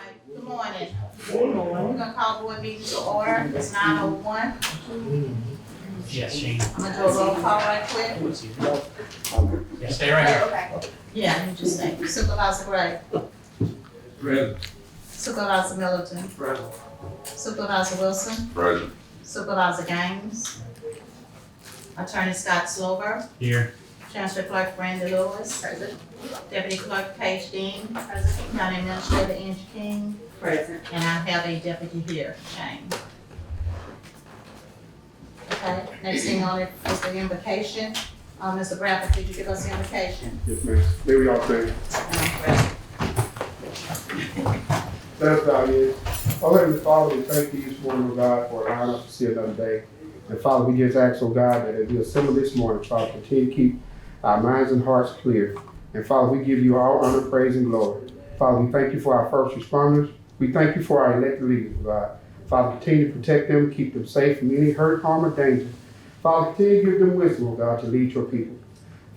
right, good morning. We're gonna call board meeting to order, it's 9:01. Yes, Shane. I'm gonna do a roll call right quick. Yeah, stay right here. Okay. Yeah, you just say Supervisor Gray. Present. Supervisor Middleton. Present. Supervisor Wilson. Present. Supervisor Gaines. Attorney Scott Slover. Here. Chancellor Clerk Brandon Lewis. Present. Deputy Clerk Paige Dean. Present. County Administrator Angie King. Present. And I have a deputy here, Shane. Okay, next thing on it is the invocation. Mr. Bradford, could you give us the invocation? Yes, ma'am. There we are, saying. Let us bow here. Oh, Heavenly Father, we thank you this morning, oh God, for allowing us to see another day. And Father, we just ask, oh God, that as we assemble this morning, Father, continue to keep our minds and hearts clear. And Father, we give you all honor, praise, and glory. Father, we thank you for our first responders. We thank you for our elected leaders, oh God. Father, continue to protect them, keep them safe from any hurt, harm, or danger. Father, continue to give them wisdom, oh God, to lead your people.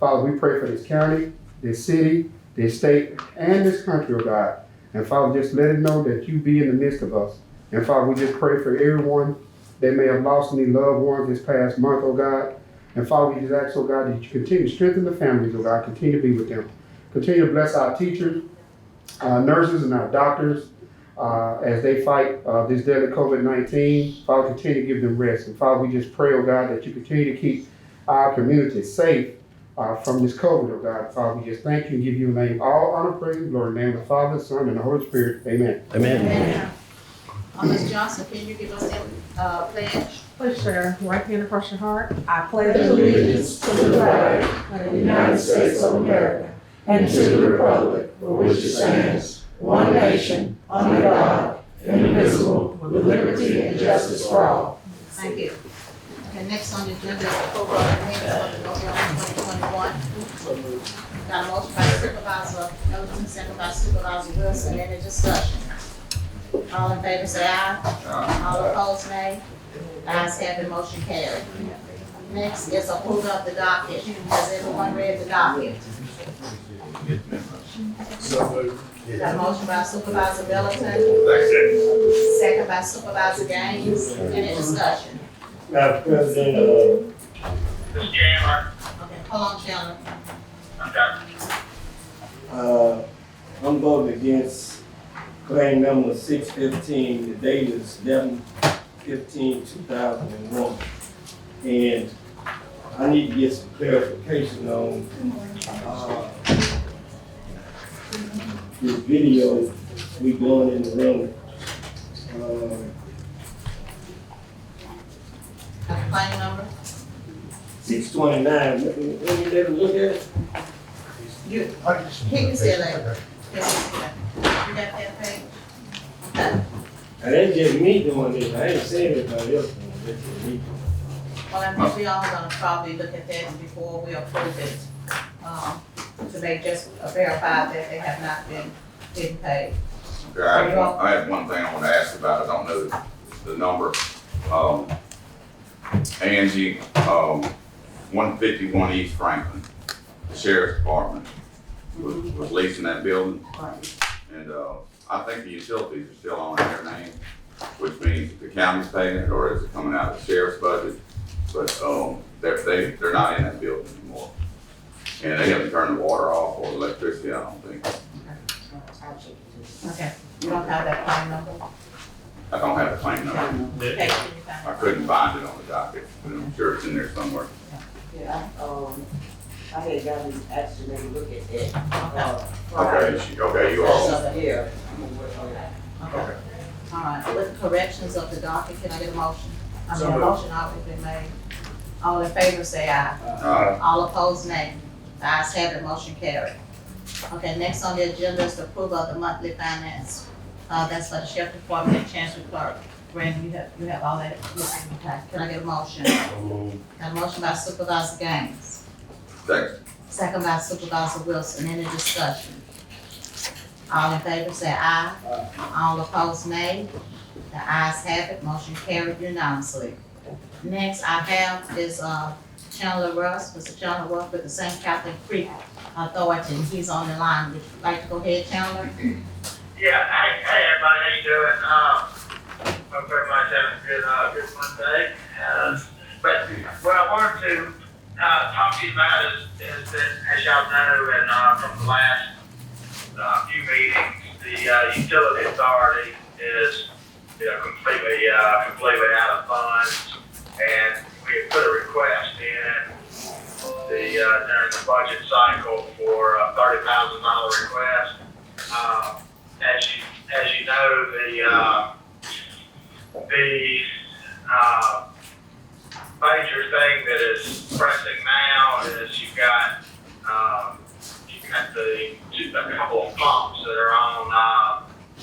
Father, we pray for this county, this city, this state, and this country, oh God. And Father, just let it know that you be in the midst of us. And Father, we just pray for everyone that may have lost any loved ones this past month, oh God. And Father, we just ask, oh God, that you continue to strengthen the families, oh God. Continue to be with them. Continue to bless our teachers, nurses, and our doctors as they fight this deadly COVID-19. Father, continue to give them rest. And Father, we just pray, oh God, that you continue to keep our community safe from this COVID, oh God. Father, we just thank you and give you a name. All honor, praise, and glory. In the name of the Father, the Son, and the Holy Spirit. Amen. Amen. Ms. Johnson, can you give us the pledge? Please, sir, right hand across your heart. I pledge pledge allegiance to the flag of the United States of America and to the republic for which it stands, one nation, under God, indivisible, with liberty and justice for all. Thank you. Okay, next on the agenda is approval of the minutes of November 2021. Got a motion by Supervisor Middleton, second by Supervisor Wilson. Any discussion? All in favor say aye. All opposed nay. Ayes have it, motion carried. Next is approval of the docket. Has everyone read the docket? Got a motion by Supervisor Middleton, second by Supervisor Gaines. Any discussion? Madam President, Mr. Chandler. Okay, hold on, Chandler. I'm voting against claim number 615. The date is 11/15/2001. And I need to get some clarification on this video we going in the room. Claim number? 629. Let me let him look at it. You, he can say later. You got that page? Okay. And that's just me doing this. I ain't saying anybody else doing it. That's just me. Well, I think we all gonna probably look at that before we approve it, to make just verify that they have not been paid. Okay, I have one thing I want to ask about. I don't know the number. Angie, 151 East Franklin, the sheriff's department was leasing that building. And I think the utilities are still on their name, which means the county's paying it, or is it coming out of the sheriff's budget? But they're not in that building anymore. And they haven't turned the water off or electricity, I don't think. Okay, you don't have that claim number? I don't have the claim number. Okay, can you find I it? couldn't find it on the docket, but I'm sure it's in there somewhere. Yeah, I had gotten actually look at that. Okay, you all. Yeah. Okay. All right, with the corrections of the docket, can I get a motion? I mean, a motion already been made. All in favor say aye. All opposed nay. The ayes have it, motion carried. Okay, next on the agenda is the approval of the monthly finance. That's for the sheriff department and chancellor clerk. Brandon, you have all that? Okay, can I get a motion? Got a motion by Supervisor Gaines. Second. Second by Supervisor Wilson. Any discussion? All in favor say aye. All opposed nay. The ayes have it, motion carried unanimously. Next I have is Chandler Russ, Mr. Chandler Russ with the St. Catholic Creek Authority. He's on the line. Would you like to go ahead, Chandler? Yeah, hey everybody, how you doing? Hope everybody's having a good Monday. But what I wanted to talk to you about is that, as y'all know, and from the last few meetings, the utility authority is completely out of funds, and we had put a request in during the budget cycle for a $30,000 request. As you know, the major thing that is pressing now is you've got a couple of pumps that are on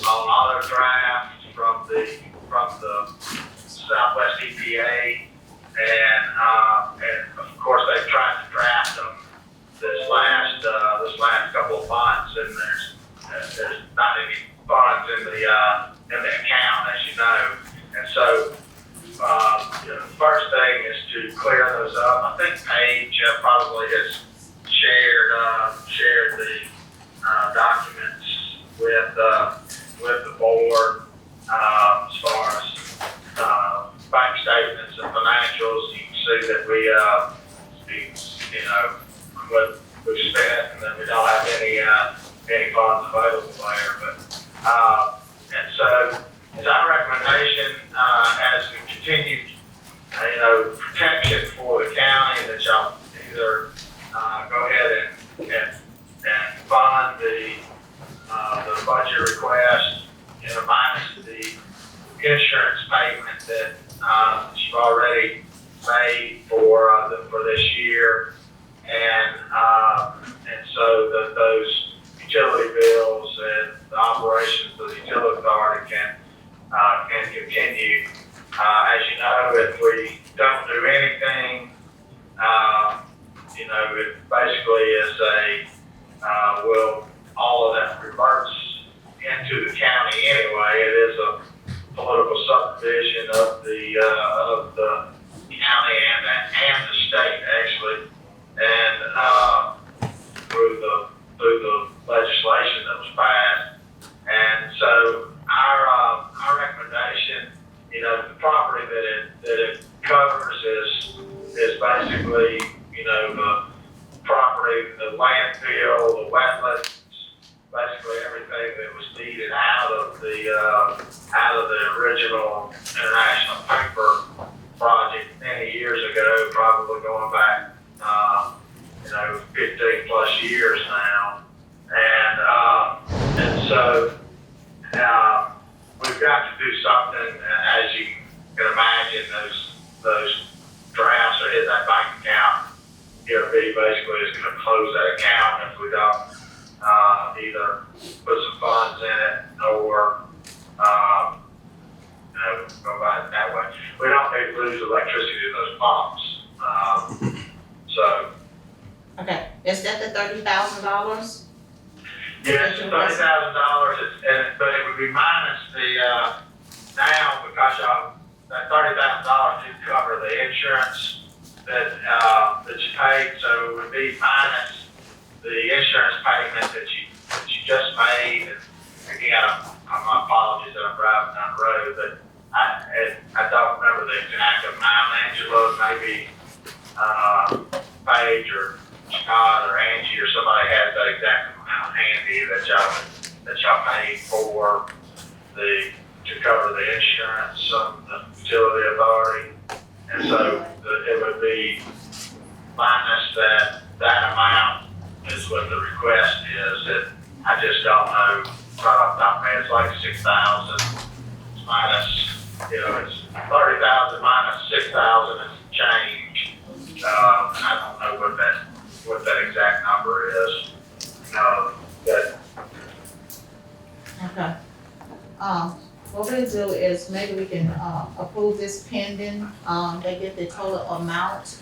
auto draft from the Southwest EPA, and of course they've tried to draft them this last couple of months, and there's not any funds in the account, as you know, and so the first thing is to clear those up. I think Paige probably has shared the documents with the board as far as bank statements and financials. You can see that what we've spent, and then we don't have any funds available there. But and so it's our recommendation as we continue, protection for the county, that y'all either go ahead and fund the budget request, minus the insurance payment that you've already made for this year, and so that those utility bills and the operations of the utility authority can continue. As you know, if we don't do anything, it basically is all of that reverts into the county anyway. It is a political subdivision of the county and the state, actually, and through the legislation that was passed. And so our recommendation, the property that it covers is basically, the property, the landfill, the wetlands, basically everything that was needed out of the original International Paper project many years ago, probably going back 15 plus years now. And so we've got to do something. As you can imagine, those drafts are in that bank account. Basically is going to close that account if we don't either put some funds in it or go about it that way. We don't need to lose electricity to those pumps. Okay, is that the $30,000? Yeah, it's $30,000, but it would be minus the now, because that $30,000 did cover the insurance that you paid, so it would be minus the insurance payment that you just made. And again, my apologies that I'm driving down the road, but I don't remember the exact amount. Angela, maybe Paige or Scott or Angie or somebody has that exact amount handy that y'all paid for to cover the insurance of the utility authority. And so it would be minus that amount is what the request is. That I just don't know right off the top of my head. It's like 6,000 minus, it's 30,000 minus 6,000 is change. I don't know what that exact number is. Okay. What we'll do is maybe we can approve this pending, they get the total amount,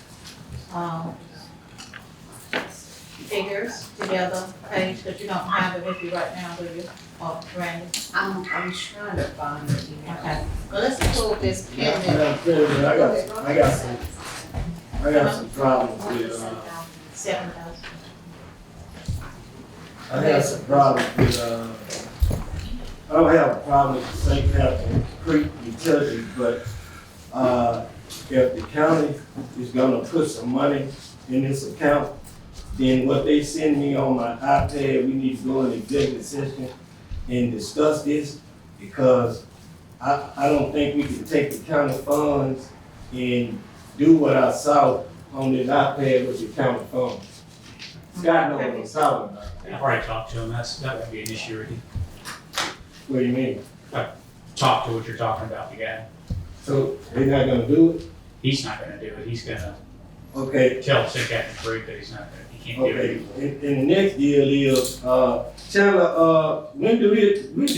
figures together, Paige, because you don't have it with you right now, do you? Or Randy? I'm trying to find it. Okay, well, let's approve this pending. I got some problems with, 7,000. I got some problems with, I don't have a problem with the St. Catherine Creek utilities, but, if the county is gonna put some money in this account, then what they send me on my iPad, we need to go in executive session and discuss this, because I don't think we can take the county funds and do what I saw on this iPad with the county funds. Scott knows what I'm talking about. I've already talked to him, that would be an issue, Ricky. What do you mean? Talk to what you're talking about, the guy. So they're not gonna do it? He's not gonna do it, he's gonna Okay, tell St. Catherine Creek that he's not gonna, he can't do okay. it. And the next deal is, Chandler, when do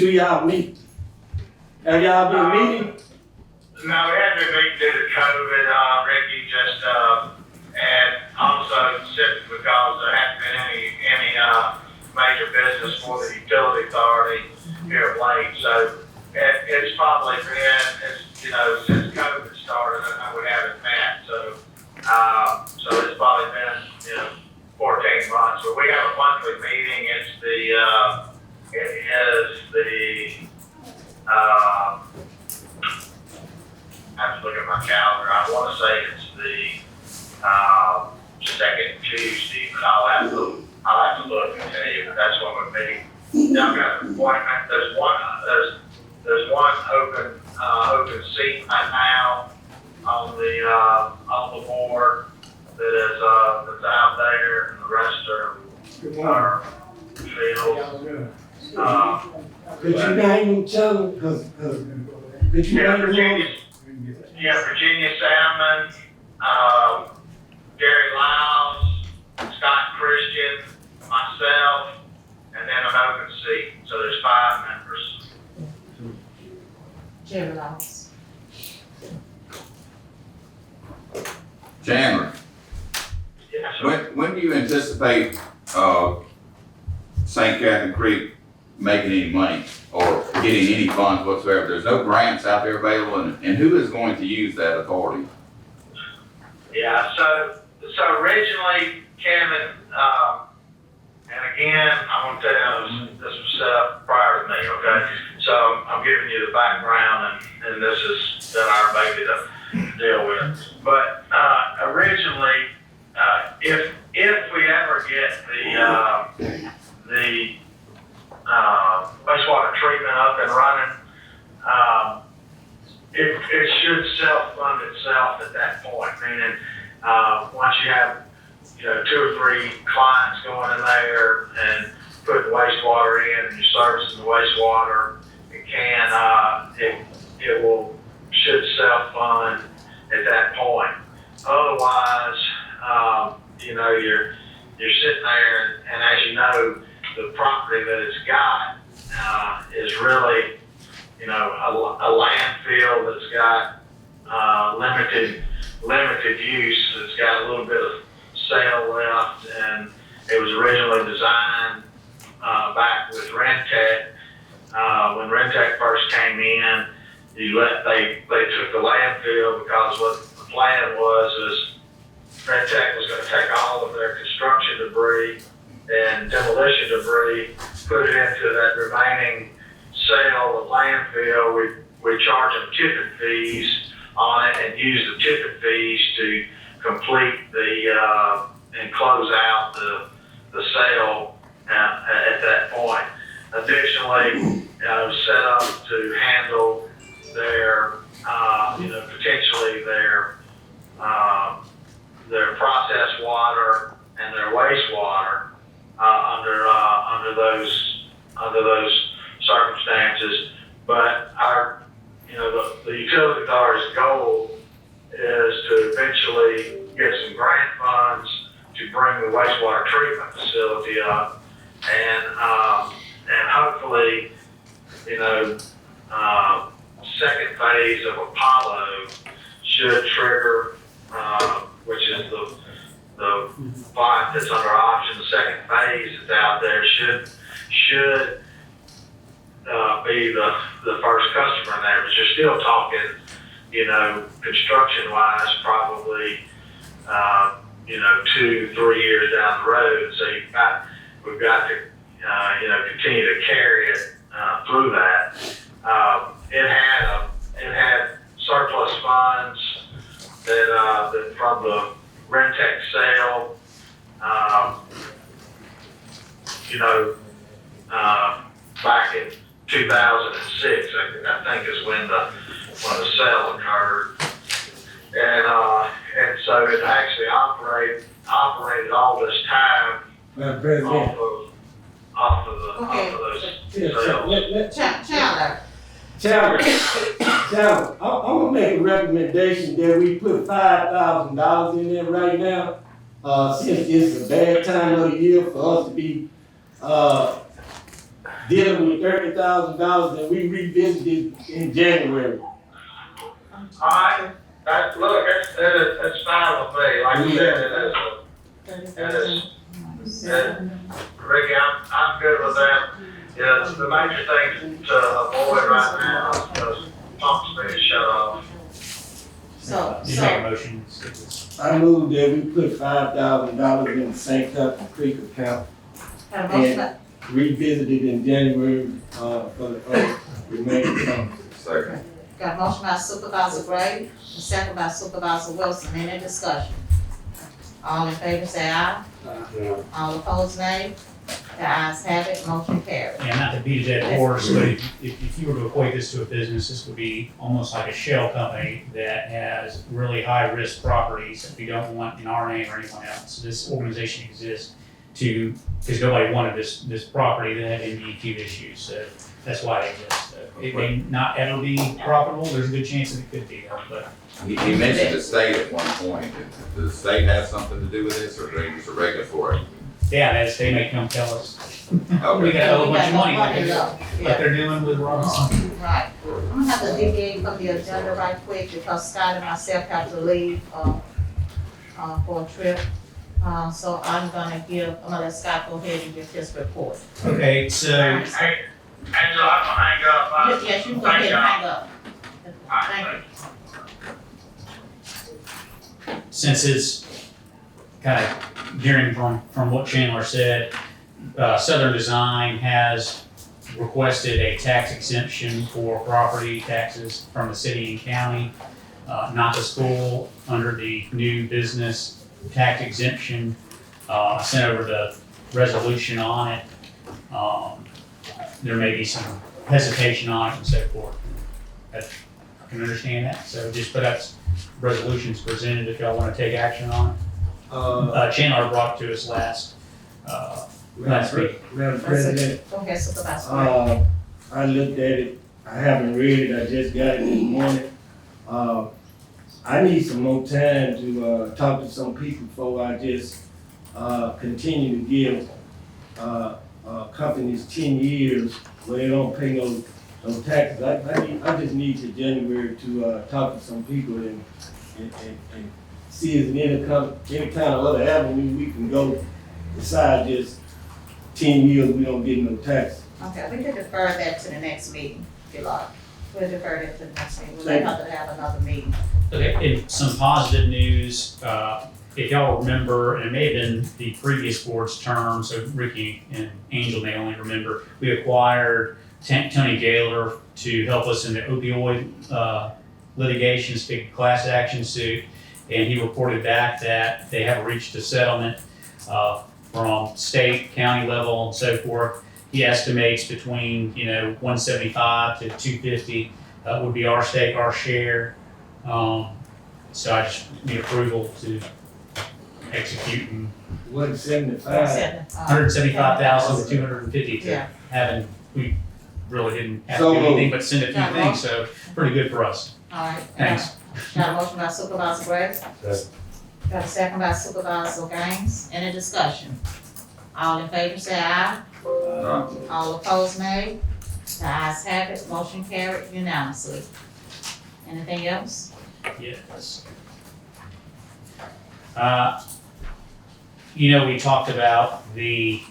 y'all meet? Have y'all been meeting? No, we had to meet due to COVID, Ricky, just, and also simply because there hasn't been any major business for the utility authority here of late. So it's probably been, since COVID started, we haven't met. So it's probably been, 14 months. But we have a monthly meeting. It's I have to look at my calendar. I want to say it's the second Tuesday, but I'll have to look and tell you. But that's when we're meeting. I've got an appointment. There's one open seat right now on the board that is that's out there, and the rest are filled. Could you name each other? Could you name Virginia Salmon, Gary Lyles, Scott Christian, myself, and then an open seat. So there's 5 members. Jerry Laws. Chandler, Yeah, so when do you anticipate, St. Catherine Creek making any money or getting any funds whatsoever? There's no grants out there available, and who is going to use that authority? yeah, so originally, Kevin, and again, I'm gonna tell you, this was set up prior to me, okay? So I'm giving you the background, and this is then our baby to deal with. But originally, if we ever get the wastewater treatment up and running, it should self-fund itself at that point. Meaning, once you have 2 or 3 clients going in there and putting wastewater in, and you're servicing the wastewater, it should self-fund at that point. Otherwise, you're sitting there, and as you know, the property that it's got is really, a landfill that's got limited use. It's got a little bit of sale left, and it was originally designed back with Rentec. When Rentec first came in, they took the landfill because what the plan was Rentec was going to take all of their construction debris and demolition debris, put it into that remaining sale of landfill. We charge them tipping fees on it and use the tipping fees to complete and close out the sale at that point. Additionally, it was set up to handle their, potentially their processed water and their wastewater under those circumstances. But the utility authority's goal is to eventually get some grant funds to bring the wastewater treatment facility up, and hopefully, second phase of Apollo should trigger, which is the bond that's under option. The second phase that's out there should be the first customer in there, but you're still talking, construction-wise, probably, 2-3 years down the road. So we've got to, continue to carry it through that. It had surplus funds that from the Rentec sale, back in 2006, I think is when the sale occurred. And so it actually operated all this time Madam President. off of those sales. Chandler, Chandler, I'm gonna make a recommendation that we put $5,000 in there right now. Since it's a bad time of the year for us to be, dealing with $30,000 and we revisit it in January. Alright, that's fine with me, like I said, Ricky, I'm good with that. Yeah, the major thing to avoid right now is because pumps being shut off. You make a motion. I move that we put $5,000 in the St. Catherine Creek account, got a motion, revisit it in January, for the remaining funds. Second. got a motion by Supervisor Gray, a second by Supervisor Wilson, any discussion? All in favor say aye. All opposed nay. The ayes have it, motion carried. Yeah, not to beat a dead horse, but if you were to equate this to a business, this would be almost like a shell company that has really high-risk properties that we don't want in our name or anyone else. So this organization exists because nobody wanted this property that had MDQ issues, so that's why it exists. It may not ever be profitable, there's a good chance that it could be, but He mentioned the state at one point. Does the state have something to do with this, or are they just a regulatory? yeah, they may come tell us, we Okay. got a whole bunch of money like Yeah. they're doing with Robinson. Right. I'm gonna have to deviate from the agenda right quick because Scott and myself have to leave, for a trip. So I'm gonna let Scott go ahead and give his report. Okay, so, Hey, Angela, I'm gonna hang up. Yes, you can go ahead and hang up. Thank you. since it's kind of hearing from what Chandler said, Southern Design has requested a tax exemption for property taxes from the city and county, not the school, under the new business tax exemption. I sent over the resolution on it. There may be some hesitation on it and so forth. I can understand that, so just put up resolutions presented if y'all want to take action on it. Chandler brought it to us last week. Madam President, Go ahead, Supervisor Gray. I looked at it, I haven't read it, I just got it this morning. I need some more time to, talk to some people before I just, continue to give, companies 10 years where they don't pay no taxes. I just need to January to, talk to some people and see if there's any kind of other avenue we can go besides just 10 years we don't get no tax. Okay, we can defer that to the next meeting, if you like. We'll defer that to the next meeting. We'll have to have another meeting. Okay, and some positive news, if y'all remember, and it may have been the previous board's term, so Ricky and Angel may only remember, we acquired Tony Gaylor to help us in the opioid litigation, big class action suit, and he reported back that they have reached a settlement from state, county level, and so forth. He estimates between 175 to 250 would be our stake, our share. So I just need approval to execute and 175. 175,000 to 250 to Yeah. having, we really didn't have to So do anything moved. but send a few Got a things, so pretty good for us. All right. Thanks. Got a motion by Supervisor Gray. Got a second by Supervisor Gaines. Any discussion? All in favor say aye. All opposed nay. The ayes have it, motion carried unanimously. Anything else? Yes. We talked about the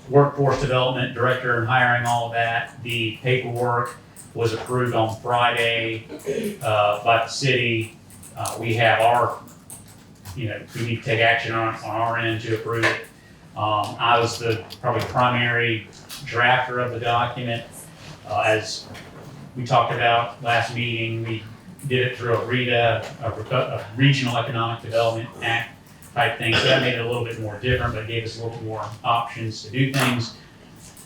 workforce development director and hiring, all of that. The paperwork was approved on Friday by the city. We have our, we need to take action on our end to approve it. I was the probably primary drafter of the document. As we talked about last meeting, we did it through a RETA, a Regional Economic Development Act type thing. So that made it a little bit more different, but gave us a little bit more options to do things.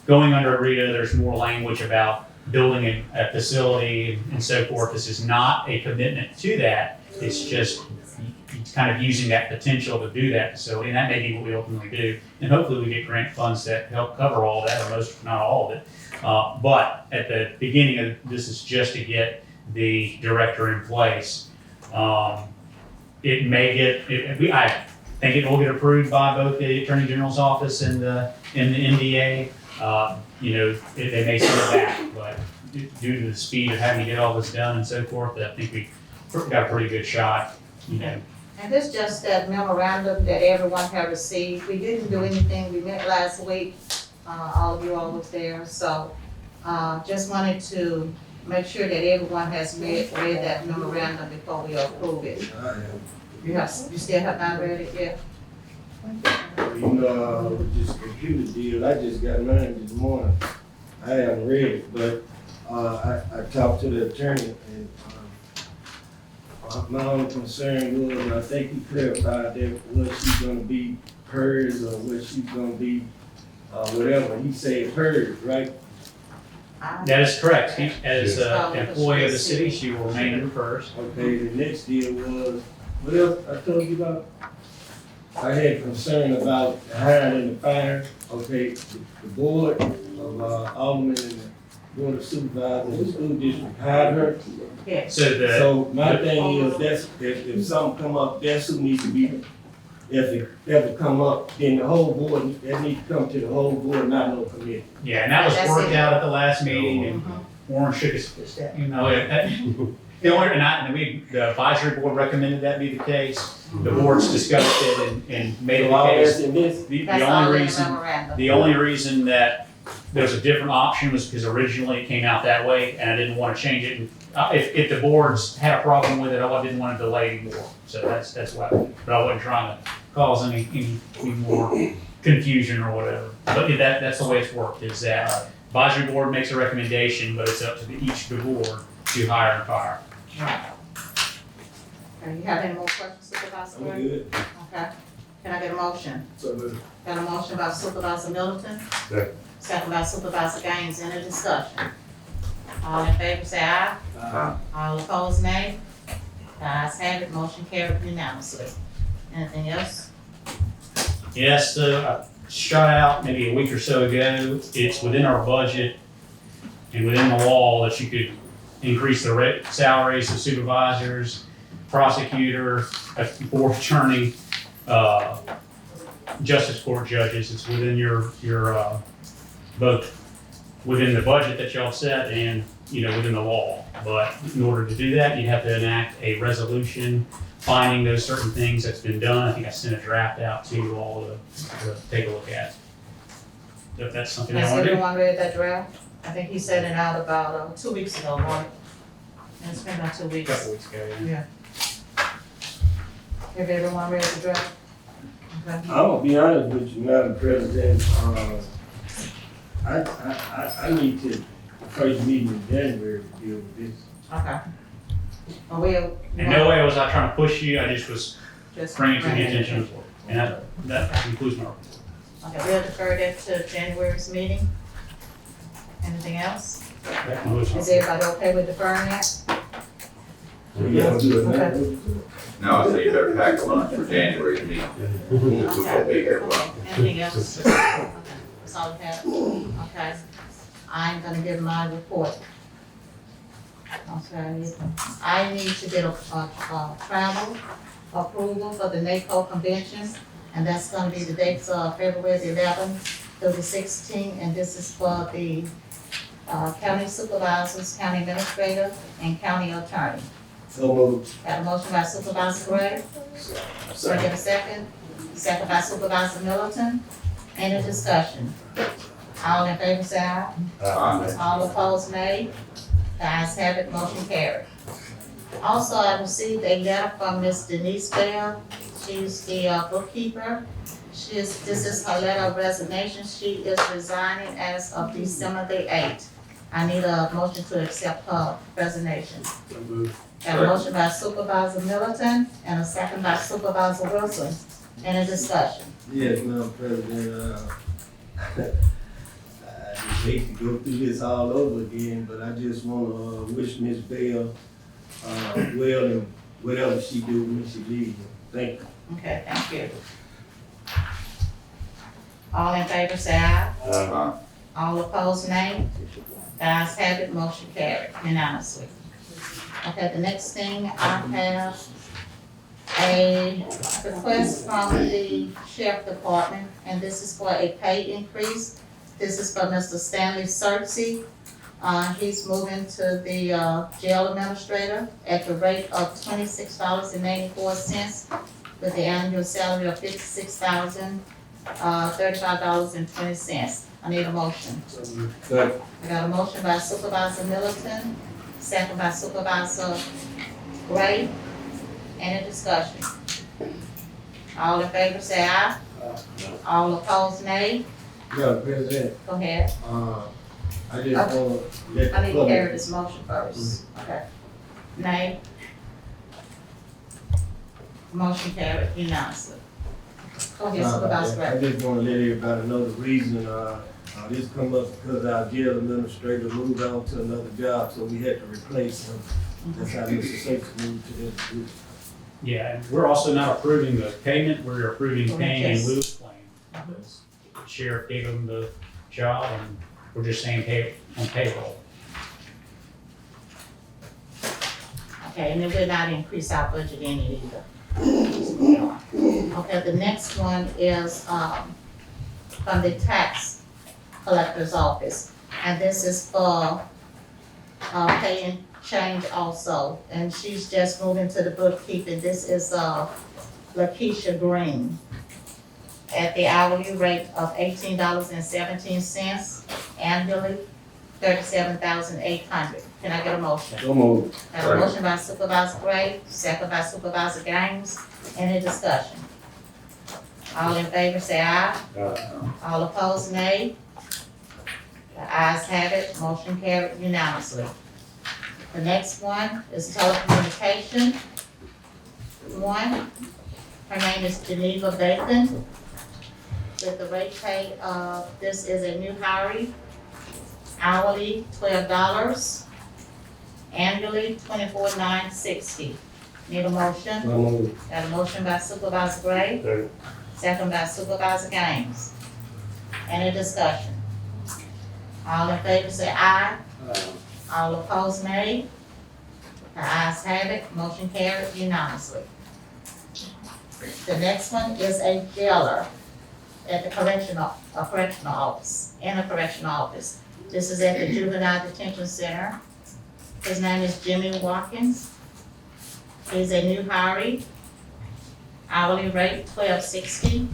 Going under a RETA, there's more language about building a facility and so forth. This is not a commitment to that. It's just kind of using that potential to do that facility, and that may be what we ultimately do. And hopefully we get grant funds that help cover all that, or most, if not all of it. But at the beginning of this is just to get the director in place. It may get, I think it will get approved by both the Attorney General's office and the NDA. They may send it back, but due to the speed of having to get all this done and so forth, I think we got a pretty good shot, And this just that memorandum that everyone have received. We didn't do anything. We met last week. All of you all was there. So, just wanted to make sure that everyone has read that memorandum before we approve it. You still have not read it yet? With this computer deal, I just got mine this morning. I haven't read it, but I talked to the attorney, and my only concern was, and I think he clarified that was she gonna be PERS or was she gonna be whatever. He said PERS, right? That is correct. As an employee of the city, she will remain in PERS. Okay, the next deal was, what else I told you about? I had concern about the hiring and the firing. Okay, the board of aldermen and the board of supervisors of the school district hired her. Yes. So My thing is, that's, if something come up, that's who needs to be, if it ever come up, then the whole board, that needs to come to the whole board, not no committee. yeah, and that was worked out at the last meeting, and Warren shook his, the advisory board recommended that be the case. The boards discussed it and made it the All that's case. in this, The only reason that there's a different option was because originally it came out that way, and I didn't want to change it. If the boards had a problem with it, I didn't want to delay anymore. So that's why. But I wasn't trying to cause any more confusion or whatever. But that's the way it's worked. Is that advisory board makes a recommendation, but it's up to each board to hire and fire. Right. Okay, you have any more questions, Supervisor I'm Gray? good. Okay. Can I get a motion? So moved. Got a motion by Supervisor Middleton? Second. Second by Supervisor Gaines. Any discussion? All in favor say aye. All opposed, nay. The ayes have it, motion carried unanimously. Anything else? Yes, I shot out maybe a week or so ago. It's within our budget and within the law that you could increase the salaries of supervisors, prosecutor, board attorney, justice court judges. It's within your both within the budget that y'all set and within the law. But in order to do that, you have to enact a resolution finding those certain things that's been done. I think I sent a draft out to you all to take a look at. If that's something you Has want to do. everyone read that draft? I think he sent it out about 2 weeks ago, right? It's been about 2 A weeks. couple weeks ago, yeah. Yeah. Have everyone read the draft? Okay. I'm gonna be honest with you, Madam President, I need to, the first meeting in January to deal with this. Okay. Well, we'll. In no way was I trying to push you. I just was Just bringing it to the bring it. attention of the board. And that concludes my report. Okay, we'll defer that to January's meeting. Anything else? That concludes my Is report. everybody okay with deferring that? So you gonna do it now? Okay. No, I say you better pack a lunch for January's meeting. We'll be here. Anything else? Okay, that's all we have. Okay. I'm gonna give my report. Okay, I need to get a travel approval for the Nato convention, and that's gonna be the dates of February the 11th through the 16th, and this is for the county supervisors, county administrator, and county attorney. So moved. Got a motion by Supervisor Gray. Do I get a second? Second by Supervisor Middleton. Any discussion? All in favor say aye. All opposed, nay. The ayes have it, motion carried. Also, I received a letter from Ms. Denise Bell. She's the bookkeeper. this is her letter of resignation. She is resigning as of December the 8th. I need a motion to accept her resignation. Got a motion by Supervisor Middleton and a second by Supervisor Wilson. Any discussion? Yes, Madam President, I just hate to go through this all over again, but I just wanna wish Ms. Bell, well in whatever she do when she leaves. Thank you. Okay, thank you. All in favor say aye. All opposed, nay. The ayes have it, motion carried unanimously. Okay, the next thing I have a request from the Sheriff Department, and this is for a pay increase. This is for Mr. Stanley Searcy. He's moving to the jail administrator at the rate of $26.84 with the annual salary of $56,035.20. I need a motion. Second. I got a motion by Supervisor Middleton, second by Supervisor Gray. Any discussion? All in favor say aye. All opposed, nay. Madam President, Go ahead. I just wanna let I the need to carry public, this motion first. Okay. Nay. Motion carried unanimously. Go ahead, Supervisor I Gray. just wanna let everybody know the reason, this come up because our jail administrator moved on to another job, so we had to replace him. That's how Mr. Safety moved to this group. Yeah, and we're also not approving the payment, we're approving paying in lieu of claim. Because the sheriff gave him the job and we're just saying pay on payroll. Okay, and then we'll not increase our budget any either. Okay, the next one is, from the tax collector's office. And this is for, pay and change also. And she's just moving to the bookkeeping. This is, Lakeisha Green at the hourly rate of $18.17, annually $37,800. Can I get a motion? So moved. Got a motion by Supervisor Gray, second by Supervisor Gaines. Any discussion? All in favor say aye. All opposed, nay. The ayes have it, motion carried unanimously. The next one is telecommunication. One, her name is Geneva Bacon. With the rate pay of, this is a new hire, hourly $12, annually $24,960. Need a motion? So moved. Got a motion by Supervisor Gray, second by Supervisor Gaines. Any discussion? All in favor say aye. All opposed, nay. The ayes have it, motion carried unanimously. The next one is a jailer at the correctional office, in a correctional office. This is at the Juvenile Detention Center. His name is Jimmy Watkins. He's a new hire, hourly rate $12.60,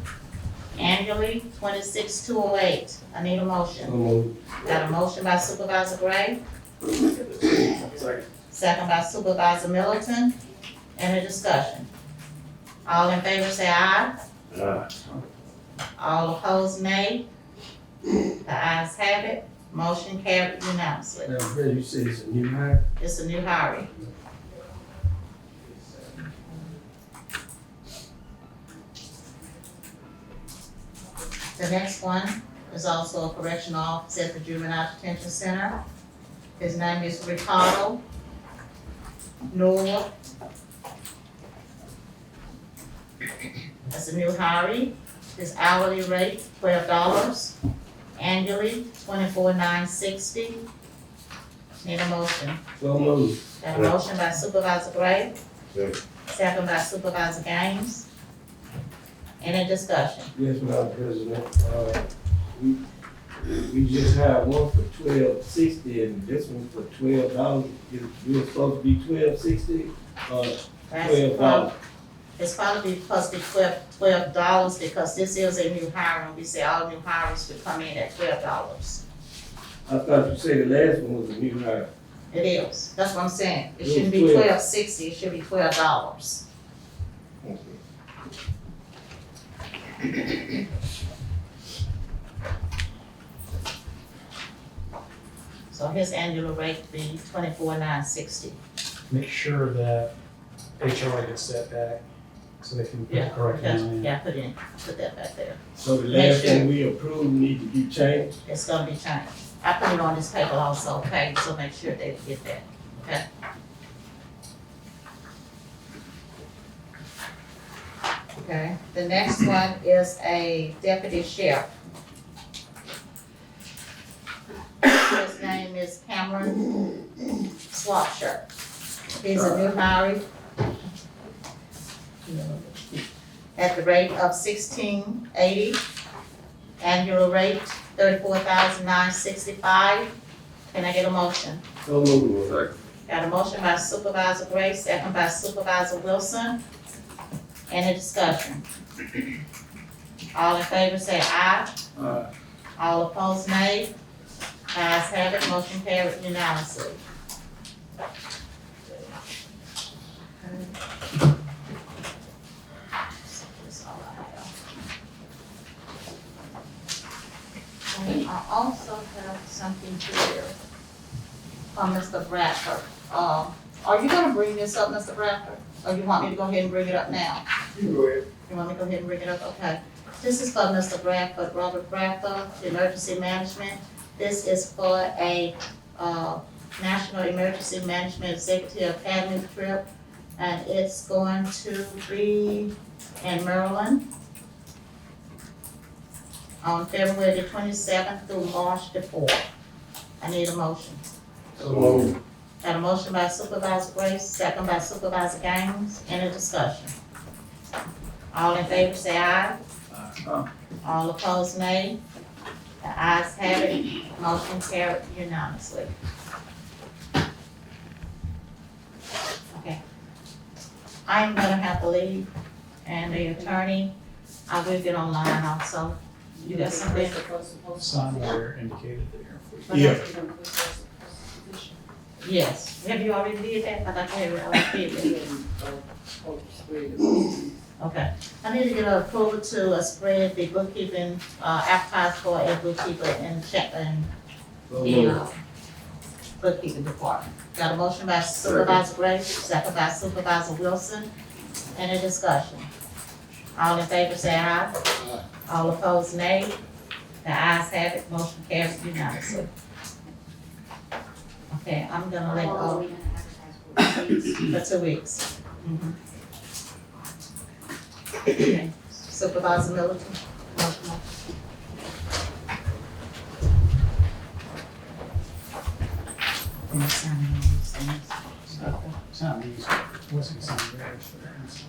annually $26,208. I need a motion. So moved. Got a motion by Supervisor Gray, second by Supervisor Middleton. Any discussion? All in favor say aye. All opposed, nay. The ayes have it, motion carried unanimously. Madam President, you said it's a new hire? It's a new hire. The next one is also a correctional officer at the Juvenile Detention Center. His name is Ricardo Noor. That's a new hire. His hourly rate, $12, annually $24,960. Need a motion. So moved. Got a motion by Supervisor Gray, second by Supervisor Gaines. Any discussion? Yes, Madam President, we just had one for $12.60 and this one for $12. We're supposed to be $12.60, That's $12. It's probably supposed to be $12 because this is a new hire, and we say all new hires would come in at $12. I thought you said the last one was a new hire. It is, that's what I'm saying. It It shouldn't was be $12. $12.60, it should be $12. Okay. So his annual rate be $24,960. Make sure that HRA gets that back so they can put the Yeah, correct okay. amount in. Yeah, put that back there. So the Make last sure. thing we approved need to be changed. It's gonna be changed. I put it on this paper also, okay, so make sure they get that, okay? Okay, the next one is a deputy sheriff. His name is Cameron Swapshirt. He's a new hire. At the rate of $16.80, annual rate $34,965. Can I get a motion? So moved. Second. Got a motion by Supervisor Gray, second by Supervisor Wilson. Any discussion? All in favor say aye. Aye. All opposed, nay. Ayes have it, motion carried unanimously. That's all I have. And I also have something here from Mr. Bradford. Are you gonna bring this up, Mr. Bradford? Or you want me to go ahead and bring it up now? You can go ahead. You want me to go ahead and bring it up? Okay. This is for Mr. Bradford, Robert Bradford, Emergency Management. This is for a, National Emergency Management Executive Academy trip. And it's going to be in Maryland on February the 27th through March the 4th. I need a motion. So moved. Got a motion by Supervisor Grace, second by Supervisor Gaines. Any discussion? All in favor say aye. Aye. All opposed, nay. The ayes have it, motion carried unanimously. Okay. I'm gonna have to leave, and the attorney, I will get online also. You got something? Sign where indicated there. Yeah. Yes. Have you already did that? I thought you had already did that. Okay. I need to get an approval to spread the bookkeeping, advertise for a bookkeeper in check and So the moved. bookkeeping department. Got a motion by Supervisor Gray, second by Supervisor Wilson. Any discussion? All in favor say aye. All opposed, nay. The ayes have it, motion carries unanimously. Okay, I'm gonna let go for 2 weeks. Mhm. Okay. Supervisor Middleton. Sign these, wasn't signed there, so that's-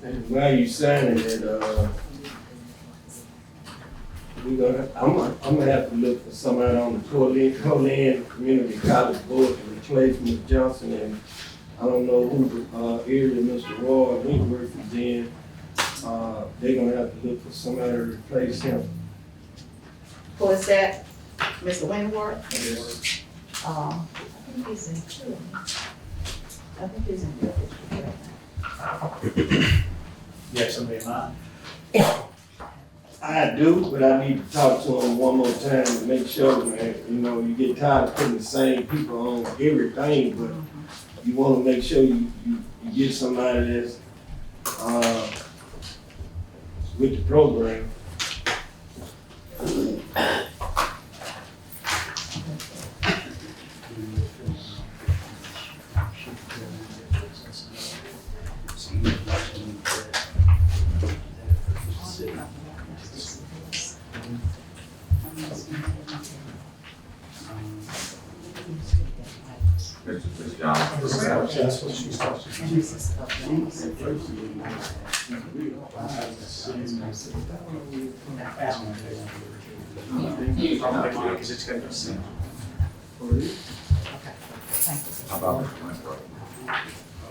And while you signing it, I'm gonna have to look for somebody on the Coland Community College Board to replace Ms. Johnson, and I don't know who, area Mr. Roy Winkworth is in. They're gonna have to look for somebody to replace him. Who is that? Mr. Wentworth? Yes. I think he's in two. I think he's in your district. You have somebody in mind? I do, but I need to talk to him one more time to make sure, man. You know, you get tired of putting the same people on everything, but you wanna make sure you get somebody that's, with the program. Ms. Johnson. That's what she's talking about. Because it's gonna be sent. Thank you. How about Mr. Winkworth?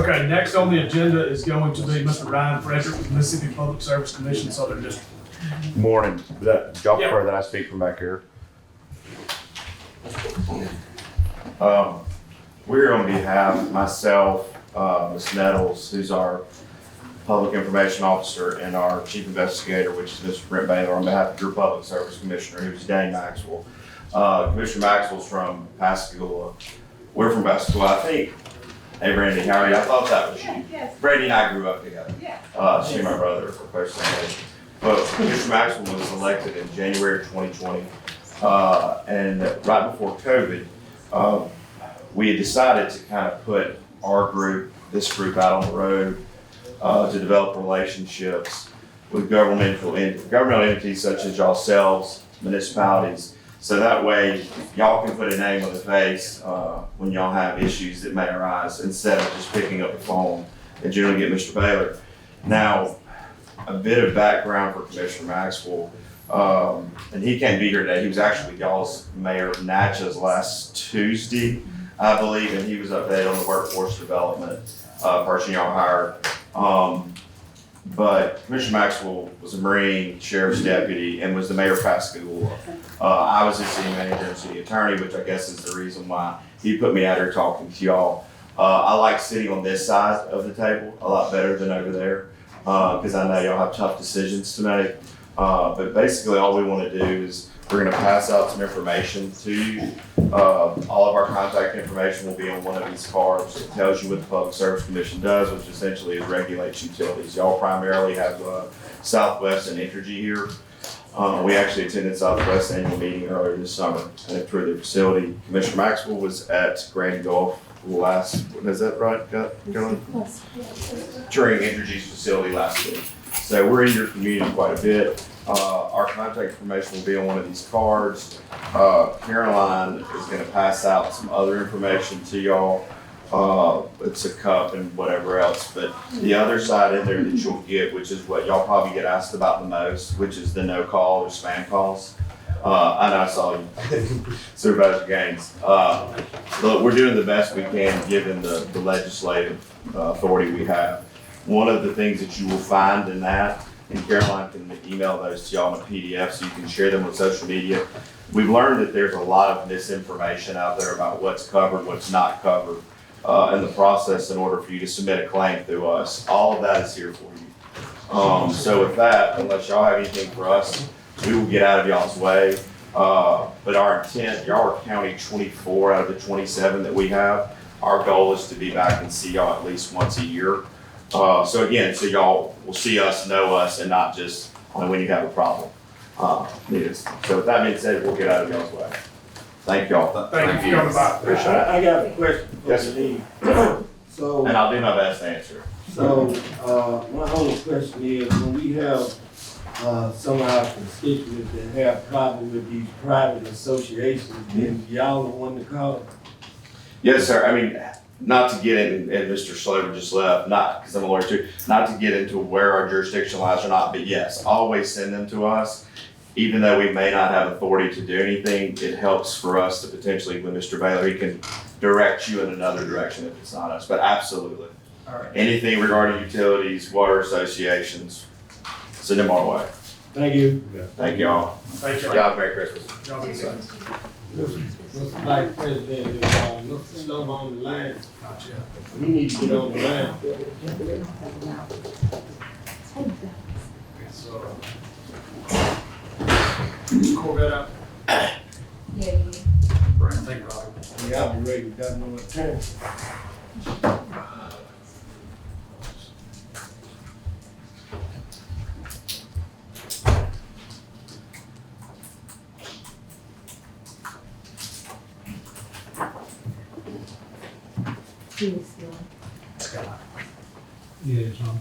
Okay, next on the agenda is going to be Mr. Ryan Frederick with Mississippi Public Service Commission, Southern District. Morning. Y'all Yeah. prefer that I speak from back here? We're on behalf of myself, Ms. Nettles, who's our public information officer, and our chief investigator, which is Mr. Brent Baylor, on behalf of your public service commissioner, who's Danny Maxwell. Commissioner Maxwell's from Pascagoula. We're from Pascagoula, I think. Hey, Brandy, how are you? I thought that was you. Yes. Brandy and I grew up together. She and my brother are professional. But Commissioner Maxwell was elected in January 2020. And right before COVID, we had decided to kind of put our group, this group, out on the road to develop relationships with governmental entities such as yourselves, municipalities, so that way y'all can put a name on the face when y'all have issues that may arise instead of just picking up the phone and generally get Mr. Baylor. Now, a bit of background for Commissioner Maxwell, and he can't be here today. He was actually y'all's mayor of Natchez last Tuesday, I believe, and he was updated on the workforce development person y'all hired. But Commissioner Maxwell was a Marine Sheriff's Deputy and was the mayor of Pascagoula. I was his city manager and city attorney, which I guess is the reason why he put me out here talking to y'all. I like sitting on this side of the table a lot better than over there, because I know y'all have tough decisions to make. But basically all we want to do is we're going to pass out some information to you. All of our contact information will be on one of these cards. It tells you what the Public Service Commission does, which essentially is regulates utilities. Y'all primarily have Southwest and Entergy here. We actually attended Southwest annual meeting earlier this summer and it toured their facility. Commissioner Maxwell was at Grand Gulf is that right, Carolyn? Touring Entergy's facility last week. So we're in your community quite a bit. Our contact information will be on one of these cards. Caroline is going to pass out some other information to y'all. It's a cup and whatever else, but the other side in there that you'll get, which is what y'all probably get asked about the most, which is the no call or spam calls. I know I saw you, Supervisor Gaines. Look, we're doing the best we can given the legislative authority we have. One of the things that you will find in that, and Caroline can email those to y'all in a PDF so you can share them with social media. We've learned that there's a lot of misinformation out there about what's covered, what's not covered in the process in order for you to submit a claim through us. All of that is here for you. So with that, unless y'all have anything for us, we will get out of y'all's way. But our intent, y'all are county 24 out of the 27 that we have. Our goal is to be back and see y'all at least once a year. So again, so y'all will see us, know us, and not just when you have a problem. So with that being said, we'll get out of y'all's way. Thank y'all. Thank you for coming by. Appreciate it. I got a question Yes, for sir. you. So, And I'll do my best to answer. my only question is, when we have, some of our constituents that have problems with these private associations, then y'all the one to call? Yes, sir. I mean, not to get in, and Mr. Slover just left, not because I'm a lawyer too, not to get into where our jurisdiction lies or not, but yes, always send them to us. Even though we may not have authority to do anything, it helps for us to potentially, with Mr. Baylor, he can direct you in another direction if it's not us, but absolutely. All right. Anything regarding utilities, water associations, send them our way. Thank you. Thank y'all. Thank you. Y'all, Merry Christmas. Y'all be safe. Mr. Vice President, Mr. Slover on the line, Not yet. we need to get on the line. So, Corvette out. Yeah, yeah. Thank you, Robbie. Yeah, I'll be ready, got no time. Yeah, it's on.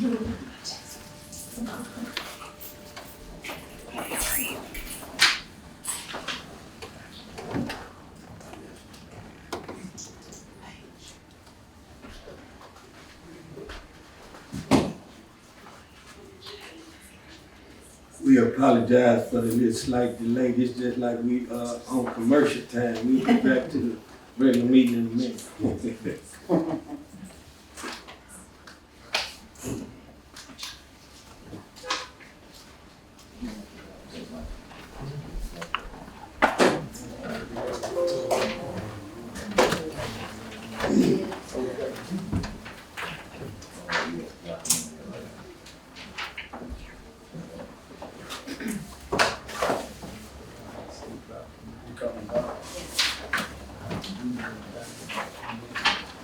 We apologize for the little slight delay. It's just like we on commercial time. We'll get back to the regular meeting in a minute.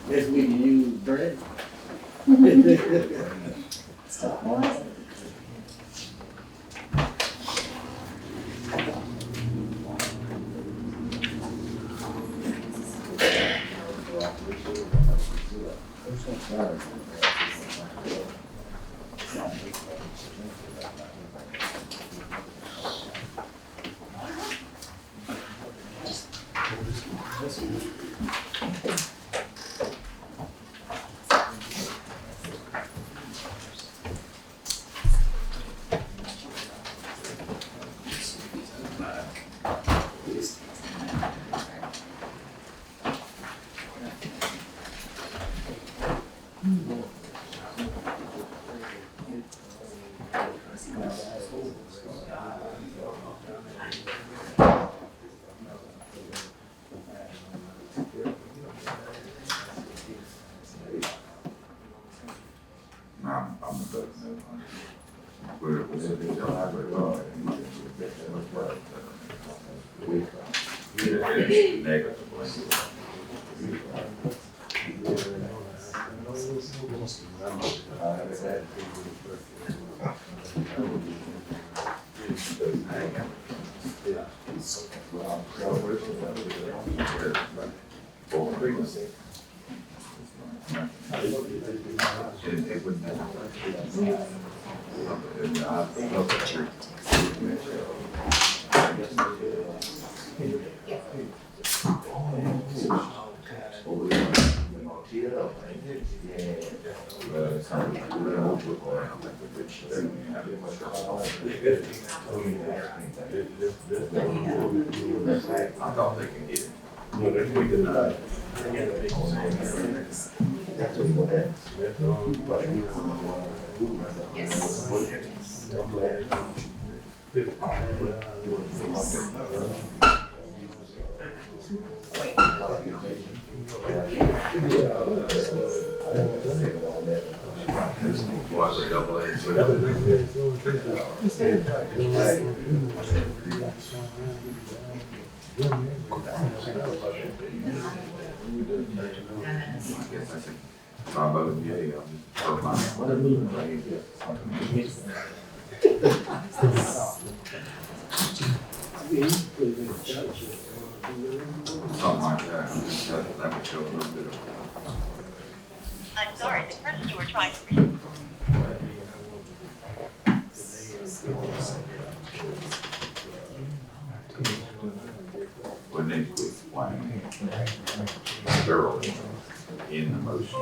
Next week you use bread. I thought they could get it. We did not. Was it double A? I voted yea, I'll just throw mine. Something like that, that would show a little bit of. I'm sorry, the person you were trying to reach. We need to explain thoroughly in the motion.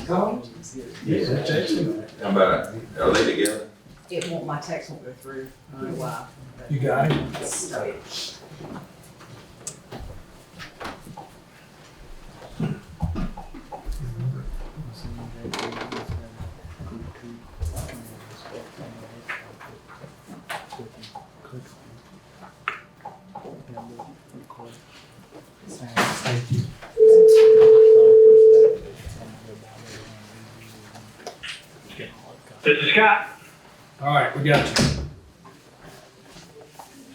How about, are they together? It won't, my text won't go through. I don't know why. You got it? This is Scott. All right, we got you.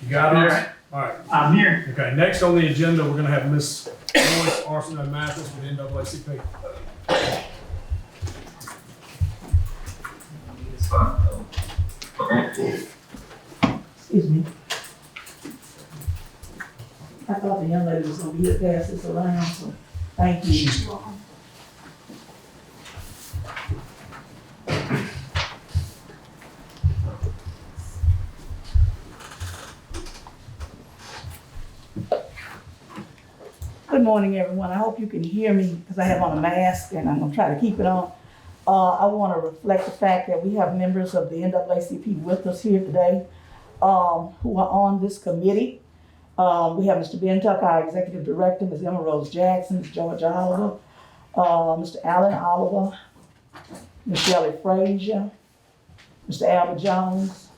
You got us? All right. I'm here. Okay, next on the agenda, we're gonna have Miss Lois Arsenault Mathis with NAACP. Excuse me. I thought the young lady was gonna be here to pass this around, so thank you. Good morning, everyone. I hope you can hear me because I have on a mask and I'm gonna try to keep it on. I want to reflect the fact that we have members of the NAACP with us here today who are on this committee. We have Mr. Ben Tuck, our Executive Director, Ms. Emma Rose Jackson, Ms. Georgia Oliver, Mr. Alan Oliver, Ms. Shelley Frazier, Mr. Albert Jones,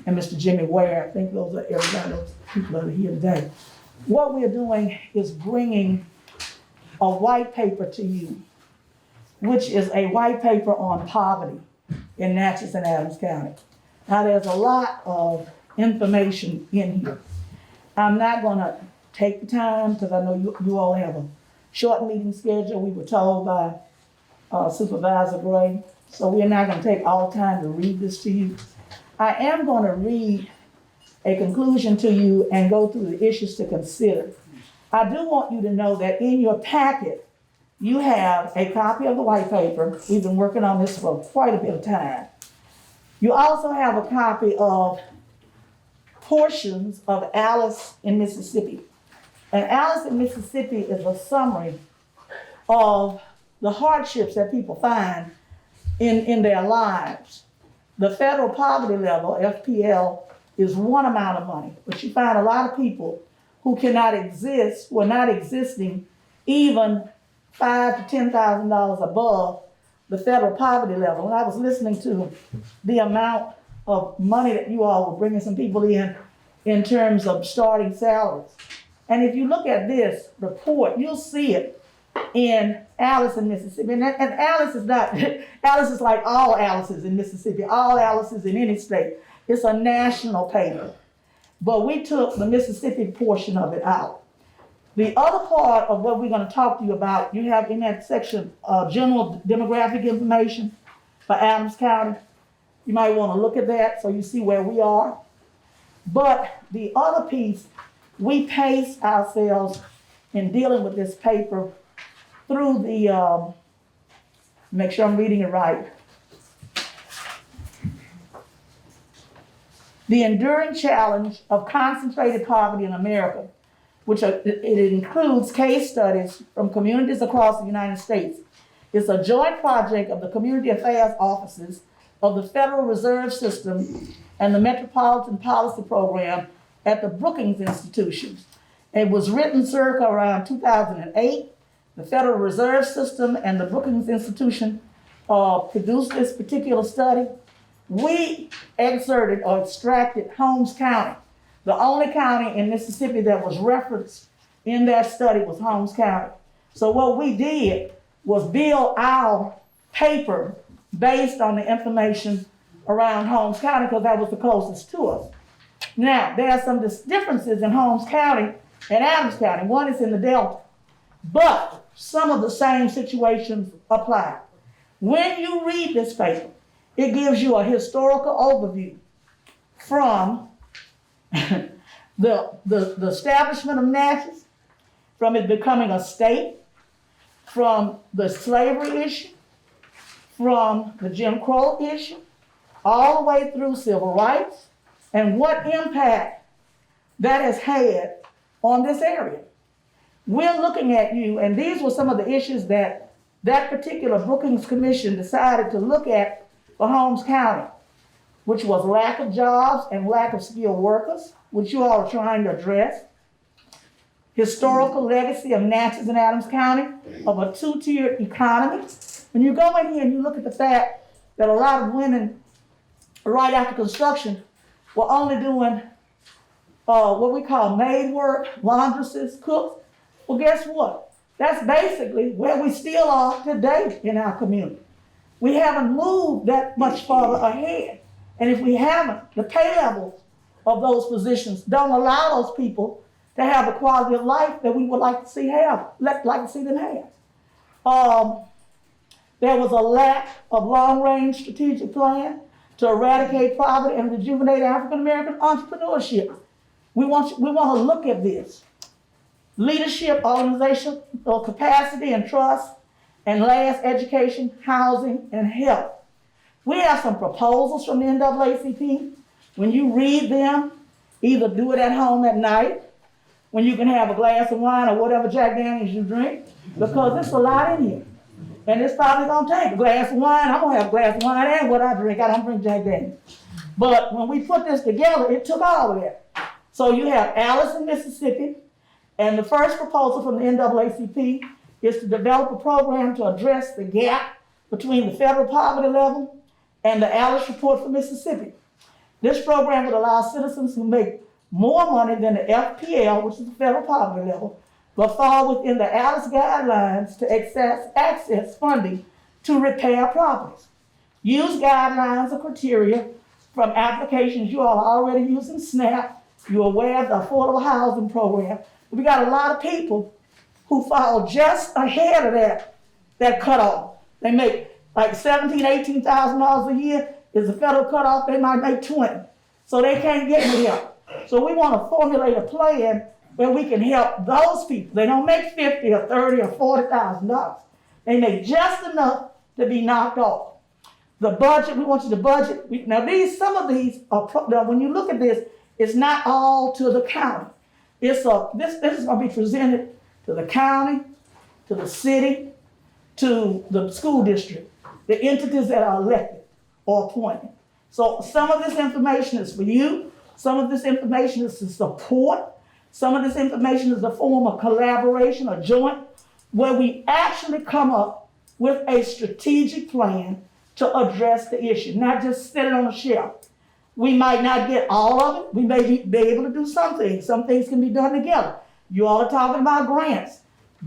and Mr. Jimmy Ware. I think those are everybody, those people that are here today. What we are doing is bringing a white paper to you, which is a white paper on poverty in Natchez and Adams County. Now, there's a lot of information in here. I'm not gonna take the time because I know you all have a short meeting schedule. We were told by Supervisor Gray, so we're not gonna take all the time to read this to you. I am gonna read a conclusion to you and go through the issues to consider. I do want you to know that in your packet, you have a copy of the white paper. We've been working on this for quite a bit of time. You also have a copy of portions of Alice in Mississippi. And Alice in Mississippi is a summary of the hardships that people find in their lives. The federal poverty level, FPL, is one amount of money, but you find a lot of people who cannot exist, who are not existing even $5,000 to $10,000 above the federal poverty level. And I was listening to the amount of money that you all were bringing some people in terms of starting salaries. And if you look at this report, you'll see it in Alice in Mississippi. And Alice is not, Alice is like all Alice's in Mississippi, all Alice's in any state. It's a national paper. But we took the Mississippi portion of it out. The other part of what we're going to talk to you about, you have in that section general demographic information for Adams County. You might want to look at that so you see where we are. But the other piece, we pace ourselves in dealing with this paper through the, make sure I'm reading it right, the enduring challenge of concentrated poverty in America, which it includes case studies from communities across the United States. It's a joint project of the Community Affairs Offices of the Federal Reserve System and the Metropolitan Policy Program at the Brookings Institution. It was written circa around 2008. The Federal Reserve System and the Brookings Institution produced this particular study. We excerpted or extracted Holmes County. The only county in Mississippi that was referenced in that study was Holmes County. So what we did was build our paper based on the information around Holmes County because that was the closest to us. Now, there are some differences in Holmes County and Adams County. One is in the Delta, but some of the same situations apply. When you read this paper, it gives you a historical overview from the establishment of Natchez, from it becoming a state, from the slavery issue, from the Jim Crow issue, all the way through civil rights, and what impact that has had on this area. We're looking at you, and these were some of the issues that particular Brookings Commission decided to look at for Holmes County, which was lack of jobs and lack of skilled workers, which you all are trying to address. Historical legacy of Natchez and Adams County of a two-tiered economy. When you go in here and you look at the fact that a lot of women right after construction were only doing what we call maid work, laundresses, cooks. Well, guess what? That's basically where we still are today in our community. We haven't moved that much farther ahead. And if we haven't, the pay levels of those positions don't allow those people to have the quality of life that we would like to see them have. There was a lack of long-range strategic plan to eradicate poverty and rejuvenate African American entrepreneurship. We want to look at this. Leadership, organizational capacity and trust, and last, education, housing, and health. We have some proposals from the NAACP. When you read them, either do it at home at night, when you can have a glass of wine or whatever Jack Daniels you drink, because there's a lot in here. And it's probably gonna take a glass of wine. I'm gonna have a glass of wine and what I drink. I don't drink Jack Daniels. But when we put this together, it took all of that. So you have Alice in Mississippi, and the first proposal from the NAACP is to develop a program to address the gap between the federal poverty level and the Alice report for Mississippi. This program would allow citizens who make more money than the FPL, which is the federal poverty level, but fall within the Alice guidelines to access funding to repair properties. Use guidelines or criteria from applications you all are already using SNAP. You're aware of the affordable housing program. We got a lot of people who fall just ahead of that cutoff. They make like $17,000, $18,000 a year is the federal cutoff. They might make 20, so they can't get any help. So we want to formulate a plan where we can help those people. They don't make $50,000 or $30,000 or $40,000. They make just enough to be knocked off. The budget, we want you to budget. Now some of these are, now when you look at this, it's not all to the county. This is going to be presented to the county, to the city, to the school district, the entities that are elected or appointed. So some of this information is for you. Some of this information is to support. Some of this information is a form of collaboration or joint, where we actually come up with a strategic plan to address the issue, not just sit it on a shelf. We might not get all of it. We may be able to do some things. Some things can be done together. You all are talking about grants.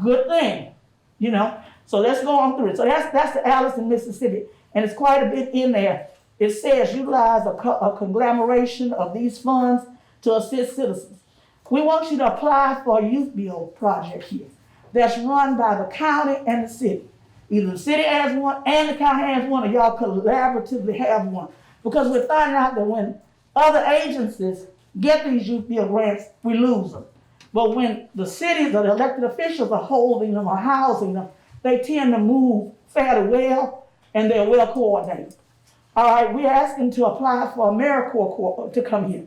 Good thing, you know. So let's go on through it. So that's the Alice in Mississippi, and it's quite a bit in there. It says utilize a conglomeration of these funds to assist citizens. We want you to apply for a youth build project here that's run by the county and the city. Either the city has one and the county has one, or y'all collaboratively have one. Because we're finding out that when other agencies get these youth build grants, we lose them. But when the cities or the elected officials are holding them or housing them, they tend to move fairly well, and they're well coordinated. All right, we're asking to apply for AmeriCorps to come here.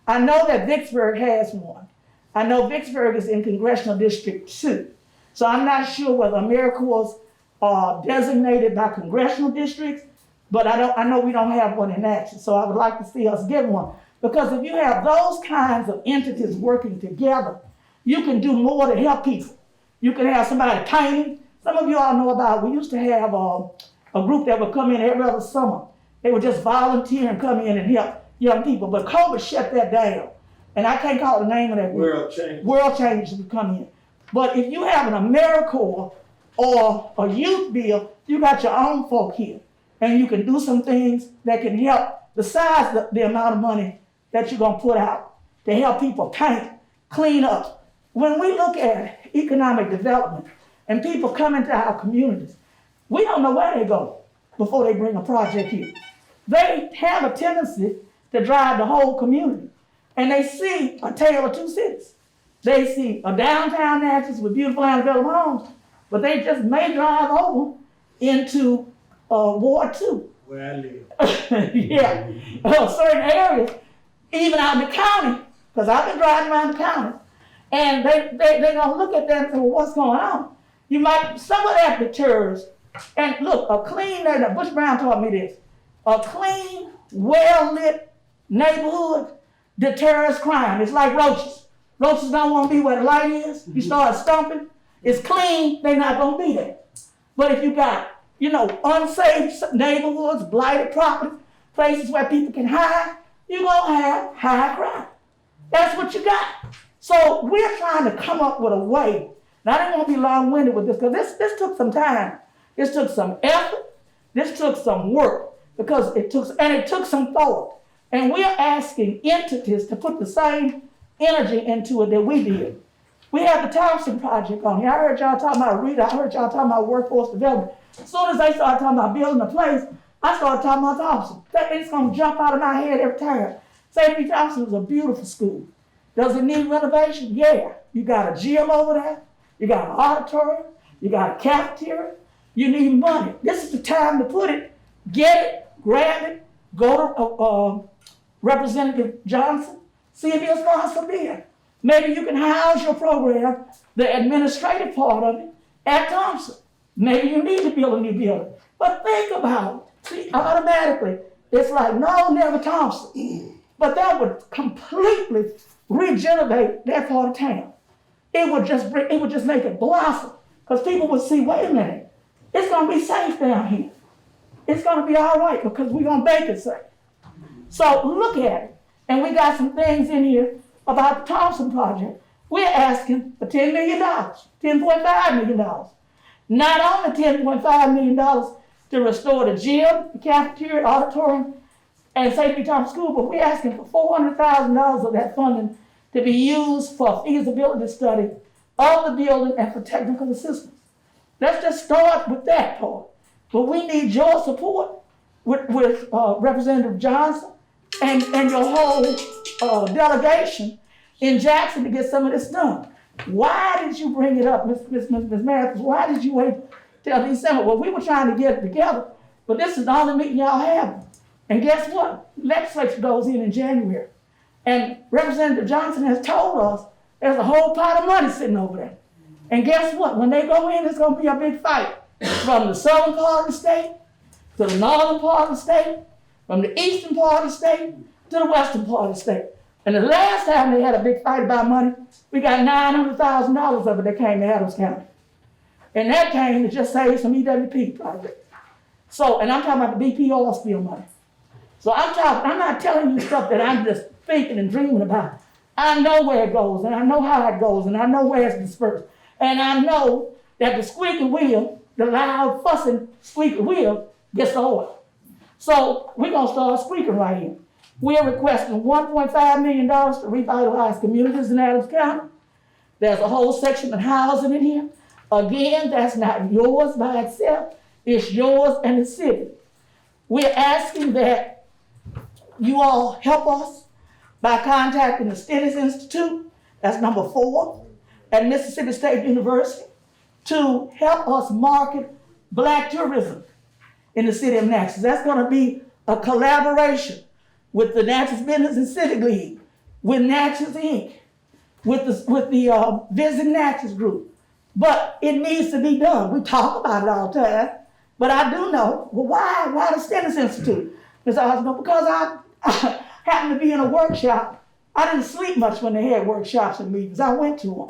I know that Vicksburg has one. I know Vicksburg is in Congressional District 2. So I'm not sure whether AmeriCorps are designated by congressional districts, but I know we don't have one in action. So I would like to see us get one. Because if you have those kinds of entities working together, you can do more to help people. You can have somebody painting. Some of you all know about, we used to have a group that would come in every other summer. They would just volunteer and come in and help young people. But COVID shut that down. And I can't call the name of that group. World Change would come in. But if you have an AmeriCorps or a youth bill, you got your own folk here. And you can do some things that can help besides the amount of money that you're going to put out to help people paint, clean up. When we look at economic development and people come into our communities, we don't know where they go before they bring a project here. They have a tendency to drive the whole community, and they see a tale of two cities. They see a downtown Natchez with beautiful undeveloped homes, but they just may drive over into Ward 2. Where I live. Yeah, certain areas, even out in the county, because I've been driving around the county, and they're gonna look at that and say, well, what's going on? Some of that deters. And look, a clean neighborhood, Bush Brown taught me this, a clean, well-lit neighborhood deters crime. It's like roaches. Roaches don't want to be where the light is. You start stomping, it's clean, they're not gonna be there. But if you got, unsafe neighborhoods, blighted properties, places where people can hide, you're gonna have high crime. That's what you got. So we're trying to come up with a way. Now I didn't want to be long-winded with this, because this took some time. This took some effort. This took some work, because it took some thought. And we're asking entities to put the same energy into it that we did. We have the Thompson Project on here. I heard y'all talking about Rita. I heard y'all talking about workforce development. As soon as they started talking about building a place, I started talking about Thompson. It's gonna jump out of my head every time. St. B. Thompson is a beautiful school. Does it need renovation? Yeah. You got a gym over there. You got an auditorium. You got a cafeteria. You need money. This is the time to put it. Get it, grab it, go to Representative Johnson, see if he'll sponsor a bill. Maybe you can house your program, the administrative part of it, at Thompson. Maybe you need to build a new building. But think about it. See, automatically, it's like, no, never Thompson. But that would completely regenerate that part of town. It would just make it blossom. Because people would see, wait a minute, it's gonna be safe down here. It's gonna be all right because we're gonna make it safe. So look at it. And we got some things in here about the Thompson project. We're asking for $10 million, $10.5 million. Not only $10.5 million to restore the gym, the cafeteria, auditorium, and St. B. Thompson School, but we're asking for $400,000 of that funding to be used for a feasibility study of the building and for technical assistance. Let's just start with that part. But we need your support with Representative Johnson and your whole delegation in Jackson to get some of this done. Why did you bring it up, Ms. Mathis? Why did you wait till December? Well, we were trying to get it together, but this is the only meeting y'all have. And guess what? Legislature goes in January. And Representative Johnson has told us there's a whole pot of money sitting over there. And guess what? When they go in, it's going to be a big fight. From the southern part of the state, to the northern part of the state, from the eastern part of the state, to the western part of the state. And the last time they had a big fight about money, we got $900,000 of it that came to Adams County. And that came to just save some EWP projects. So, and I'm talking about the BP oil spill money. So I'm not telling you stuff that I'm just thinking and dreaming about. I know where it goes, and I know how it goes, and I know where it's dispersed. And I know that the squeaky wheel, the loud, fussing squeaky wheel, gets the oil. So we're going to start squeaking right here. We're requesting $1.5 million to revitalize communities in Adams County. There's a whole section of housing in here. Again, that's not yours by itself. It's yours and the city. We're asking that you all help us by contacting the Stennis Institute, that's number 4, at Mississippi State University, to help us market Black tourism in the city of Natchez. That's going to be a collaboration with the Natchez Business and Civic League, with Natchez Inc., with the Visit Natchez group. But it needs to be done. We talk about it all the time. But I do know, well, why the Stennis Institute? Ms. Osborne, because I happened to be in a workshop. I didn't sleep much when they had workshops and meetings. I went to them.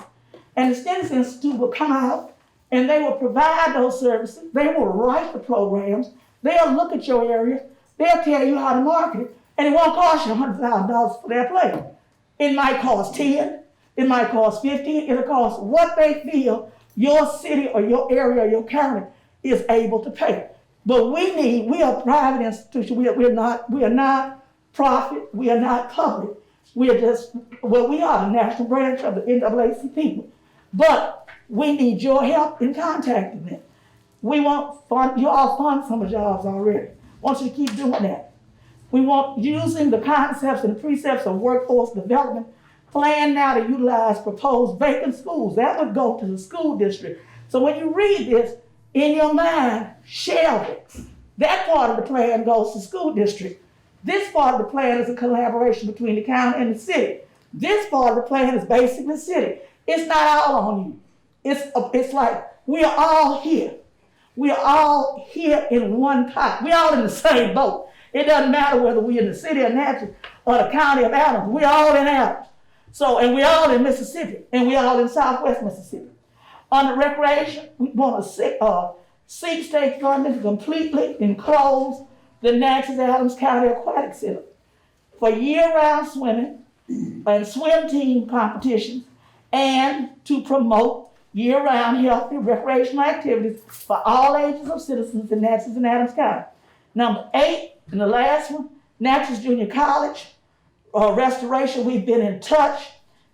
And the Stennis Institute will come out and they will provide those services. They will write the programs. They'll look at your area. They'll tell you how to market it. And it won't cost you $100,000 for their play. It might cost 10. It might cost 15. It'll cost what they feel your city or your area or your county is able to pay. But we are a private institution. We are not profit. We are not public. We are we are the national branch of the NAACP. But we need your help in contacting them. We want you all fund some of jobs already. Want you to keep doing that. We want using the concepts and precepts of workforce development plan now to utilize proposed vacant schools. That would go to the school district. So when you read this, in your mind, shelve it. That part of the plan goes to school district. This part of the plan is a collaboration between the county and the city. This part of the plan is basically city. It's not all on you. It's like we are all here. We are all here in one pot. We're all in the same boat. It doesn't matter whether we're in the city of Natchez or the county of Adams. We're all in Adams. So, and we're all in Mississippi, and we're all in Southwest Mississippi. Under recreation, we want to seek state funding to completely enclose the Natchez Adams County Aquatic Center for year-round swimming and swim team competitions, and to promote year-round healthy recreational activities for all ages of citizens in Natchez and Adams County. Number 8, and the last one, Natchez Junior College restoration. We've been in touch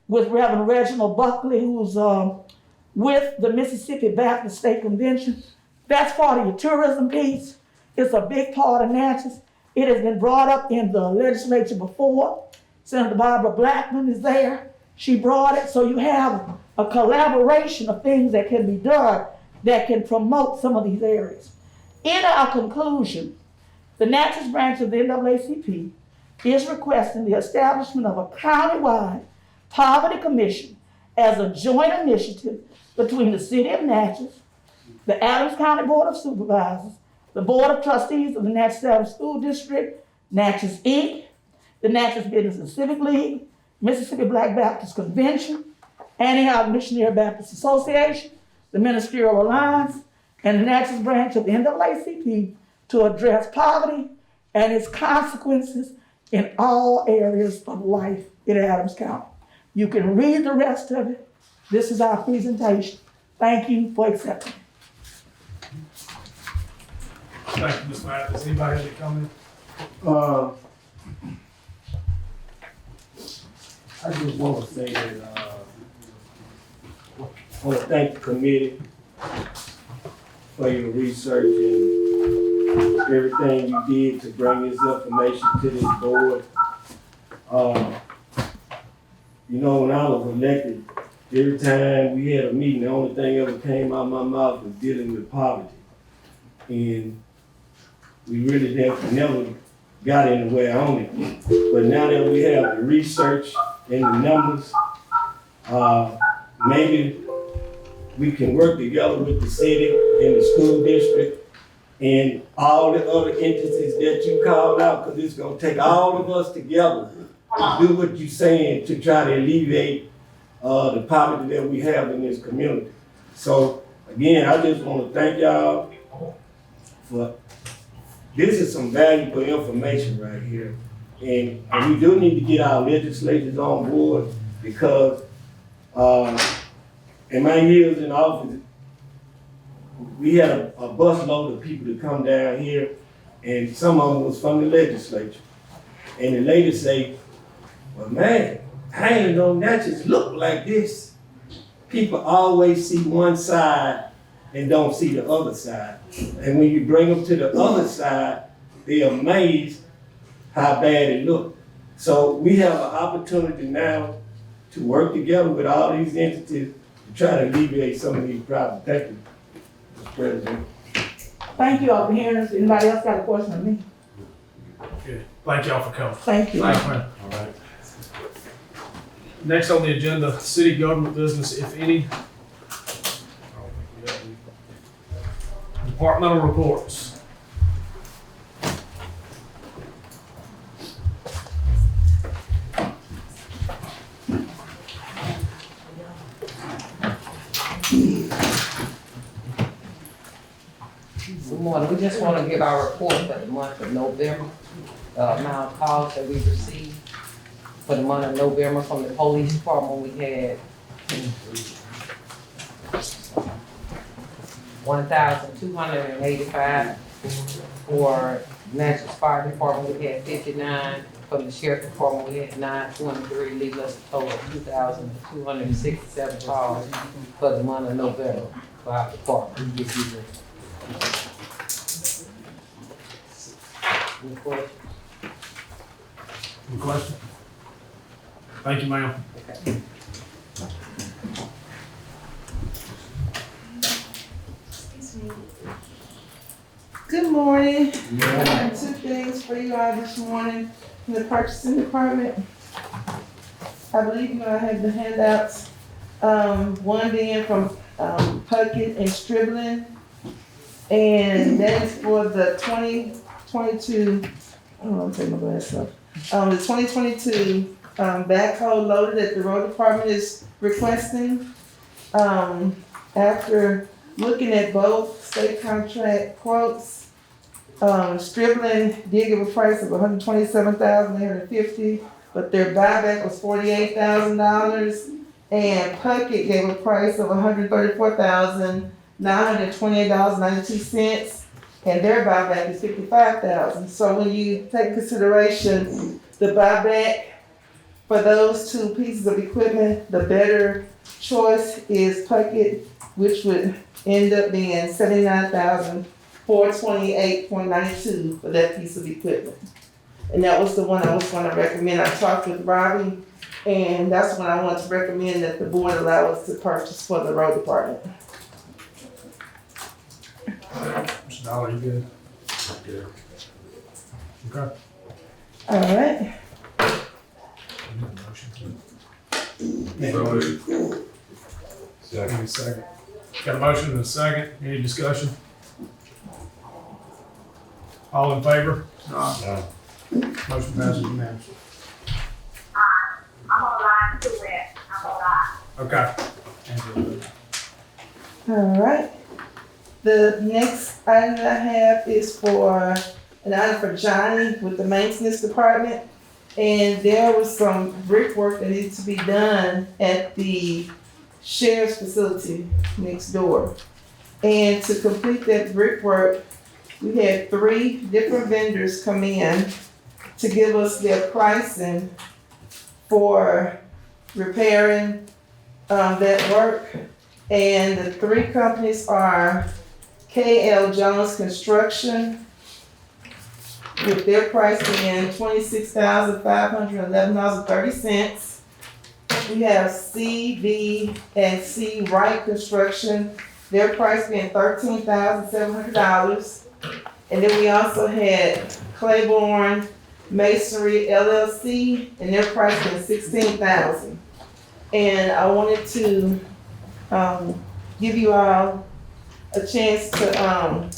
with Reverend Reginald Buckley, who's with the Mississippi Baptist State Convention. That's part of your tourism piece. It's a big part of Natchez. It has been brought up in the legislature before. Senator Barbara Blackman is there. She brought it, so you have a collaboration of things that can be done that can promote some of these areas. In our conclusion, the Natchez branch of the NAACP is requesting the establishment of a countywide poverty commission as a joint initiative between the city of Natchez, the Adams County Board of Supervisors, the Board of Trustees of the Natchez Adams School District, Natchez Inc., the Natchez Business and Civic League, Mississippi Black Baptist Convention, Antioch Missionary Baptist Association, the Ministerial Alliance, and the Natchez branch of the NAACP to address poverty and its consequences in all areas of life in Adams County. You can read the rest of it. This is our presentation. Thank you for accepting. Thank you, Ms. Mathis. Anybody have any comment? I just want to say that, I want to thank the committee for your research and everything you did to bring this information to this board. You know, when I was elected, every time we had a meeting, the only thing ever came out of my mouth was dealing with poverty. And we really never got anywhere on it. But now that we have the research and the numbers, maybe we can work together with the city and the school district and all the other entities that you called out, because it's going to take all of us together to do what you're saying to try to alleviate the poverty that we have in this community. So again, I just want to thank y'all for this. Is some valuable information right here. And we do need to get our legislators on board, because in my years in office, we had a busload of people to come down here, and some of them was from the legislature. And the ladies say, well, man, I ain't know Natchez look like this. People always see one side and don't see the other side. And when you bring them to the other side, they're amazed how bad it looked. So we have an opportunity now to work together with all these entities to try to alleviate some of these problems. Thank you, Mr. President. Thank you all for hearing us. Anybody else got a question of me? Good. Thank y'all for coming. Thank you. All right. Next on the agenda, city government business, if any. Departmental reports. Good morning. We just want to give our report for the month of November. Amount of calls that we received for the month of November from the police department. We had 1,285 for Natchez Fire Department. We had 59 from the Sheriff Department. We had 923, leaving us a total of 2,267 calls for the month of November for our department. Any questions? Any question? Thank you, ma'am. Okay. Good morning. I have two things for you all this morning from the purchasing department. I believe you all have the handouts. One being from Puckett and Striblin, and that is for the 2022. I don't want to take my glass off. The 2022 backhoe loader that the road department is requesting. After looking at both state contract quotes, Striblin did give a price of $127,850, but their buyback was $48,000, and Puckett gave a price of $134,928.92. And their buyback is $55,000. So when you take into consideration the buyback for those two pieces of equipment, the better choice is Puckett, which would end up being $79,400. $428.92 for that piece of equipment. And that was the one I was gonna recommend. I talked with Robbie, and that's when I wanted to recommend that the board allow us to purchase for the road department. Mr. Dollar, you good? Good. Okay. All right. We need a motion. So moved. Second. Second. Got a motion and a second. Any discussion? All in favor? Motion passes unanimously. I'm online too, I'm online. Okay. All right. The next item that I have is for an item for Johnny with the maintenance department. And there was some brickwork that needed to be done at the sheriff's facility next door. And to complete that brickwork, we had 3 different vendors come in to give us their pricing for repairing that work. And the 3 companies are KL Jones Construction with their price being $26,511.30. We have CV and C Wright Construction, their price being $13,700. And then we also had Claiborne Masonry LLC, and their price being $16,000. And I wanted to give you all a chance to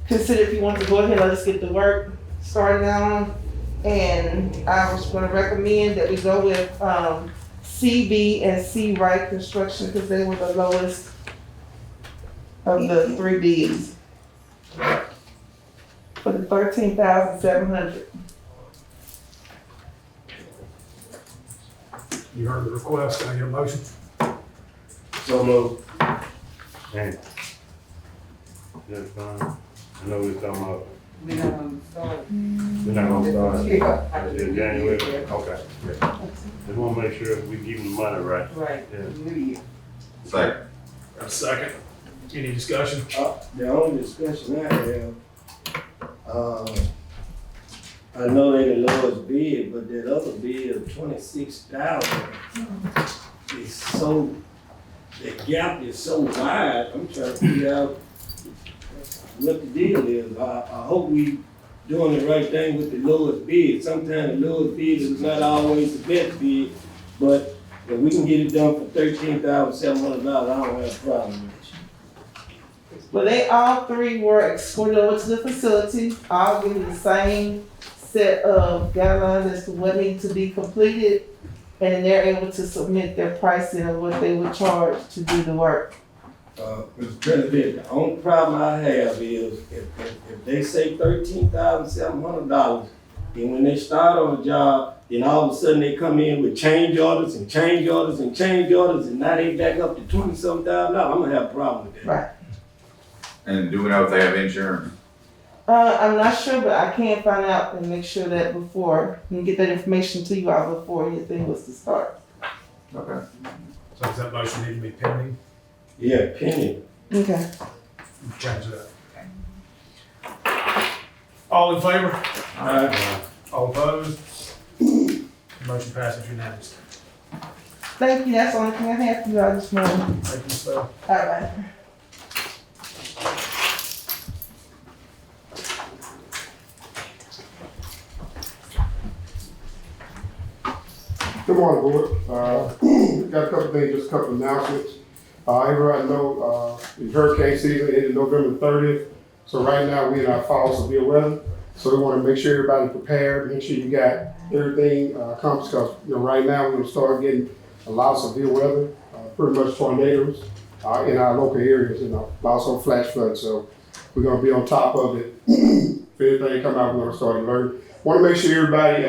consider if you want to go ahead and let us get the work started on. And I was gonna recommend that we go with CB and C Wright Construction because they were the lowest of the 3 bids for the $13,700. You heard the request. Can I get a motion? So moved. That's fine. I know we're talking about, We're not gonna start. we're not gonna start Yeah. in January. Okay. Just wanna make sure we give them the money right. Right. Yeah. New Year. Second. Got a second. Any discussion? The only discussion I have, I know they the lowest bid, but that other bid of 26,000 is so, the gap is so wide. I'm trying to figure out what the deal is. I hope we doing the right thing with the lowest bid. Sometimes the lowest bid is not always the best bid, but if we can get it done for $13,700, I don't have a problem with it. But they all 3 were escorted over to the facility, all giving the same set of guidelines as to what needs to be completed. And they're able to submit their pricing of what they would charge to do the work. Mr. President, the only problem I have is if they say $13,700, and when they start on a job, then all of a sudden they come in with change orders and change orders and change orders, and now they back up to $20-something thousand, I'm gonna have a problem with that. Right. And do we know if they have insurance? I'm not sure, but I can find out and make sure that before, and get that information to you all before anything was to start. Okay. So does that motion need to be pending? Yeah, opinion. Okay. Change that. All in favor? All opposed? Motion passes unanimously. Thank you, that's the only thing I have for you all this morning. Thank you, sir. All right. Good morning, board. Got a couple things, just a couple announcements. Everybody know, the hurricane season ended November 30th. So right now we in our fall severe weather. So we want to make sure everybody's prepared, make sure you got everything accomplished because right now we're going to start getting a lot of severe weather, pretty much tornadoes in our local areas and also flash floods. So we're going to be on top of it. If anything come out, we're going to start alerting. Want to make sure everybody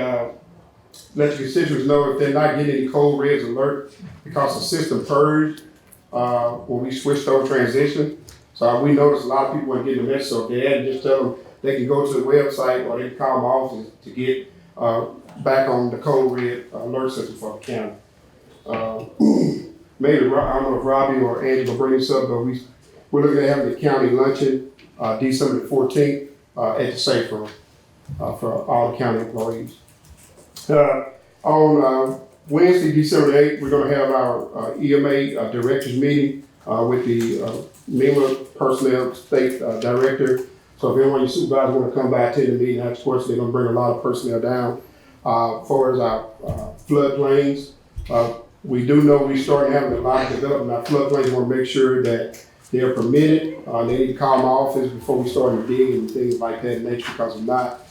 let your constituents know if they're not getting any cold reds alert because the system purged when we switched over transition. So we noticed a lot of people weren't getting the message. So if they had, just tell them they can go to the website or they can call my office to get back on the code red alert system for the county. Maybe, I don't know if Robbie or Angie will bring this up, but we we're looking at having the county luncheon, December the 14th, at the safe room, for all the county employees. On Wednesday, December the 8th, we're gonna have our EMA directors meeting with the MEMA Personnel State Director. So if anyone, your supervisors wanna come by, attend the meeting, of course, they're gonna bring a lot of personnel down. As far as our floodplains, we do know we started having a lot of development. Our floodplains, we wanna make sure that they're permitted. They need to call my office before we start digging and things like that in nature, because if not,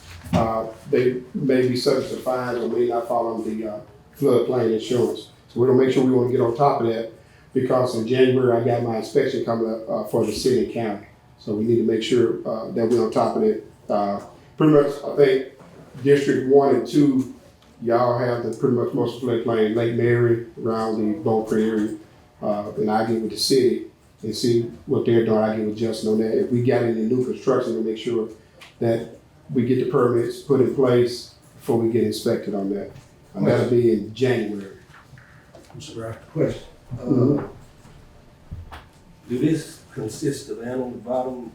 they may be subject to fines or may not fall under the floodplain insurance. So we're gonna make sure we wanna get on top of that, because in January, I got my inspection coming up for the city and county. So we need to make sure that we're on top of it. Pretty much, I think District 1 and 2, y'all have the pretty much most floodplain, Lake Mary, around the Beaupre area. And I get with the city and see what they're doing. I get with Justin on that. If we got any new construction, to make sure that we get the permits put in place before we get inspected on that. And that'll be in January. Question. Do this consist of land on the bottom?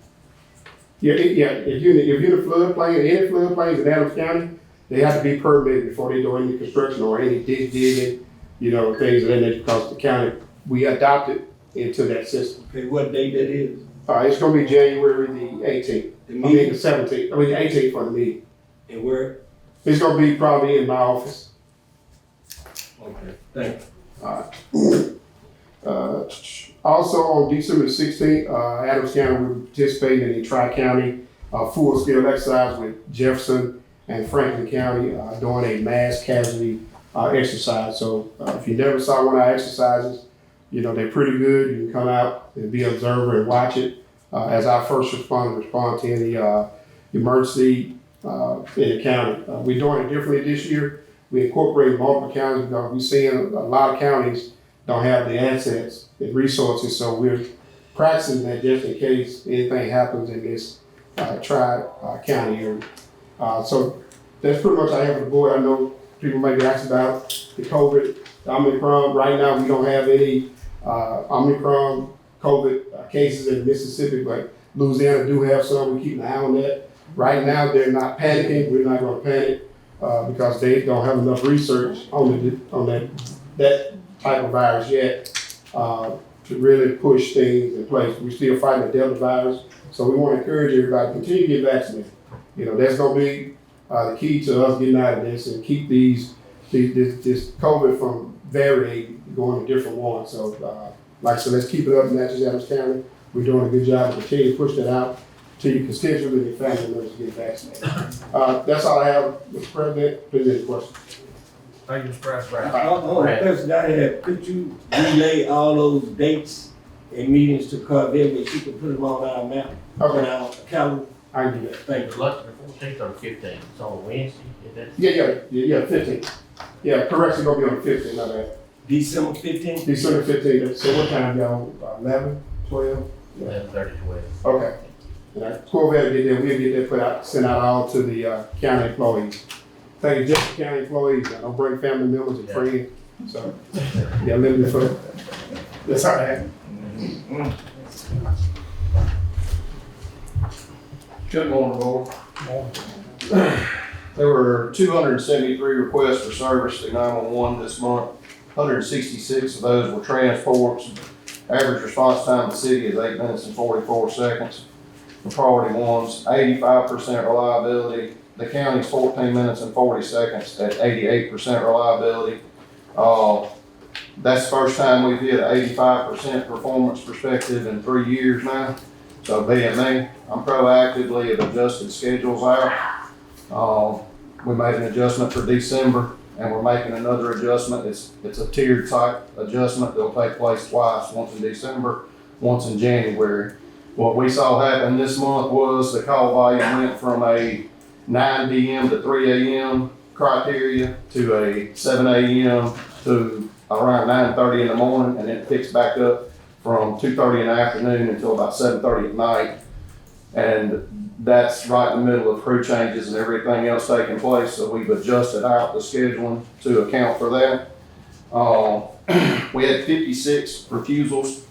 Yeah, if you're in the floodplain, any floodplains in Adams County, they have to be permitted before they do any construction or any ditch digging, things of that nature, because the county, we adopted into that system. Okay, what date that is? It's gonna be January the 18th. The The 18th, the 18th for the meeting. and where? It's gonna be probably in my office. Okay, thank you. Also on December 16th, Adams County will be participating in a tri-county full-scale exercise with Jefferson and Franklin County doing a mass casualty exercise. So if you never saw one of our exercises, they're pretty good. You can come out and be an observer and watch it as our first responders respond to any emergency in the county. We're doing it differently this year. We incorporate multiple counties because we're seeing a lot of counties don't have the assets and resources, so we're practicing that just in case anything happens in this tri-county area. So that's pretty much I have on the board. I know people may be asking about the COVID, the Omicron. Right now, we don't have any Omicron COVID cases in Mississippi, but Louisiana do have some. We're keeping an eye on that. Right now, they're not panicking. We're not going to panic because they don't have enough research on that type of virus yet to really push things in place. We're still fighting the Delta virus, so we want to encourage everybody to continue to get vaccinated. That's going to be the key to us getting out of this and keep this COVID from varying, going to different ones. So, like I said, let's keep it up in Natchez Adams County. We're doing a good job to continue to push that out to your constituents and your family members to get vaccinated. That's all I have, Mr. President. Please any questions. Thank you, Mr. President. The question I had, could you relay all those dates and meetings to Carvel, but you can put them on our map, on our calendar? I can do that. Thank you. Lunch the 14th or 15th, it's on Wednesday, is that? Yeah, 15th. Yeah, correction gonna be on the 15th, not that. December 15th? December 15th. So what time, y'all? 11, 12? 11:30, 12. Okay. Corvette did that, we'll get that put out, sent out all to the county employees. Thank you, just the county employees, don't bring family members and friends, so, yeah, let me for, that's all I have. Good morning, Board. There were 273 requests for service to 911 this month. 166 of those were transports. Average response time in the city is 8 minutes and 44 seconds. For priority ones, 85% reliability. The county's 14 minutes and 40 seconds at 88% reliability. That's the first time we've hit an 85% performance perspective in 3 years now. So being me, I'm proactively have adjusted schedules out. We made an adjustment for December and we're making another adjustment. It's a tiered type adjustment that'll take place twice, once in December, once in January. What we saw happen this month was the call volume went from a 9 p.m. to 3 a.m. criteria to a 7 a.m. to around 9:30 in the morning, and then it picks back up from 2:30 in the afternoon until about 7:30 at night. And that's right in the middle of crew changes and everything else taking place, so we've adjusted out the scheduling to account for that. We had 56 refusals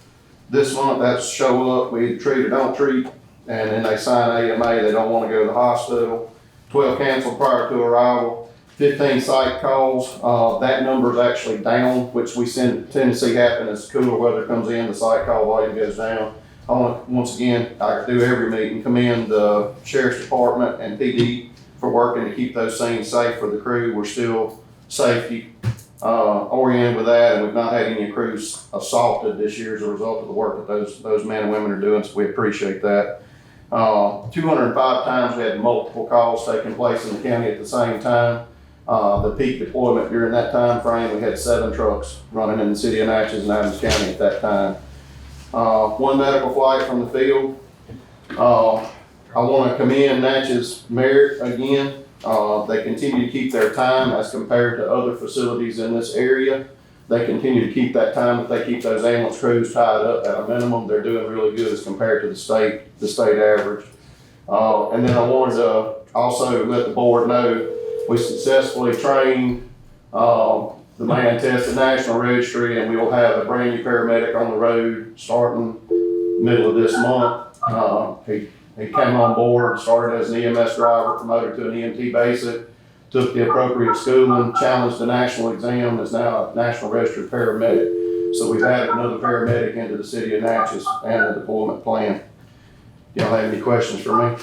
this month, that's show up, we either treat or don't treat, and then they sign AMA, they don't wanna go to the hospital. 12 canceled prior to arrival, 15 site calls, that number's actually down, which we tend to see happen as cooler weather comes in, the site call volume goes down. I want to, once again, I do every meeting, commend the Sheriff's Department and PD for working to keep those scenes safe for the crew. We're still safety oriented with that, and we've not had any crews assaulted this year as a result of the work that those men and women are doing, so we appreciate that. 205 times we had multiple calls taking place in the county at the same time. The peak deployment during that time frame, we had 7 trucks running in the city of Natchez and Adams County at that time. 1 medical flight from the field. I want to commend Natchez Merit again. They continue to keep their time as compared to other facilities in this area. They continue to keep that time, that they keep those ambulance crews tied up at a minimum. They're doing really good as compared to the state average. And then I wanted to also let the board know we successfully trained the man tested National Registry, and we will have a brand new paramedic on the road starting middle of this month. He came on board, started as an EMS driver, promoted to an EMT basic, took the appropriate schooling, challenged the national exam, is now a National Registry paramedic. So we've added another paramedic into the city of Natchez and the deployment plan. Y'all have any questions for me?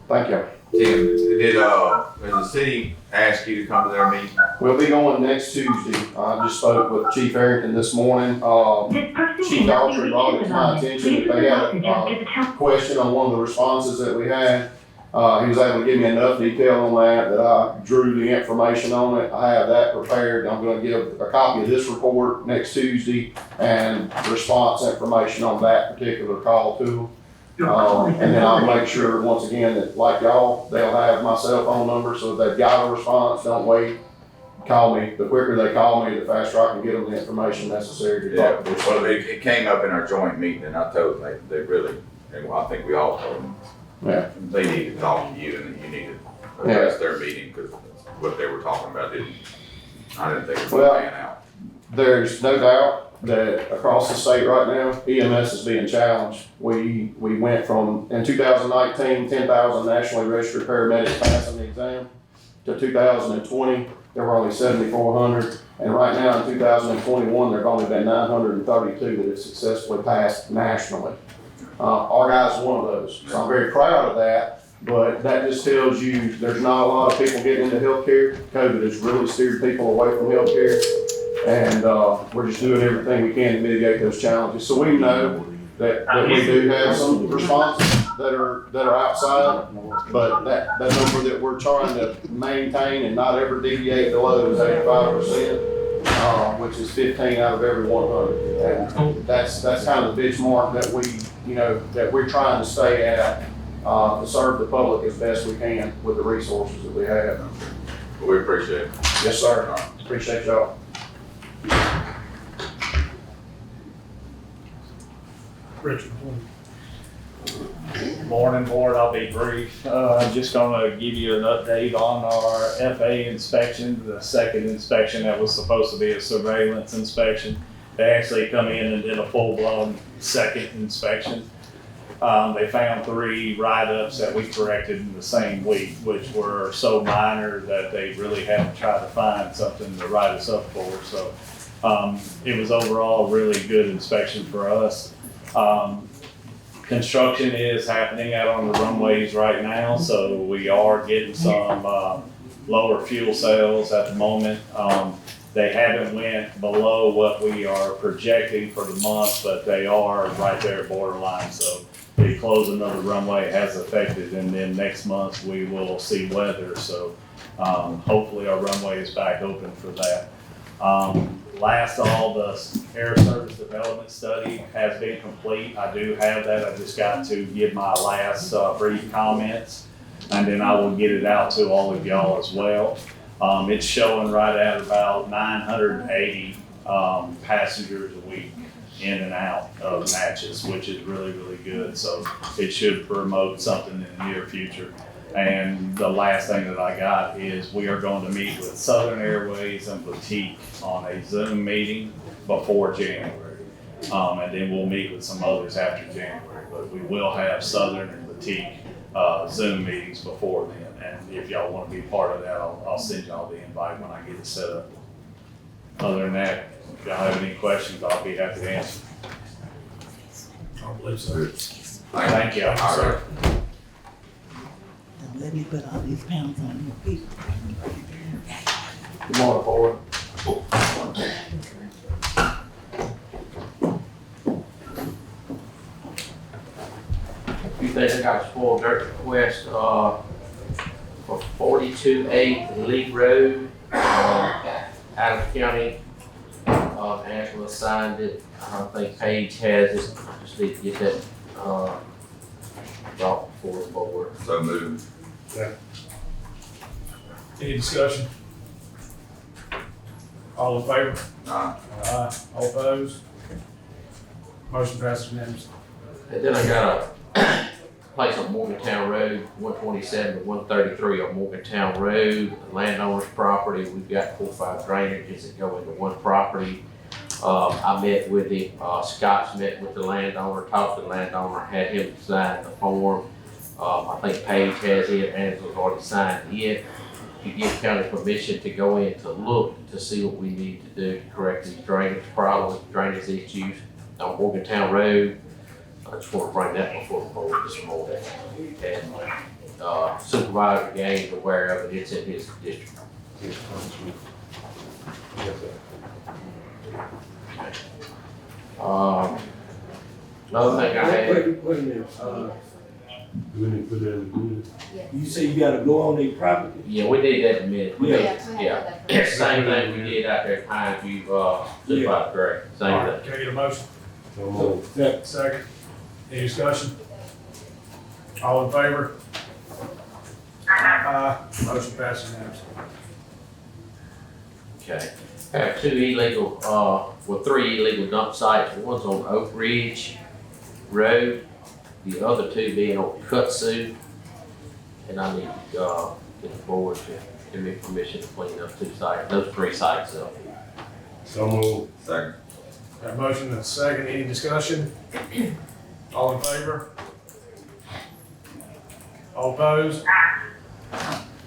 Thank you. Tim, did the city ask you to come to their meeting? We'll be going next Tuesday. I just spoke with Chief Arrington this morning. Chief Daughtry brought it to my attention that they had a question on one of the responses that we had. He was able to give me enough detail on that I drew the information on it. I have that prepared. I'm going to give a copy of this report next Tuesday and response information on that particular call to them. And then I'll make sure, once again, that like y'all, they'll have my cell phone number, so if they've got a response, don't wait. Call me. The quicker they call me, the faster I can get them the information necessary to talk to them. Well, it came up in our joint meeting, and I told them they really, and I think we all told them, they need to talk to you, and you need to address their meeting, because what they were talking about I didn't think it was going to pan out. There's no doubt that across the state right now, EMS is being challenged. We went from, in 2019, 10,000 nationally registered paramedics passing the exam, to 2020, there were only 7,400. And right now in 2021, there have only been 932 that have successfully passed nationally. Our guy's one of those. So I'm very proud of that, but that just tells you there's not a lot of people getting into healthcare. COVID has really steered people away from healthcare. And we're just doing everything we can to mitigate those challenges. So we know that we do have some responses that are outside, but that number that we're trying to maintain and not ever deviate below is 85%, which is 15 out of every 100. And that's kind of the benchmark that we're trying to stay at to serve the public as best we can with the resources that we have. We appreciate it. Yes, sir. Appreciate y'all. Richard. Morning, board. I'll be brief. I'm just gonna give you an update on our FA inspection, the second inspection that was supposed to be a surveillance inspection. They actually come in and did a full-blown second inspection. They found 3 write-ups that we corrected in the same week, which were so minor that they really had to try to find something to write us up for. So it was overall a really good inspection for us. Construction is happening out on the runways right now, so we are getting some lower fuel sales at the moment. They haven't went below what we are projecting for the month, but they are right there at borderline. So the closing of the runway has affected, and then next month we will see weather. So hopefully our runway is back open for that. Last, all the air service development study has been complete. I do have that. I just got to give my last brief comments, and then I will get it out to all of y'all as well. It's showing right at about 980 passengers a week in and out of Natchez, which is really, really good. So it should promote something in the near future. And the last thing that I got is we are going to meet with Southern Airways and Boutique on a Zoom meeting before January. And then we'll meet with some others after January, but we will have Southern and Boutique Zoom meetings before then. And if y'all want to be part of that, I'll send y'all the invite when I get it set up. Other than that, if y'all have any questions, I'll be happy to answer. I don't believe so. Thank you. All right. Let me put all these pounds on your feet. Good morning, board. Few things, I got a spoiled dirt request, for 42A League Road, Adams County. Angela signed it, I don't think Paige has it, just need to get that, brought before the board. So moved. Any discussion? All in favor? Aye. Aye. All opposed? Motion passes unanimously. And then I got a place on Morgantown Road, 127 to 133 on Morgantown Road, the landowner's property. We've got 4 or 5 drainages that go into one property. I met with him, Scott's met with the landowner, talked to the landowner, had him sign the form. I think Paige has it, Angela's already signed it. To give county permission to go in to look to see what we need to do to correct these drainage problems, drainage issues on Morgantown Road. I just want to bring that before the board this morning. And Supervisor Gaines aware of it, it's in his district. Another thing I had. Wait a minute, We didn't put that in the minute. you say you gotta go on their property? Yeah, we did that in a minute. We did, Yeah. same thing we did out there at Pine View, Supervisor Gray, All same right, thing. can I get a motion? So moved. Second. Any discussion? All in favor? Aye. Motion passes unanimously. Okay. I have 2 illegal, 3 illegal dump sites. One's on Oak Ridge Road, the other 2 being on Kutsu. And I need, get the board to give me permission to clean those 2 sites, those 3 sites up. So moved. Second. Got a motion and a second. Any discussion? All in favor? All opposed?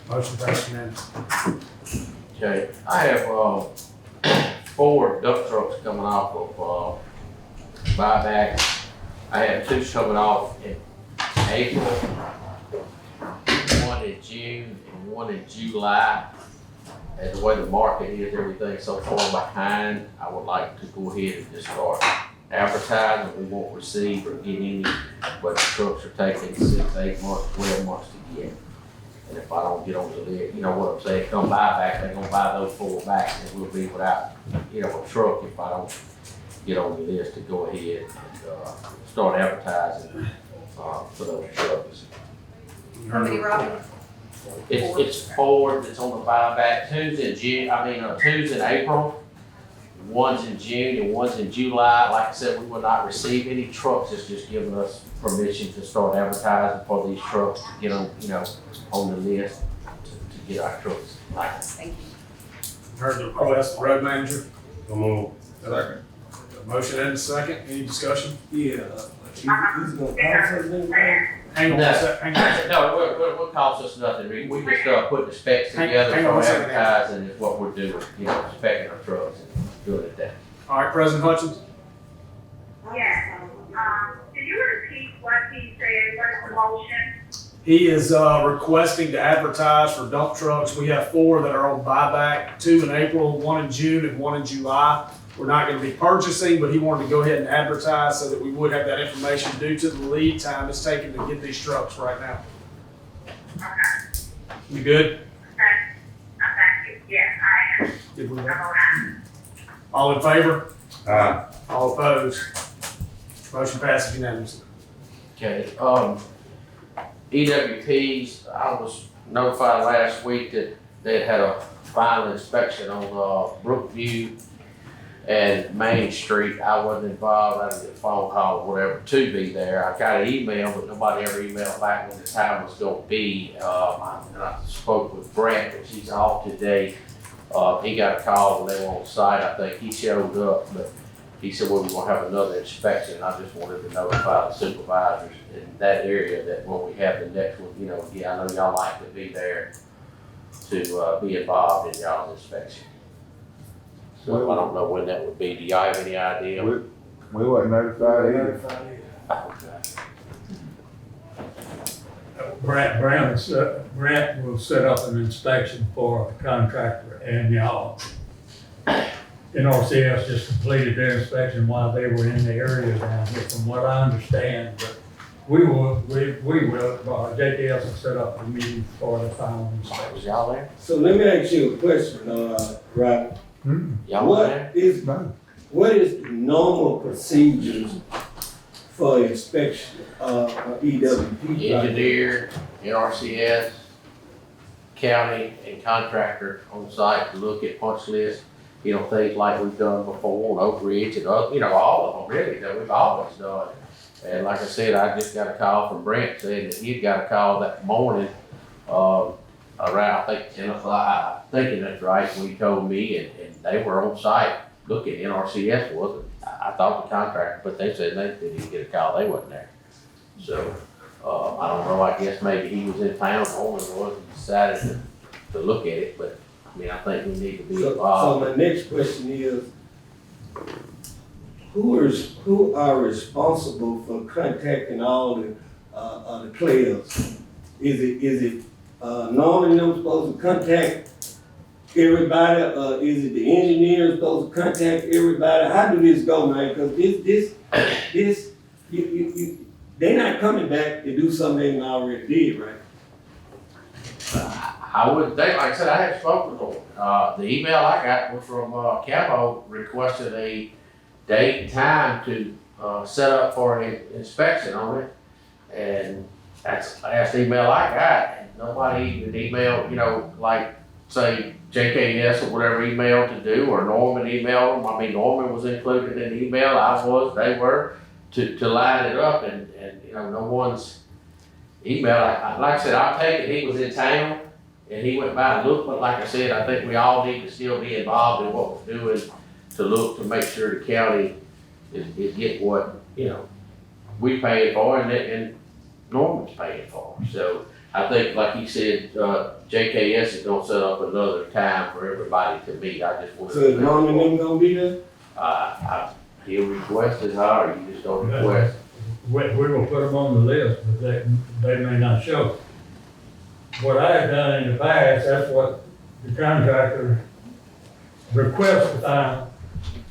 Motion passes unanimously. Okay, I have, 4 dump trucks coming off of, buyback. I have 2 coming off in April, 1 in June, and 1 in July. And the way the market is, everything's so far behind, I would like to go ahead and just start advertising. We won't receive or get any, but the trucks are taking 6, 8 months, 12 months to get. And if I don't get on the list, you know what I'm saying, come buy back, they're gonna buy those 4 back, and we'll be without, you know, a truck if I don't get on the list to go ahead and, start advertising, for those trucks. How many, Robin? It's 4 that's on the buyback, 2's in June, 2's in April, 1's in June, and 1's in July. Like I said, we will not receive any trucks, it's just giving us permission to start advertising for these trucks, to get them, you know, on the list, to get our trucks licensed. Thank you. Heard the request, road manager. So moved. Second. Motion and a second. Any discussion? Yeah, he's gonna cost us anything? Hang on No. one sec. Hang on one sec. No, what costs us nothing, we just, put the specs together hang on for a second. advertising is what we're doing, you know, specing our trucks and doing it that. All right, President Hutchins. Yes, can you repeat what he said, what's the motion? He is requesting to advertise for dump trucks. We have 4 that are on buyback, 2 in April, 1 in June, and 1 in July. We're not going to be purchasing, but he wanted to go ahead and advertise so that we would have that information due to the lead time it's taking to get these trucks right now. Okay, You good? okay, thank you, yes, I am, Did we? I'm around. All in favor? Aye. All opposed? Motion passes unanimously. Okay, EWPs, I was notified last week that they had a final inspection on, Brookview And Main Street, I wasn't involved, I didn't get a phone call or whatever to be there. I got an email, but nobody ever emailed back when the time was gonna be. And I spoke with Brent, which he's off today. He got a call when they were on site, I think he showed up, but he said, well, we're gonna have another inspection. I just wanted to notify the supervisors in that area that when we have the next one, you know, yeah, I know y'all like to be there to, be involved in y'all's inspection. So I don't know when that would be. Do y'all have any idea? We wasn't notified either. Brent will set up an inspection for a contractor and y'all. NRCS just completed their inspection while they were in the area down here, from what I understand, but we will, JKS will set up a meeting for the final inspection. Was y'all there? So let me ask you a question, Rob. Y'all were there? What is the normal procedures for inspection, EWP? Engineer, NRCS, county, and contractor on site to look at punch lists, you know, things like we've done before on Oak Ridge and other, you know, all of them really, that we've always done. And like I said, I just got a call from Brent saying that he'd got a call that morning, around, I think 10 o'clock, I'm thinking that's right, when he told me, and they were on site looking, NRCS wasn't. I thought the contractor, but they said they didn't get a call, they wasn't there. So, I don't know, I guess maybe he was in town, or was, and decided to look at it, but I mean, I think we need to be involved. So my next question is, who are responsible for contacting all the players? Is it Norman them supposed to contact everybody? Is it the engineer supposed to contact everybody? How do this go, man? Because this, they're not coming back to do something they already did, right? I would think, like I said, I had spoken to them. The email I got was from Capo requested a date and time to set up for an inspection on it. And that's the last email I got. And nobody even emailed, you know, like say JKS or whatever email to do, or Norman emailed them. I mean, Norman was included in the email, I was, they were, to line it up, and you know, no one's email. Like I said, I'll take it, he was in town and he went by and looked, but like I said, I think we all need to still be involved in what we're doing to look to make sure the county is getting what, you know, we pay for and Norman's paying for. So I think, like he said, JKS is gonna set up another time for everybody to meet. I just wanted to. So is Norman them gonna be there? He'll request it, or you just don't request. We will put them on the list, but they may not show. What I have done in the past, that's what the contractor requests the time.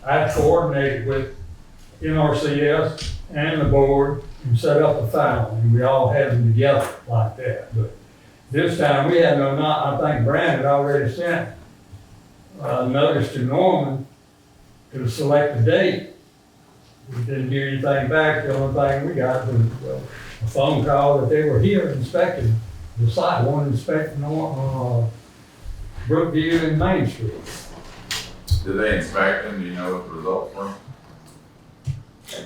I coordinated with NRCS and the board and set up a file, and we all had them together like that. But this time we had I think Brand had already sent notice to Norman to select a date. We didn't hear anything back. The only thing we got was a phone call that they were here inspecting the site, one inspecting Brookview and Main Street. Did they inspect them? Do you know what the results were?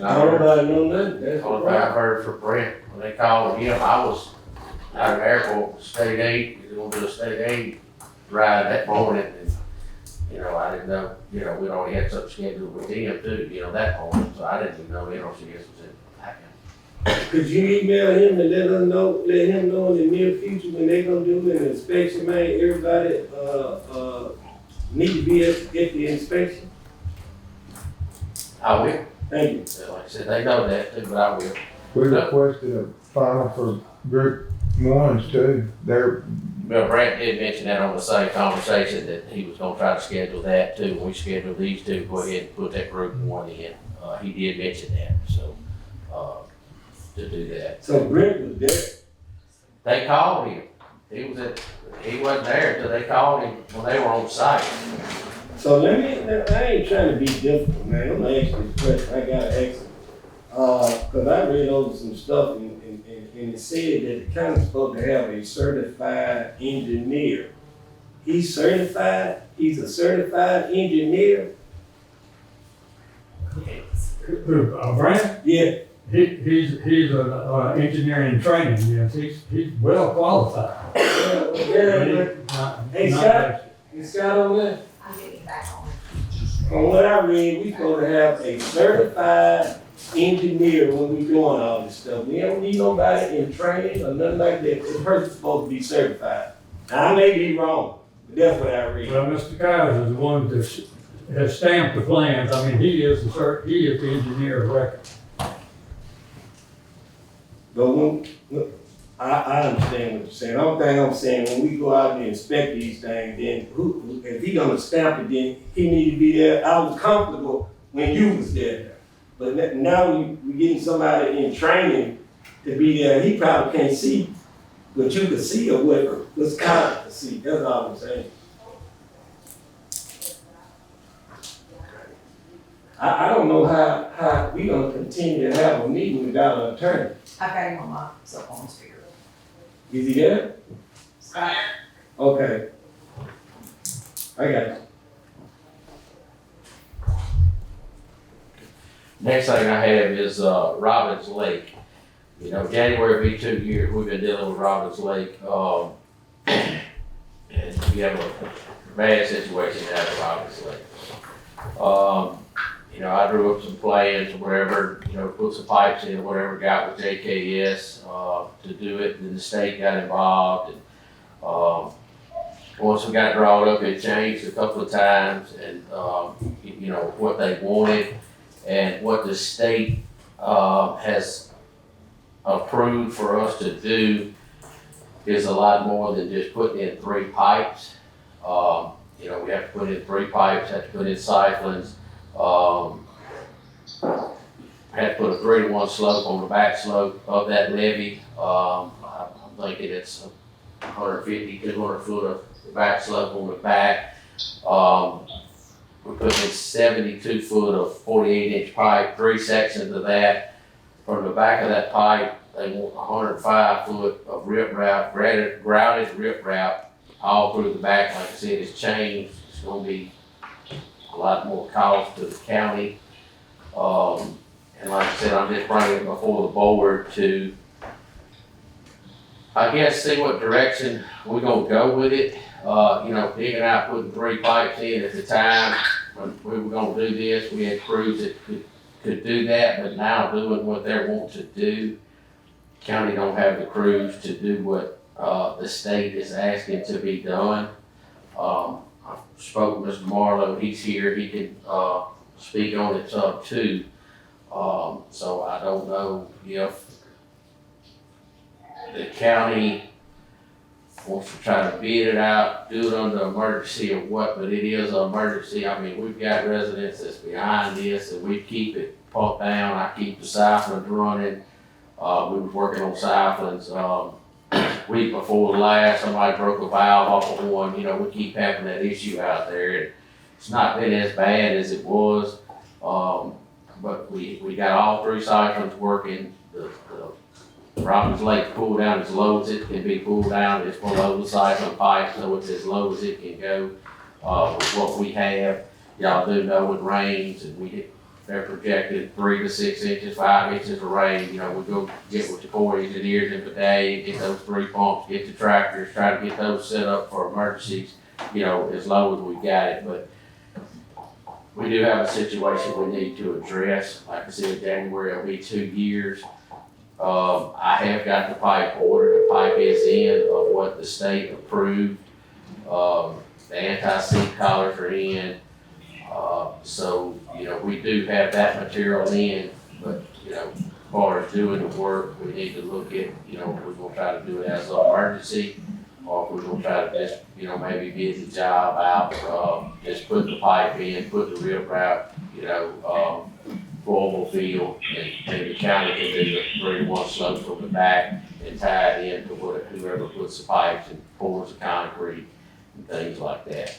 Nobody know that. That's Only thing I heard from Brent, when they called him, I was out of the airport, state aid, we were gonna do a state aid ride that morning, and, you know, I didn't know, you know, we'd already had something scheduled with them too, you know, that morning, so I didn't even know NRCS was in Packin. Could you email him and let him know in the near future when they gonna do an inspection, man? Everybody, need to be at the inspection? I will. Thank you. So, like I said, they know that too, but I will. We requested a file for group ones too. Well, Brent did mention that on the same conversation, that he was gonna try to schedule that too. When we schedule these two, go ahead and put that group one in. He did mention that, so, to do that. So Brent was there? They called him. He wasn't there until they called him when they were on site. So I ain't trying to be difficult, man. I'm gonna ask you this question. I gotta ask you. Cause I read over some stuff and it said that the county's supposed to have a certified engineer. He's certified? He's a certified engineer? Brent? Yeah. He's an engineering training, yes, he's well qualified. Hey, Scott, is Scott on there? I'm getting back on. From what I read, we supposed to have a certified engineer when we doing all this stuff. We don't need nobody in training or nothing like that. This person's supposed to be certified. Now, I may be wrong, but that's what I read. Well, Mr. Kaiser is the one that has stamped the plans, I mean, he is the engineer of record. But I understand what you're saying. The only thing I'm saying, when we go out and inspect these things, then if he gonna stamp it, then he need to be there. I was comfortable when you was there. But now we getting somebody in training to be there, he probably can't see what you can see or what's kind to see. That's all I'm saying. I don't know how we gonna continue to have a meeting without an attorney. I got him on my cell phone speaker. Is he there? Scott? Okay. I got it. Next thing I have is, Robbins Lake. You know, January will be 2 years, we've been dealing with Robbins Lake, and we have a bad situation down at Robbins Lake. You know, I drew up some plans or whatever, you know, put some pipes in or whatever, got with JKS, to do it, and then the state got involved, and, once we got drawn up, it changed a couple of times, and, you know, what they wanted, and what the state, has approved for us to do is a lot more than just putting in 3 pipes. You know, we have to put in 3 pipes, have to put in siphons, had to put a 3-to-1 slope on the back slope of that levee. I'm thinking it's 150, 200 foot of back slope on the back. We put in 72 foot of 48-inch pipe, 3 sections of that. From the back of that pipe, they want 105 foot of riprap, grouted riprap, all through the back. Like I said, it's changed. It's gonna be a lot more cost to the county. And like I said, I'm just bringing it before the board to, I guess, see what direction we're gonna go with it. You know, digging out, putting 3 pipes in at the time when we were gonna do this, we had crews that could do that, but now doing what they're wanting to do, county don't have the crews to do what, the state is asking to be done. I spoke with Mr. Marlowe, he's here, he can, speak on it some too. So I don't know if the county wants to try to bid it out, do it under emergency or what, but it is an emergency. I mean, we've got residents that's behind this and we keep it pumped down. I keep the siphons running. We was working on siphons, week before last, somebody broke a valve off of one. You know, we keep having that issue out there, and it's not been as bad as it was. But we got all 3 siphons working. The Robbins Lake pulled down as low as it can be pulled down. It's below the siphon pipe, so it's as low as it can go. With what we have, y'all do know with rains, and they're projected 3 to 6 inches, 5 inches of rain. You know, we go get with the Corps engineers in the day, get those 3 pumps, get the tractors, try to get those set up for emergencies, you know, as low as we got it. But we do have a situation we need to address. Like I said, January will be 2 years. I have got the pipe ordered. The pipe is in of what the state approved. The anti-sink collars are in. So, you know, we do have that material in, but, you know, as far as doing the work, we need to look at, you know, if we're gonna try to do it as an emergency, or if we're gonna try to just, you know, maybe bid the job out, just put the pipe in, put the riprap, you know, formal field, and the county can do the 3-to-1 slope from the back and tie it in to whoever puts the pipes and pours the concrete and things like that.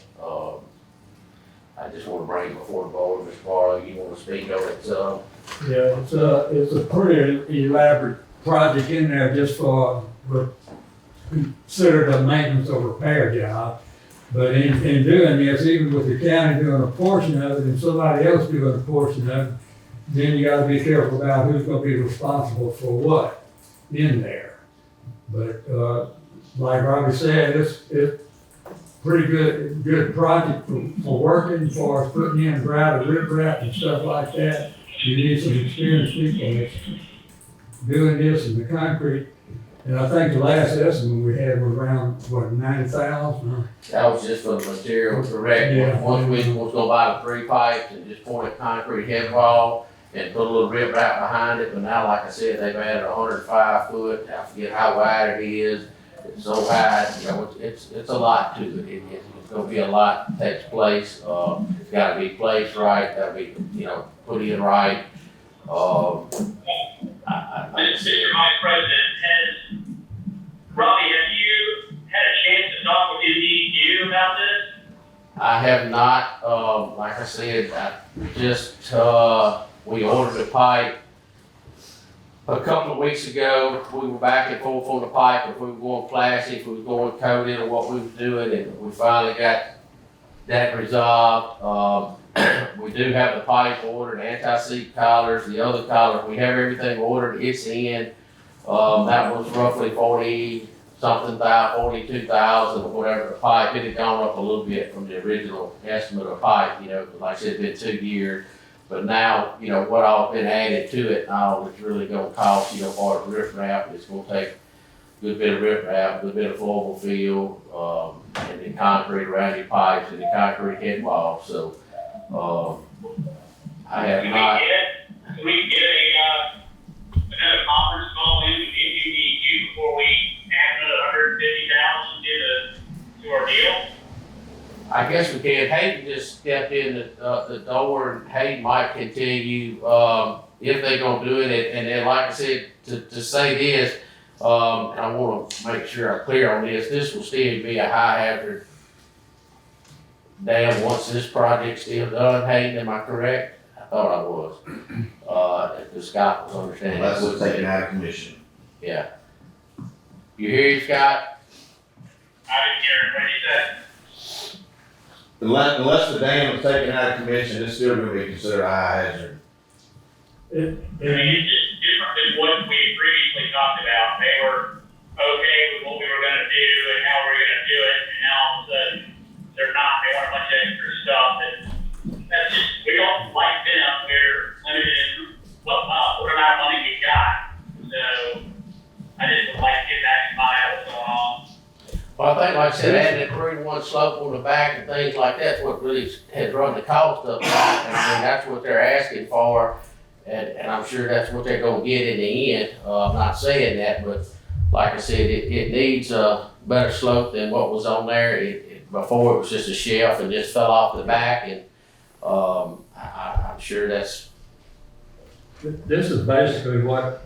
I just want to bring it before the board. Mr. Barlow, you want to speak on it some? Yeah, it's a pretty elaborate project in there just for considered a maintenance or repair job. But in doing this, even with the county doing a portion of it and somebody else doing a portion of it, then you gotta be careful about who's gonna be responsible for what in there. But, like Robbie said, it's pretty good project for working, for putting in grout and riprap and stuff like that. You need some experienced people that's doing this in the concrete. And I think the last estimate we had was around, what, 90,000? That was just for the material, correct? Yeah. Once we was gonna buy the 3 pipes and just point a concrete head wall and put a little rip wrap behind it, but now, like I said, they've added 105 foot, I forget how wide it is. It's so wide, you know, it's a lot to it. It's gonna be a lot that takes place. It's gotta be placed right, gotta be, you know, put in right. Mr. Vice President, Robbie, have you had a chance to talk with NDQ about this? I have not, like I said, we ordered the pipe a couple of weeks ago. We were back and forth on the pipe, if we were going plastic, if we were going coated, or what we were doing, and we finally got that resolved. We do have the pipe ordered, anti-seep collars, the other collars, we have everything ordered, it's in. That was roughly 42,000 or whatever the pipe. It had gone up a little bit from the original estimate of pipe, you know, like I said, it's been 2 years. But now, you know, what all's been added to it, now it's really gonna cost, you know, part of rip wrap. It's gonna take a good bit of rip wrap, a good bit of flowable fill, and the concrete around your pipes and the concrete head wall. So, I have not. Can we get another conference call in with NDQ before we add another 150,000 to our deal? I guess we can. Hayden just stepped in the door, and Hayden might can tell you if they're gonna do it. And then, like I said, to say this, and I want to make sure I'm clear on this. This will still be a high hazard dam once this project's still done. Hayden, am I correct? I thought I was. If Scott was understanding. Unless it's taken out of commission. Yeah. You hear you, Scott? I didn't hear it. What did you say? Unless the dam is taken out of commission, it's still gonna be considered a high hazard. I mean, it's just different than what we previously talked about. They were okay with what we were gonna do and how we were gonna do it, and now all of a sudden, they're not. They want a bunch of extra stuff, and that's just, we don't like them. We're limited in what amount of money we've got. So, I just would like to get back and find out what's going on. Well, I think, like I said, adding that 3-to-1 slope on the back and things like that's what really has run the cost up. And I mean, that's what they're asking for, and I'm sure that's what they're gonna get in the end. I'm not saying that, but like I said, it needs a better slope than what was on there. Before it was just a shelf and just fell off the back, and I'm sure that's. This is basically what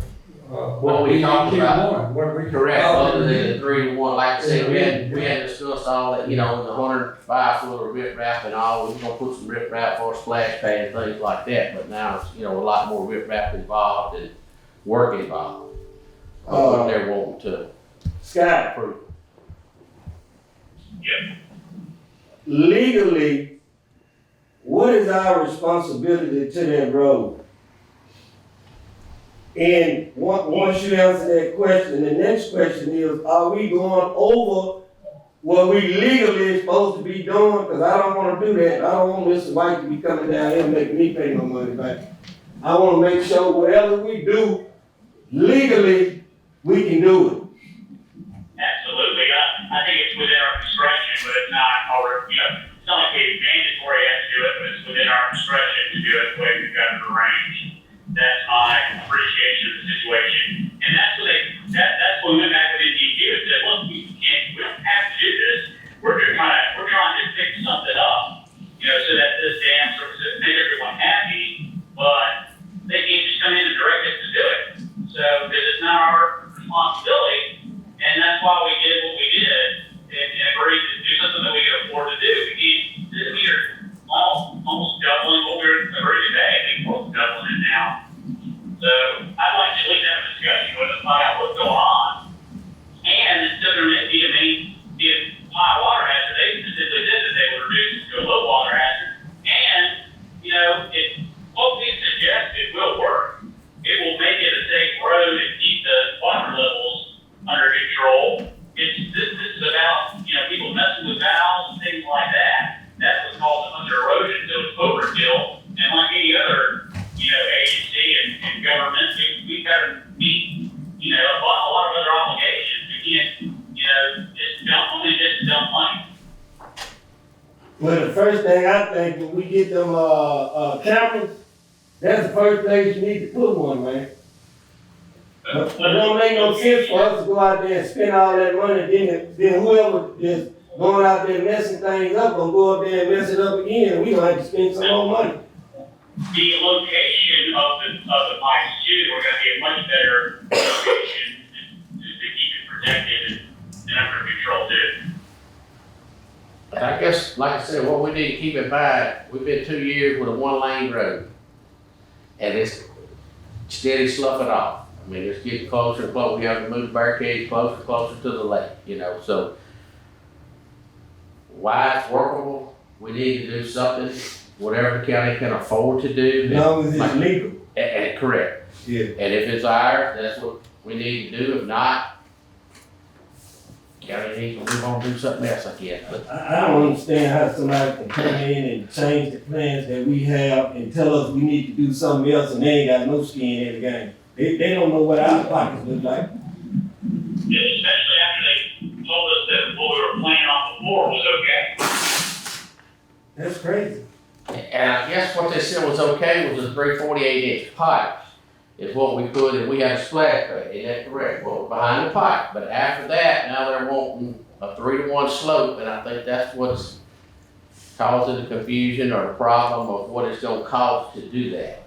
we talked about. What we Correct, other than the 3-to-1, like I said, we had discussed all that, you know, the 105 foot of rip wrap and all. We were gonna put some rip wrap for a splash pad and things like that, but now it's, you know, a lot more rip wrap involved and work involved. What they're wanting to Scott, prove. Yep. legally, what is our responsibility to that road? And once you answer that question, the next question is, are we going over what we legally supposed to be doing? Because I don't want to do that. I don't want Mr. White to be coming down here and making me pay no money back. I want to make sure whatever we do legally, we can do it. Absolutely. I think it's within our discretion, but it's not, or, you know, it's not like it's mandatory to do it, but it's within our discretion to do it the way we've got it arranged. That's my appreciation of the situation. And that's when we went back to NDQ and said, look, we don't have to do this. We're trying to fix something up, you know, so that this dam sort of makes everyone happy, but they can't just come in and direct us to do it. So, because it's not our responsibility, and that's why we did what we did and agreed to do something that we could afford to do. We can't sit here almost doubling what we're agreed today. I think we're doubling it now. So I'd like to at least have a discussion with us, find out what's going on. And instead of it being high water hazard, they specifically said that they would reduce it to a low water hazard. And, you know, what we suggested will valves and things like that. That's what causes under erosion, so it's overkill. And like any other, agency and government, we've got to meet, a lot of other obligations. We can't, just dump money. Well, the first thing I think, when we get them, cameras, that's the first place you need to put one, man. But it don't make no sense for us to go out there and spend all that money, then whoever is going out there messing things up, gonna go up there and mess it up again, and we gonna have to spend some more money. The location of the pipes too, we're gonna be a much better location to keep it protected and under control too. I guess, like I said, what we need to keep in mind, we've been 2 years with a 1-lane road. And it's steady sloughing off. I mean, it's getting closer and closer. We have to move the barricades closer and closer to the lake, so. Why it's workable, we need to do something, whatever the county can afford to do. As long as it's legal. And correct. Yeah. And if it's ours, that's what we need to do. If not, county needs to move on and do something else, I guess. But I don't understand how somebody can come in and change the plans that we have and tell us we need to do something else and they ain't got no skin in the game. They don't know what our pockets look like. Yeah, especially after they told us that what we were planning on before was okay. That's crazy. And I guess what they said was okay was the 348-inch pipes is what we put, and we had a splash pad, is that correct? Well, behind the pipe, but after that, now they're wanting a 3-to-1 slope, and I think that's what's causing the confusion or the problem of what it's gonna cost to do that.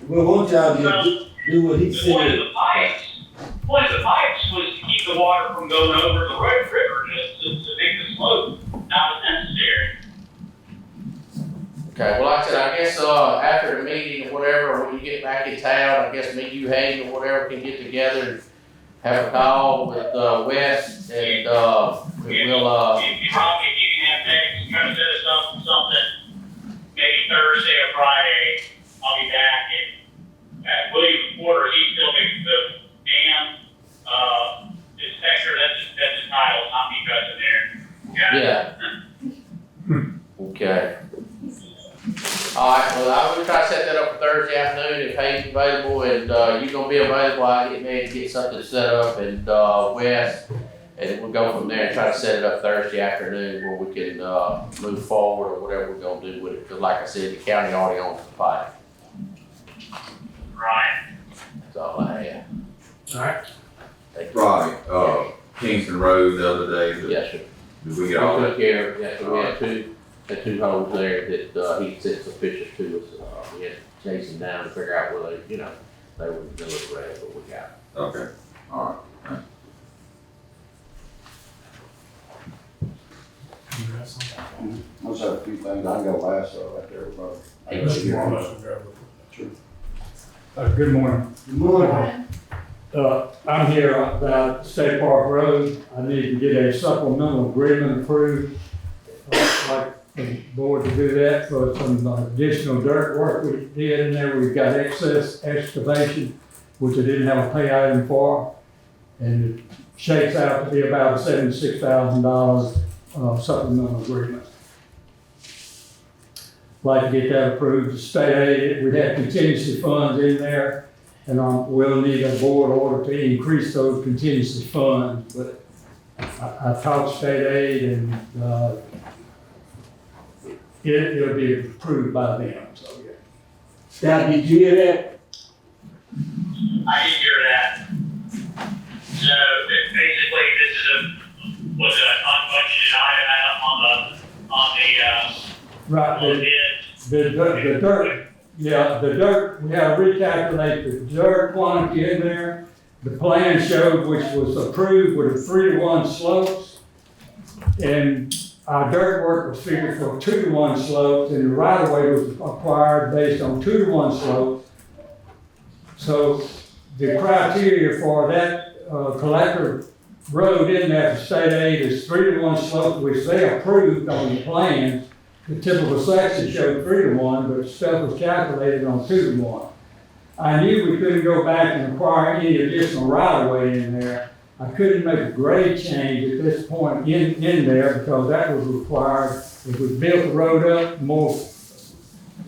Well, won't y'all just do what he The point of said? the pipes was to keep the water from going over the river, just to make the slope not as necessary. Okay, well, like I said, I guess, after the meeting or whatever, when you get back in town, I guess me, you, Hayden, or whatever can get together and have a call with, Wes, and, we'll, If you can have next, try to set us up something, maybe Thursday or Friday, I'll be back, and, William Porter, he's still making the dam, inspector, that's his title, not me cussing there. Yeah. Okay. All right, well, I will try to set that up for Thursday afternoon if Hayden's available, and, you're gonna be available, I'll get ready to get something set up, and, Wes, and we'll go from there and try to set it up Thursday afternoon where we can, move forward or whatever we're gonna do with it, because like I said, the county already owns the pipe. Right. That's all I have. All right. Thank you. Right, Kingston Road the other day. Yes, sir. Did we get all We that? took care of, yes, we had two holes there that, he sent some pictures to us, we had to chase them down to figure out where they, they were deliberating, but we got it. Okay, all right. I just have a few things, I can go last, so right there, everybody. Good morning. Good morning. I'm here about State Park Road. I need to get a supplemental agreement approved. Like the board to do that for some additional dirt work we did in there. We've got excess excavation, which I didn't have a pay item for. And it shakes out to be about $76,000 supplemental agreement. Like to get that approved. The state aid, we had contingency funds in there, and we'll need a board order to increase those contingency funds. But I talked state aid, and it'll be approved by them. So yeah. Scott, did you hear that? I did hear that. So basically, this is was an unbudgeted item on the Right. The dirt, yeah, the dirt, we had to recalculate the dirt quantity in there. The plan showed, which was approved with a 3-to-1 slopes. And our dirt work was figured for 2-to-1 slopes, and the right of way was acquired based on 2-to-1 slopes. So the criteria for that collector road in there for state aid is 3-to-1 slopes, which they approved on the plans. The typical section showed 3-to-1, but stuff was calculated on 2-to-1. I knew we couldn't go back and acquire any additional right of way in there. I couldn't make a grade change at this point in there because that was required. If we built the road up, more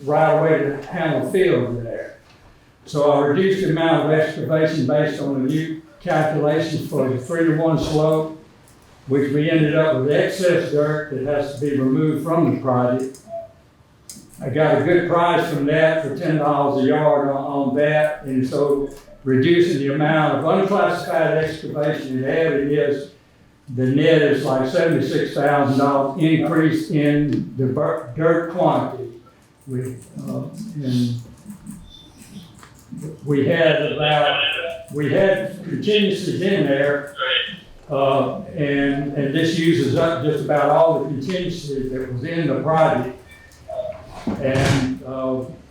right away to handle field in there. So I reduced the amount of excavation based on the new calculations for the 3-to-1 slope, which we ended up with excess dirt that has to be removed from the project. I got a good price from that for $10 a yard on that, and so reducing the amount of unclassified excavation it added is, the net is like $76,000 increase in the dirt quantity. We had contingencies in there, and this uses up just about all the contingencies that was in the project. And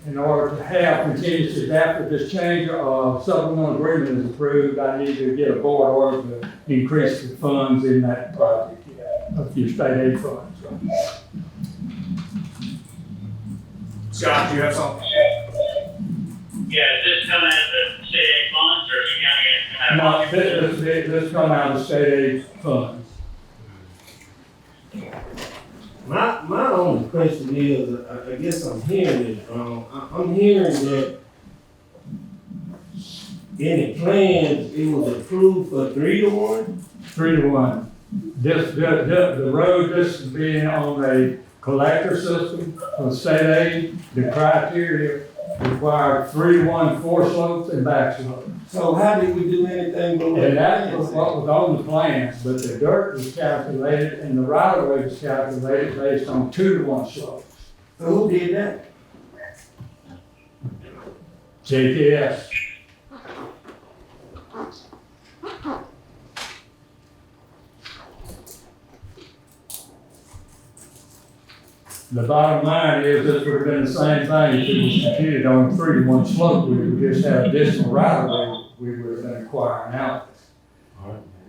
in order to have contingencies after this change, supplemental agreement is approved, I need to get a board order to increase the funds in that project, a few state aid funds. Scott, do you have something? Yeah, is this coming out of the state aid funds or is it coming out of? No, this come out of state aid funds. My only question is, I guess I'm hearing it wrong. I'm hearing that in the plans, it was approved for 3-to-1? 3-to-1. The road, this is being on a collector system of state aid. The criteria required 3-to-1 fore slopes and back slopes. So how did we do anything below? And that was what was on the plans, but the dirt was calculated and the right of way was calculated based on 2-to-1 slopes. So who did that? JTS. The bottom line is this would have been the same thing if it was computed on 3-to-1 slope. We would just have additional right of way we would have been acquiring out.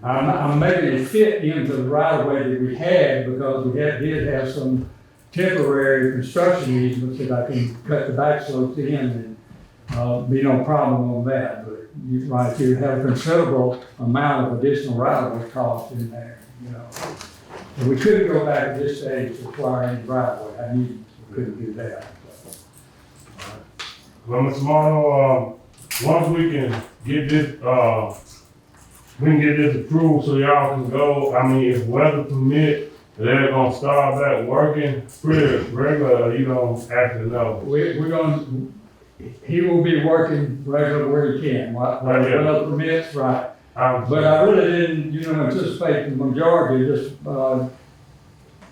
I'm making it fit into the right of way that we had because we did have some temporary construction easements that I can cut the back slopes in and be no problem on that. But you're right, you have a considerable amount of additional right of way cost in there, you know. And we couldn't go back at this stage to acquire any right of way. I knew we couldn't do that. Well, Mr. Marno, once we can get this, approved so y'all can go, I mean, if weather permit, they're gonna start back working pretty regular, you don't have to know. We're gonna, he will be working regular where he can, what weather permits, right. But I really didn't, anticipate the majority of just,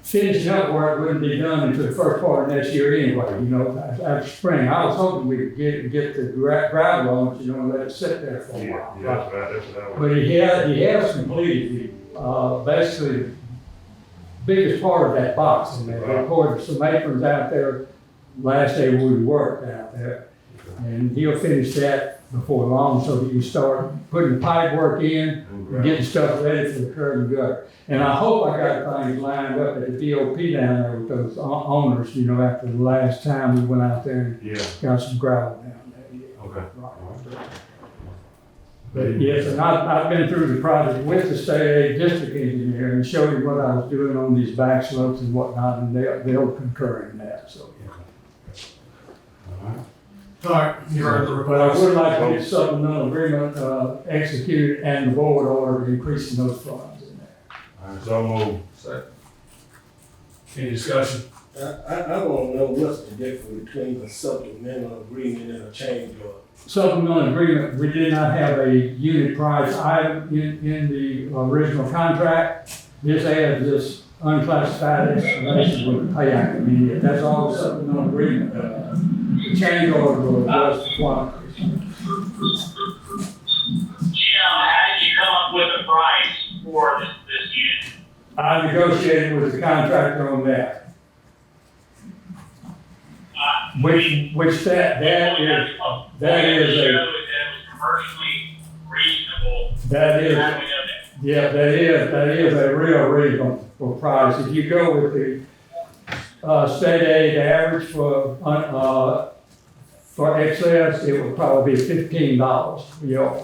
finishing up where it wouldn't be done until the first part of next year anyway, after spring. I was hoping we could get the gravel on it, and let it sit there for a while. Yeah, that's right, that's what I was. But he has completed, basically, the biggest part of that box in there. They poured some aprons out there last day we worked out there. And he'll finish that before long so that you start putting the pipe work in and getting stuff ready for the curb and gutter. And I hope I got things lined up at the DOP down there with those owners, after the last time we went out there and got some gravel down there. Okay. Right. But yes, and I've been through the project with the state aid district engineer and showed him what I was doing on these back slopes and whatnot, and they'll concur in that, so. All right, you heard the But I request. would like to get supplemental agreement executed and the board order increasing those funds in there. All right, so move. Second. Any discussion? I want to know what's the difference between a supplemental agreement and a change order. Supplemental agreement, we did not have a unit price item in the original contract. This adds this unclassified explanation with the payout immediate. That's all the supplemental agreement does. The change order will adjust the quantities. Jim, how did you come up with a price for this unit? I negotiated with the contractor on that. Which that is Commercially reasonable. that is How do we know that? that is a real reasonable price. If you go with the state aid average for excess, it would probably be $15 a yard.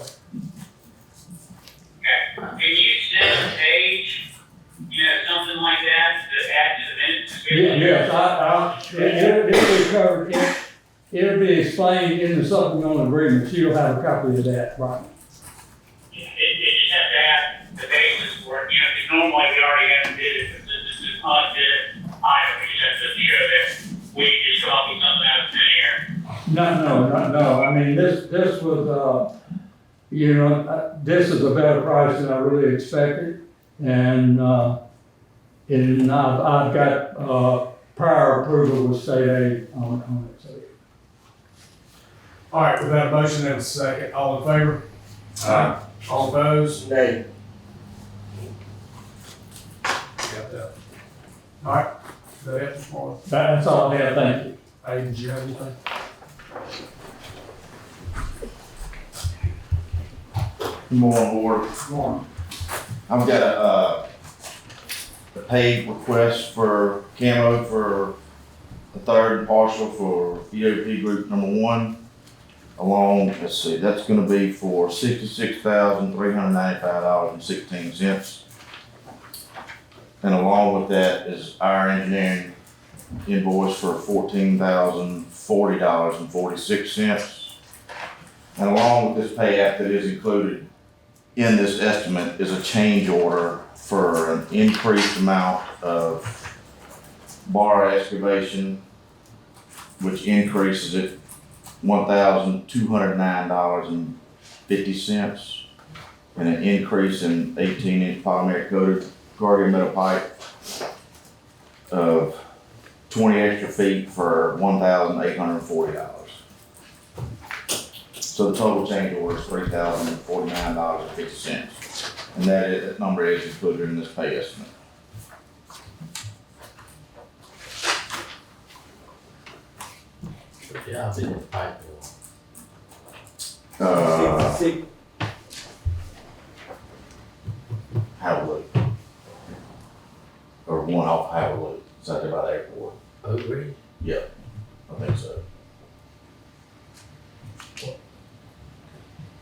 Okay, Okay. Can you send a page, something like that to add to the minutes? Yes, it'll be covered, it'll be explained in the supplemental agreement, so you'll have a copy of that, right? It just have to have the basis for it, because normally we already have to do it, but this is unbid item, we just have to show that we just come up with something out of thin air. No, I mean, this was, this is a better price than I really expected, and I've got, prior approval with state aid on it, so. All right, we've had a motion and a second. All in favor? Aye. All opposed? Nay. Got that. All right, is that it, Mr. Morris? That's all I have, thank you. Aiden, do you have anything? More on board. I've got a paid request for camo for the third and partial for EOP group number 1. Along, let's see, that's gonna be for $66,395.16. And along with that is our engineering invoice for $14,040.46. And along with this pay app that is included in this estimate is a change order for an increased amount of bar excavation, which increases it $1,209.50, and an increase in 18-inch polymeric coated corrugated metal pipe of 20 extra feet for $1,840. So the total change order is $3,049.50, and that number is included in this pay estimate. Yeah, I've been in the pipe. Howard, or one off Howard, it's out there by the airport. Oh, really? Yeah, I think so.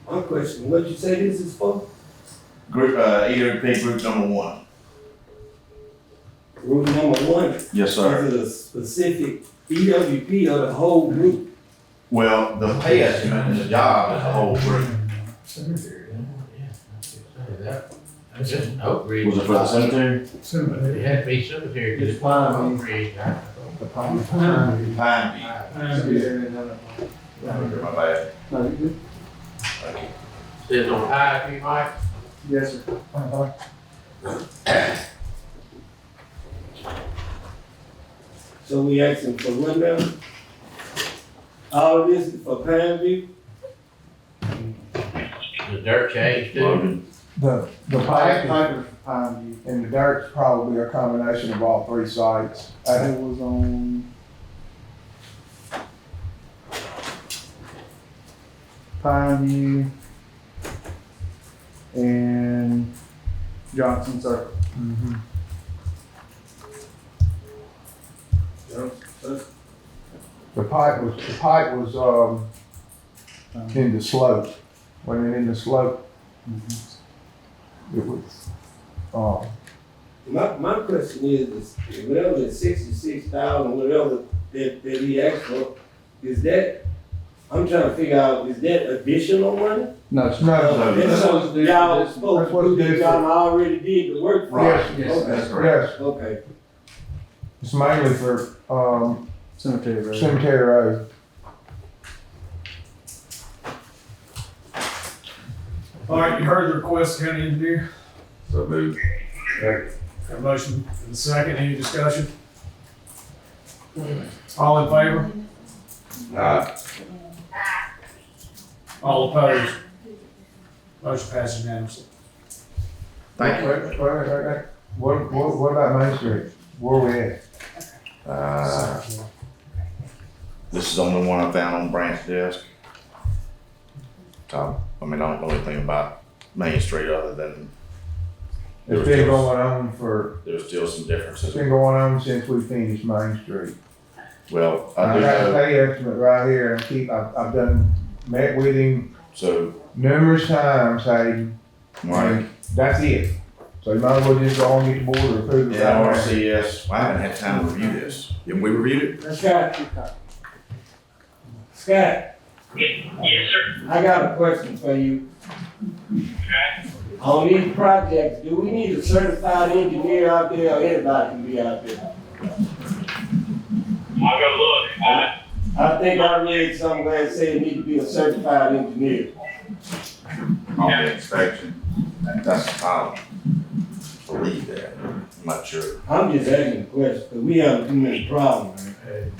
One question, what'd you say this is for? Group, EOP group number 1. Group number 1? Yes, sir. Is it a specific EWP or the whole group? Well, the pay estimate and the job is the whole group. Cemetery, yeah. That's just an Oak Ridge. Was it for the cemetery? It had to be cemetery, because it's Oak Ridge. Pine View. My bad. Says on high, if you might. Yes, sir. So we asking for what now? All of this is for Pine View? The dirt change too. The pipe is for Pine View, and the dirt's probably a combination of all 3 sites. It was on Pine View and Johnson Circle. Mm-hmm. The pipe was in the slope. When it in the slope, it was, My question is whatever the 66,000, whatever that he asked for, is that, I'm trying to figure out, is that additional money? No, it's not. That's something y'all supposed to do that y'all already did the work for? Yes, Okay. that's correct. Yes. Okay. It's mainly for, Cemetery Road. Cemetery Road. All right, you heard the request, county engineer. So moved. Got a motion and a second, any discussion? All in favor? Aye. All opposed? Motion passes unanimously. Thank you. Wait. What about Main Street? Where we at? This is the only one I found on Brant's desk. So, I mean, I don't know anything about Main Street other than It's been going on for, there's still some differences. it's been going on since we finished Main Street. Well, I I do got a know, pay estimate right here, and I've met with him so, numerous times, Hayden. right, That's it. So you might as well just go on and get the board or approve it. Yeah, RCS, I haven't had time to review this. Have we reviewed it? Scott. Scott, Yes, sir. I got a question for you. Okay. On these projects, do we need a certified engineer out there or anybody can be out there? I'll go look. I think I read somewhere it said it need to be a certified engineer. On the inspection. That's, I believe that. I'm not sure. I'm just asking a question, because we have too many problems, man.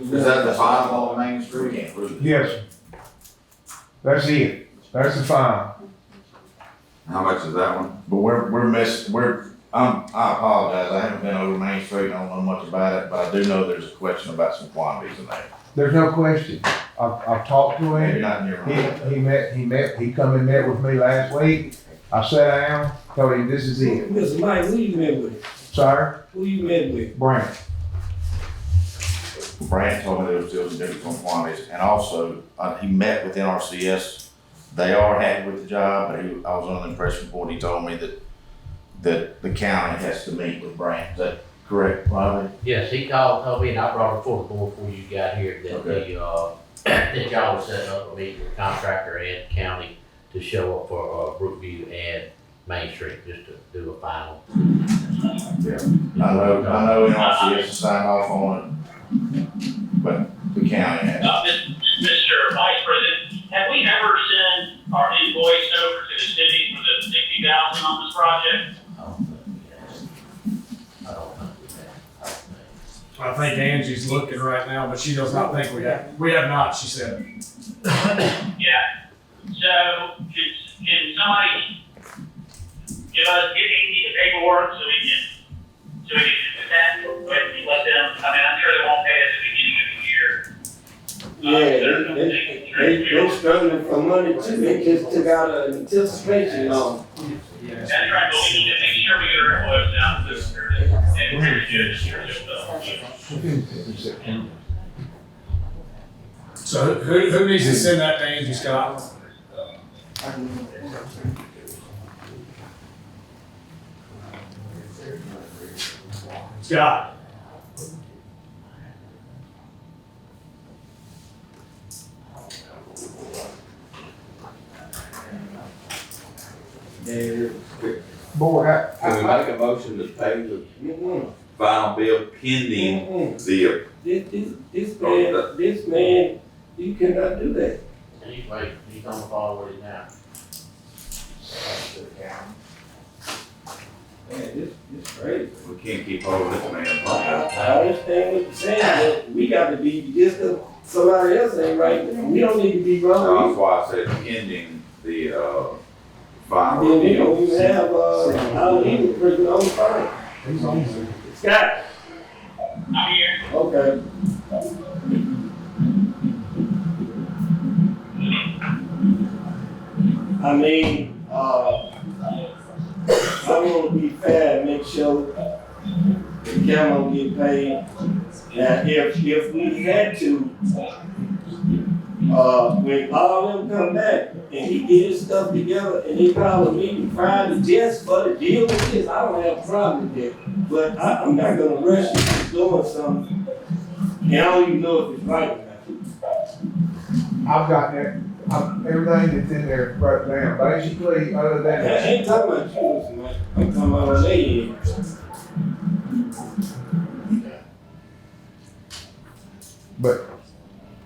Is that the five on Main Street? Yes. That's it. That's the fine. How much is that one? But I apologize, I haven't been over Main Street, I don't know much about it, but I do know there's a question about some quantities in there. There's no question. I've talked to Maybe him. not in your mind. He come and met with me last week. I sat down, told him this is it. Mr. Mike, who you met with? Sir, Who you met with? Brent. Brand told me there was still some different quantities, and also, he met with NRCS. They are happy with the job, but I was under the impression before he told me that the county has to meet with Brand. Is that correct, Bobby? Yes, he told me, and I brought it before the board before you got here, that that y'all were setting up a meeting with contractor and county to show up for, Brookview and Main Street, just to do a final. Yeah. I know NRCS signed off on it, but the county has. Mr. Vice President, have we ever sent our invoice over to the city for the $60,000 on this project? I think Angie's looking right now, but she does not think we have. We have not, she said. Yeah. So, can somebody give Angie the paperwork so we can do that? Let them, I mean, I'm sure they won't pay us at the beginning of the year. Yeah, they struggling for money too, they just took out an anticipation loan. That's right, but we need to make sure we get our invoice down to this, and we're gonna do this year. So who needs to send that to Angie, Scott? Scott. Board, Can we make a motion to pay the final bill pending the, This man, you cannot do that. He's on the phone with it now. Man, this crazy. we can't keep holding this man. I understand what you're saying, but we got to be just somebody else ain't right. We don't need to be So wrong. that's why I said pending the, final. Then they don't even have, our legal person on the phone. Scott? I'm here. Okay. I mean, I want to be fair and make sure the county get paid. Now, if we had to, when all of them come back and he get his stuff together and he call a meeting Friday just for the deal with this, I don't have a problem with that. But I'm not gonna rush into doing something, and I don't even know if it's right or not. I've got that, everything that's in there broke down, basically, other I than. ain't talking about you, man. I'm talking about a lady. But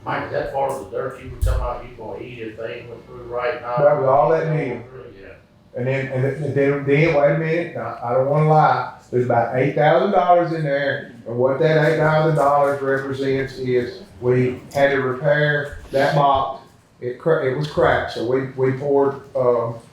Mike, is that part of the dirt you were talking about, you gonna eat if they ain't went through right now? that was all that needed. Yeah. And then, wait a minute, now, I don't wanna lie, there's about $8,000 in there, and what that $8,000 represents is, we had to repair that box, it was cracked, so we poured,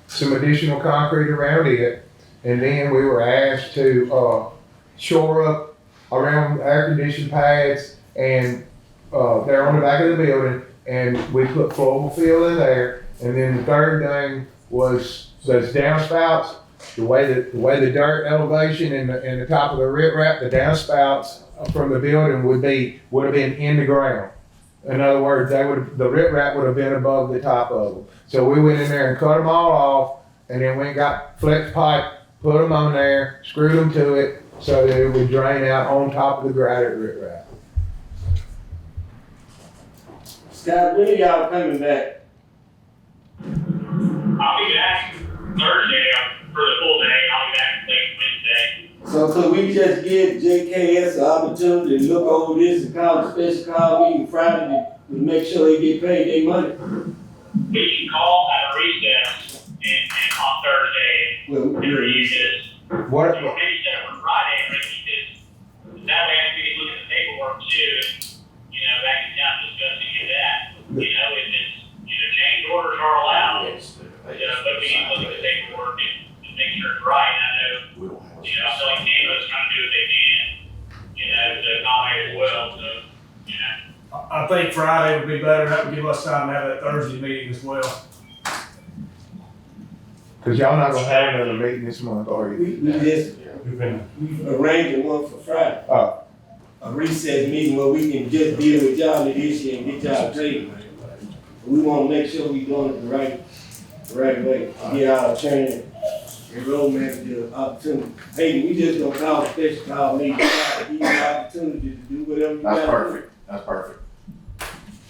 some additional concrete around it, and then we were asked to, shore up around air conditioning pads, and, they're on the back of the building, and we put flowable fill in there, and then the third thing was those downspouts, the way the dirt elevation and the top of the riprap, the downspouts from the building would have been in the ground. In other words, the riprap would have been above the top of them. So we went in there and cut them all off, and then we got flex pipe, put them on there, screwed them to it, so that it would drain out on top of the granite riprap. Scott, when are y'all coming back? I'll be back Thursday for the full day. I'll be back late Wednesday. So could we just give JKS the opportunity to look over this and call a special call meeting Friday to make sure they get paid their money? We can call at a recess and on Thursday and review this. What? Or maybe set up for Friday and review this. That way I can look at the paperwork too, and, back in town discussing that. If it's, change orders are allowed, but we need to look at the paperwork and make sure it's right. I know, I feel like NAMO's trying to do what they can, to accommodate as well, so, I think Friday would be better. That would give us time to have that Thursday meeting as well. Cause y'all not gonna have another meeting this month, are you? We arranged one for Friday. A recess meeting where we can just deal with y'all this issue and get y'all paid. We wanna make sure we doing it the right way, get our attorney and road manager the opportunity. Hey, we just gonna call a special call meeting, give you the opportunity to do whatever you gotta do. That's perfect, that's perfect.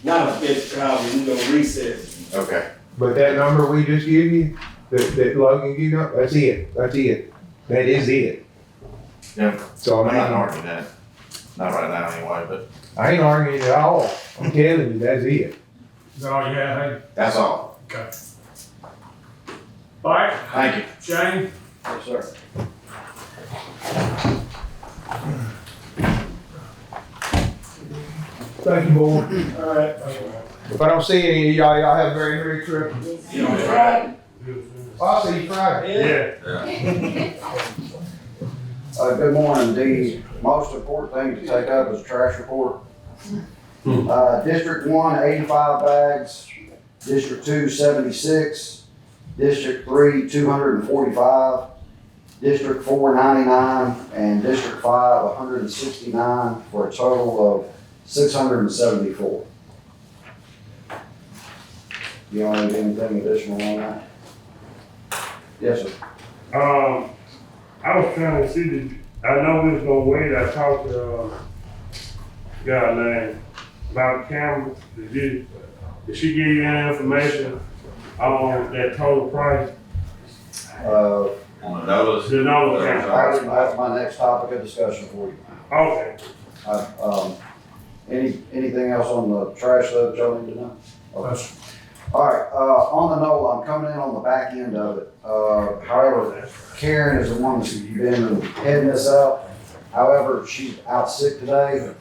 Not a special call, but we gonna recess. Okay. But that number we just gave you, that Logan gave you, that's it, that is it. Yeah. So I'm not arguing that, not right now anyway, but. I ain't arguing at all, I'm telling you, that's it. Is that all you have, Hayden? That's all. Okay. All right. Thank you. Shane? Yes, sir. Thank you, board. All right. If I don't see any of y'all have a very Merry Christmas. I'll see you Friday. Yeah. Good morning. The most important thing to take up is trash report. District 1, 85 bags. District 2, 76. District 3, 245. District 4, 99. And District 5, 169 for a total of 674. You want to do anything additional on that? Yes, sir. I was trying to see I know we was gonna wait. I talked to, guy named about cameras. Did she give you any information on that total price? On the notice? The notice camera. That's my next topic of discussion for you. Okay. Anything else on the trash that y'all need to know? Okay. All right, on the NOLA, I'm coming in on the back end of it. However, Karen is the one that's been heading this up. However, she's out sick today.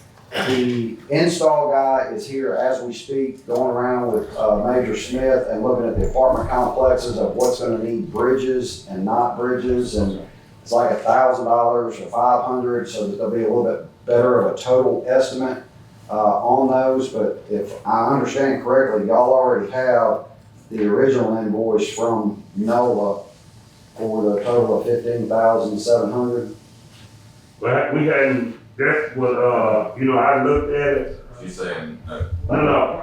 The install guy is here as we speak, going around with Major Smith and looking at the apartment complexes of what's gonna need bridges and not bridges. And it's like $1,000 or $500, so that there'll be a little bit better of a total estimate on those. But if I understand correctly, y'all already have the original invoice from NOLA for the total of $15,700. Well, we hadn't, that's what, I looked at it. She's saying, No,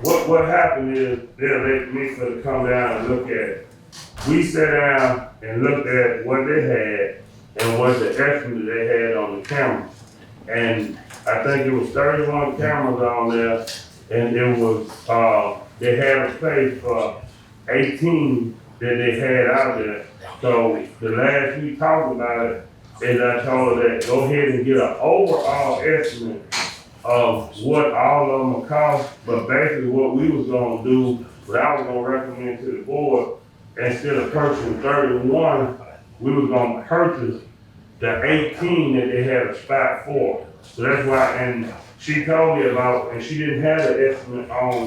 what happened is, they let me for to come down and look at it. We sat down and looked at what they had and what the estimate they had on the camera. And I think it was 31 cameras on there, and it was, they had a space for 18 that they had out there. So the last we talked about it, is I told her that go ahead and get an overall estimate of what all of them will cost. But basically what we was gonna do, what I was gonna recommend to the board, instead of purchasing 31, we was gonna purchase the 18 that they had a spot for. So that's why, and she told me about, and she didn't have an estimate on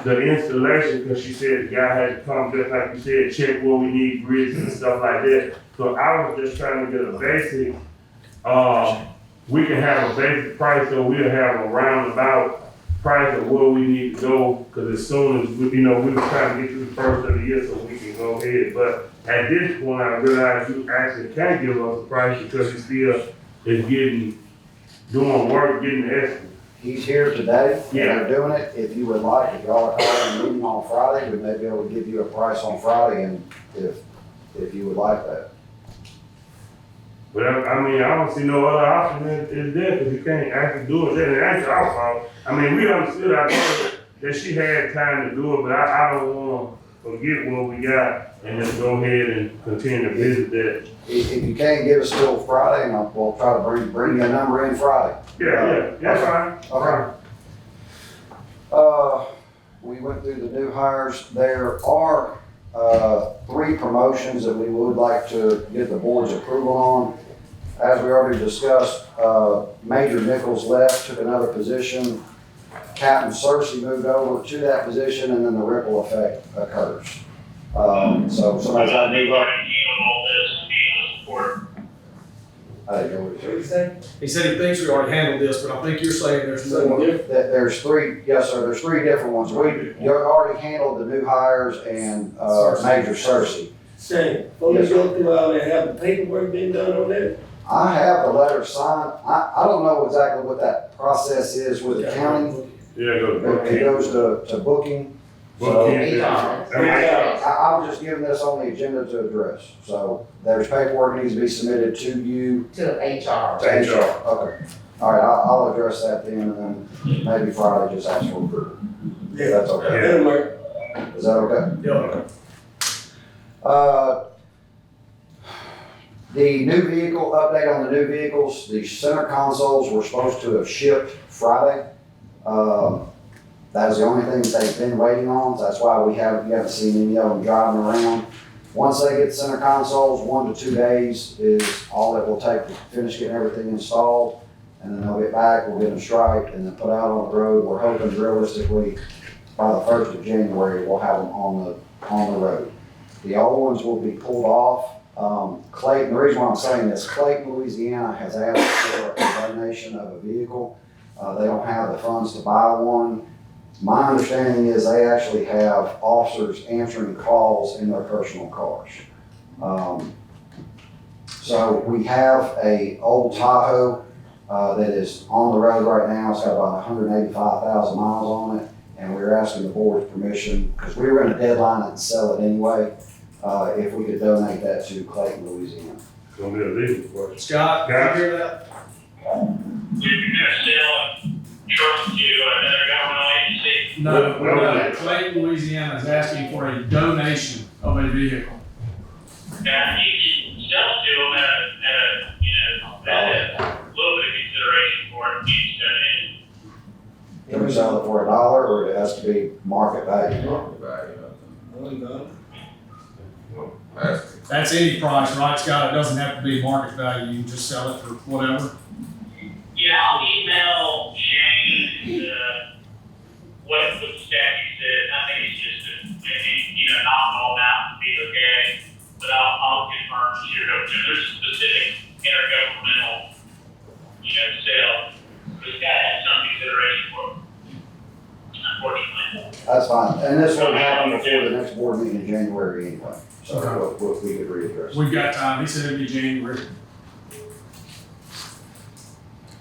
the installation, because she said the guy had to come, just like you said, check where we need bridges and stuff like that. So I was just trying to get a basic, we can have a basic price, so we'll have a roundabout price of where we need to go, because as soon as, we were trying to get through the first of the year so we can go ahead. But at this point, I realize you actually can't give us a price because it still is doing work, getting the estimate. he's here today. Yeah. They're doing it. If you would like, if y'all are calling a meeting on Friday, we may be able to give you a price on Friday, and if you would like that. But I mean, I don't see no other option is there, because you can't actually do it there. And that's our fault. I mean, we understood, I told her that she had time to do it, but I don't wanna forget what we got and just go ahead and continue to visit that. If you can't give us till Friday, and we'll try to bring you a number in Friday. Yeah, fine. Okay. We went through the new hires. There are 3 promotions that we would like to get the board's approval on. As we already discussed, Major Nichols left, took another position. Captain Cersei moved over to that position, and then the ripple effect occurs. So somebody's got to move up. I didn't know what you said. He said he thinks we already handled this, but I think you're saying there's more. There's 3, yes, sir, there's 3 different ones. You already handled the new hires and Major Cersei. Shane, before we go through all that, have the paperwork been done on that? I have the letter signed. I don't know exactly what that process is with the county. Yeah, It goes to booking. So, I was just giving this on the agenda to address. So there's paperwork that needs to be submitted to you. To HR. To HR, okay. All right, I'll address that then, and then maybe Friday just ask for approval. Yeah. That's okay. Is that okay? Yeah. The new vehicle, update on the new vehicles, the center consoles were supposed to have shipped Friday. That was the only thing that they've been waiting on, so that's why you haven't seen any of them driving around. Once they get the center consoles, 1 to 2 days is all it will take to finish getting everything installed. And then they'll get back, we'll get them striped, and then put out on the road. We're hoping realistically, by the 1st of January, we'll have them on the road. The old ones will be pulled off. Clayton, the reason why I'm saying this, Clayton, Louisiana has asked for a donation of a vehicle. They don't have the funds to buy one. My understanding is they actually have officers answering calls in their personal cars. So we have a old Tahoe that is on the road right now. It's got about 185,000 miles on it, and we're asking the board's permission, because we were going to deadline it and sell it anyway, if we could donate that to Clayton, Louisiana. It's gonna be a legal question. Scott, did you hear that? You're gonna sell trucks to another governmental agency? No, Clayton, Louisiana is asking for a donation of a vehicle. Now, you can sell it to them at a little bit of consideration for it, each donation. Can we sell it for $1, or it has to be market value? That's any price, right, Scott? It doesn't have to be market value. You can just sell it for whatever. Yeah, I'll email Shane what the statute says. I think it's just a nominal amount would be okay, but I'll confirm the sure. There's a specific intergovernmental, sale. But it's got to have some consideration for it, unfortunately. That's fine, and this won't happen before the next board meeting in January anyway, so we could readdress it. We've got time. He said it'd be January.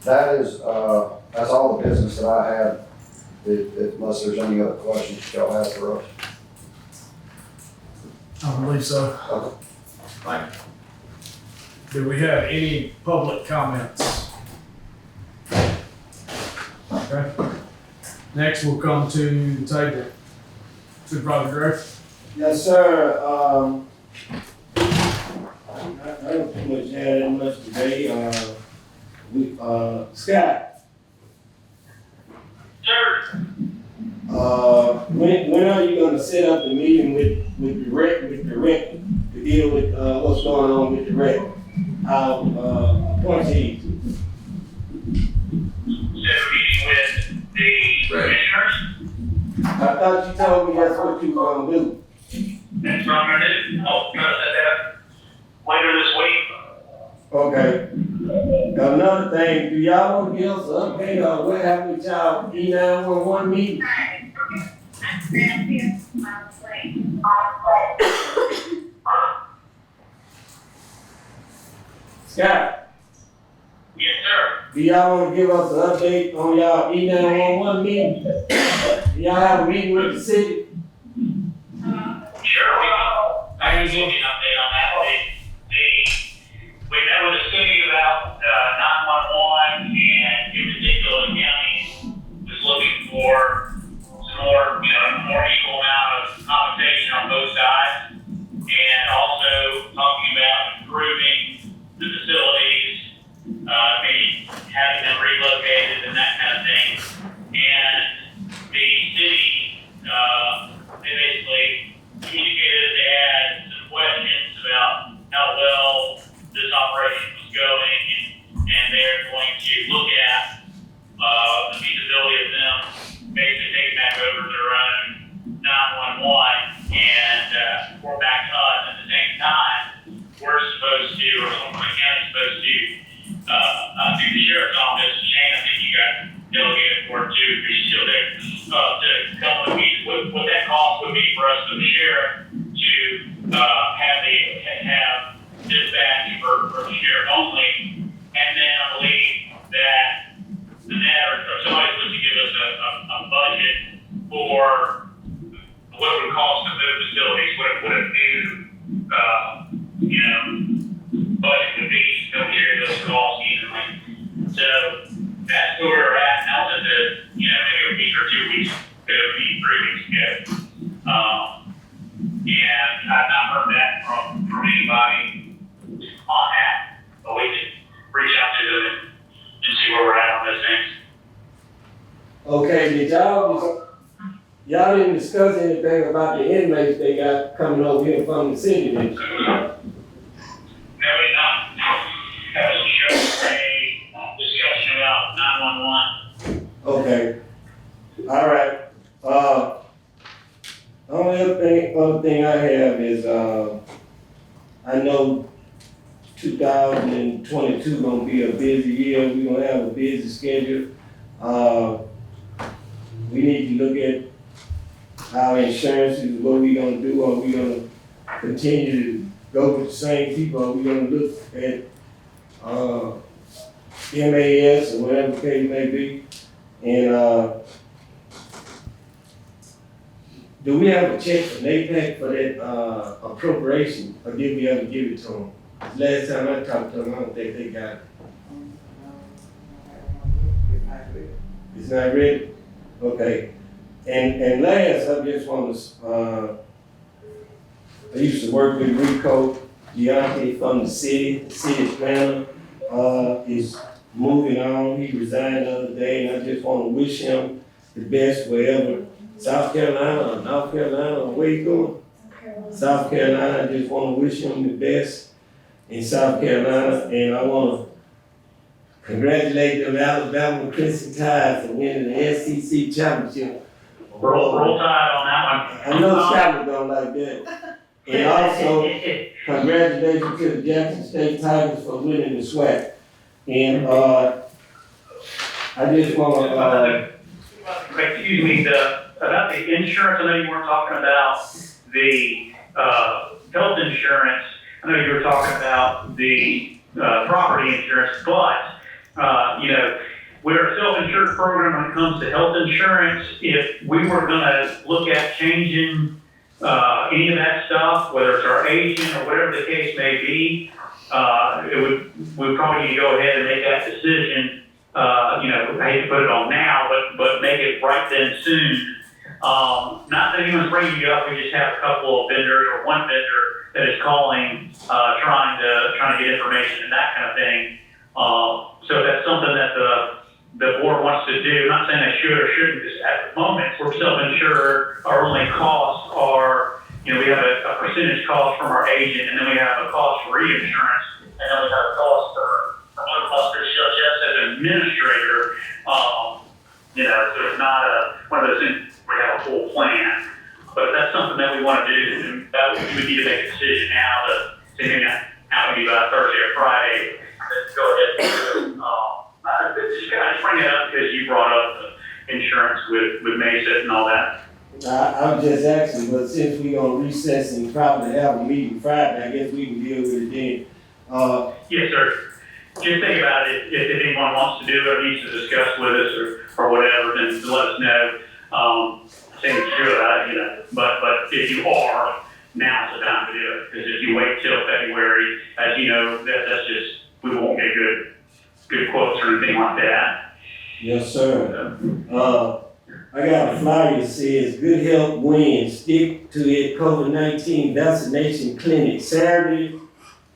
That is, that's all the business that I had, unless there's any other questions y'all have for us. I believe so. Okay. Thank you. Do we have any public comments? Okay. Next, we'll come to the table. Supervisor Gray? Yes, sir. I don't pretty much have that much today. Scott. Sir. When are you gonna set up the meeting with the rec to deal with what's going on with the rec? Appointees. Set a meeting with the commissioners. I thought you told me that's what you were gonna do. That's what I'm gonna do. I'll try to set that up later this week. Okay. Another thing, do y'all want to give us an update on what happened with y'all E911 meeting? Scott, Yes, sir. Do y'all wanna give us an update on y'all E911 meeting? Do y'all have a meeting with the city? Sure, I can give you an update on that. We met with the city about 911, and in particular, the county was looking for some more, more equal amount of compensation on both sides, and also talking about improving the facilities, maybe having them relocated and that kind of thing. And the city, they basically communicated they had some questions about how well this operation was going, and they're going to look at the feasibility of them basically taking back over their own 911 and report back to us. At the same time, we're supposed to, or someone from the county is supposed to, through the sheriff's office, Shane, I think you got delegated for it too, if you're still there, to come with me, what that cost would be for us, for the sheriff, to have dispatch for the sheriff only. And then I believe that the Nato, or somebody's supposed to give us a budget for what it would cost to move facilities, what a new, budget would be to go carry those costs easily. So that's where we're at. Now that maybe a week or 2 weeks ago, maybe 3 weeks ago. And I've not heard that from anybody on that, but we can reach out to them and see where we're at on those things. Okay, did y'all didn't discuss anything about the inmates they got coming over here from the city, did you? No, we not. That was just a discussion about 911. Okay. All right. The other thing I have is, I know 2022 gonna be a busy year. We're gonna have a busy schedule. We need to look at our insurances, what we gonna do. Are we gonna continue to go with the same people? Are we gonna look at MAS or whatever the case may be? And do we have a check from NAPAC for that appropriation, or did we ever give it to them? Last time I talked to them, I don't think they got it. It's not ready? Okay. And last, I just want to, I used to work with Rico Gianti from the city planner, is moving on. He resigned the other day, and I just want to wish him the best wherever, South Carolina or North Carolina, or where you going? South Carolina. I just want to wish him the best in South Carolina, and I want to congratulate the Alabama Crimson Tide for winning the SEC championship. Roll Tide on that one. I know Scott don't like that. And also, congratulations to the Jackson State Tigers for winning the SWAC. And I just want to. Excuse me, about the insurance, I know you weren't talking about the health insurance. I know you were talking about the property insurance, but we're a self-insured program when it comes to health insurance. If we were going to look at changing any of that stuff, whether it's our agent or whatever the case may be, we'd probably need to go ahead and make that decision. I hate to put it on now, but make it right then soon. Not that anyone's bringing you up. We just have a couple of vendors or one vendor that is calling, trying to get information and that kind of thing. So that's something that the board wants to do. I'm not saying they should or shouldn't, because at the moment we're self-insured. Our only costs are, we have a percentage cost from our agent, and then we have a cost for reinsurance, and then we have a cost for just as an administrator. So it's not one of those things where we have a full plan. But if that's something that we want to do, then we would need to make a decision now to say now would be by Thursday or Friday. Let's go ahead. Just bring it up because you brought up the insurance with Mesa and all that. I'm just asking, but since we're going to recess and probably have a meeting Friday, I guess we can deal with it then. Yes, sir. just think about it. If anyone wants to do it or needs to discuss with us or whatever, then let us know. Same sure, but if you are, now's the time to do it. Because if you wait till February, as you know, that's just, we won't get good quotes or anything like that. Yes, sir. I got a flyer that says, Good Health Wins, Stick to It COVID-19 Vaccination Clinic, Saturday,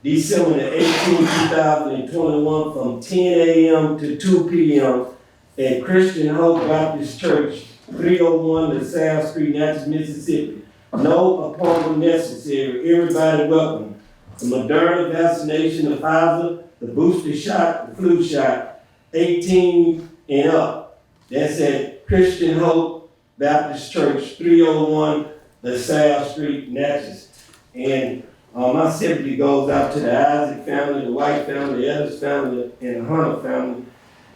December the 18th, 2021, from 10 a.m. to 2 p.m. at Christian Hope Baptist Church, 301 LaSalle Street, Natchez, Mississippi. No appointment necessary. Everybody welcome. The Moderna vaccination, the Pfizer, the booster shot, the flu shot, 18 and up. That's at Christian Hope Baptist Church, 301 LaSalle Street, Natchez. And my sympathy goes out to the Isaac family, the White family, the Ellis family, and the Hunter family,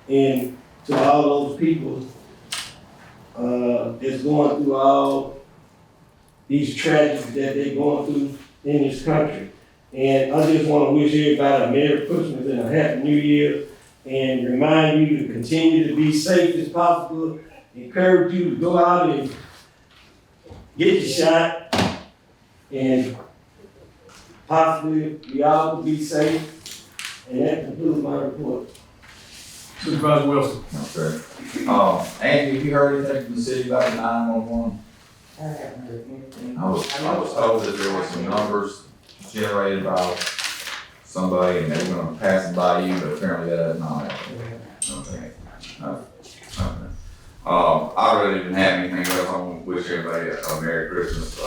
and to all those people that's going through all these tragedies that they're going through in this country. And I just want to wish everybody a Merry Christmas and a Happy New Year, and remind you to continue to be safe as possible. Encourage you to go out and get your shot, and possibly we all will be safe. And that concludes my report. Supervisor Wilson. Okay. Andy, have you heard anything from the city about the 911? I haven't heard anything. I was told that there was some numbers generated by somebody and they were gonna pass them by you, but apparently that is not happening. Okay. Okay. I really didn't have anything else. I want to wish everybody a Merry Christmas,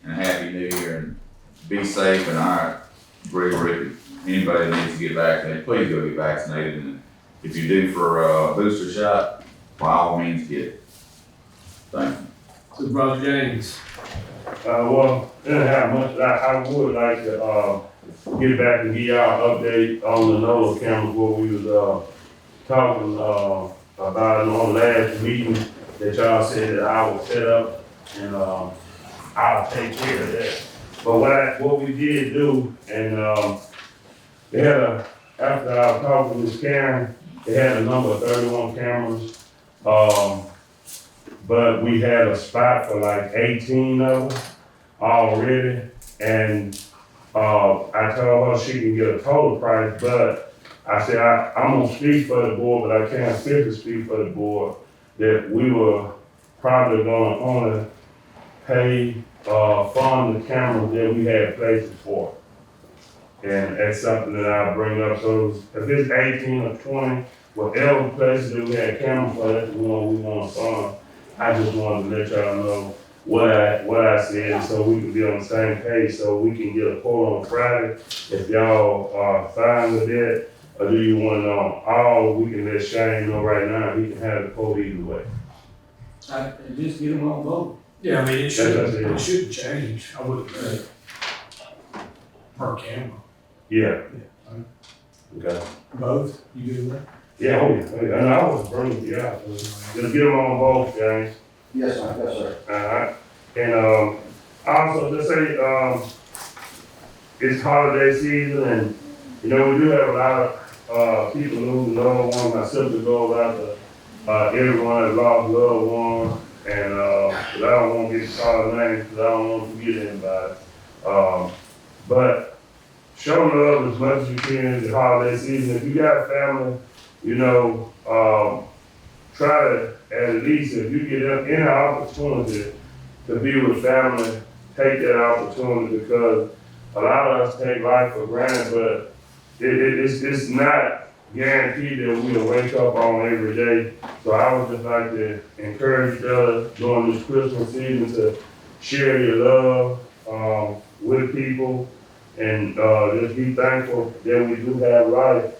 and a Happy New Year, and be safe. And I agree with anybody that needs to get vaccinated, please go get vaccinated. And if you do for a booster shot, by all means get it. Thank you. Supervisor James. Well, didn't have much. I would like to get back and give y'all an update on the Nato cameras, what we was talking about on the last meeting that y'all said that I would set up, and I'll take care of that. But what we did do, and they had after I was talking with Ms. Karen, they had a number of 31 cameras, but we had a spot for like 18 of them already, and I told her she can get a total price, but I said, I'm gonna speak for the board, but I can't officially speak for the board, that we were probably gonna only pay, fund the cameras that we had places for. And that's something that I'll bring up. So if it's 18 or 20, whatever places that we had cameras for, that's the one we want to fund. I just wanted to let y'all know what I said, so we can be on the same page, so we can get a quote on Friday. If y'all are fine with that, or do you want it on all, we can let Shane know right now. He can have the quote either way. Just get them on both. Yeah, I mean, it shouldn't change, I wouldn't think. Per camera. Yeah. Okay. Both, you do that? Yeah, and I was bringing you out. Just get them on both, James. Yes, sir. Yes, sir. Alright, and also just say it's holiday season, and we do have a lot of people who love one. My sympathy goes out to everyone that lost loved ones, and 'cause I don't want to get called names, because I don't want to forget anybody. But show love as much as you can in the holiday season. If you got a family, try to, at least if you get any opportunity to be with family, take that opportunity, because a lot of us take life for granted, but it's not guaranteed that we'll wake up on every day. So I would just like to encourage each other during this Christmas season to share your love with people, and just be thankful that we do have life,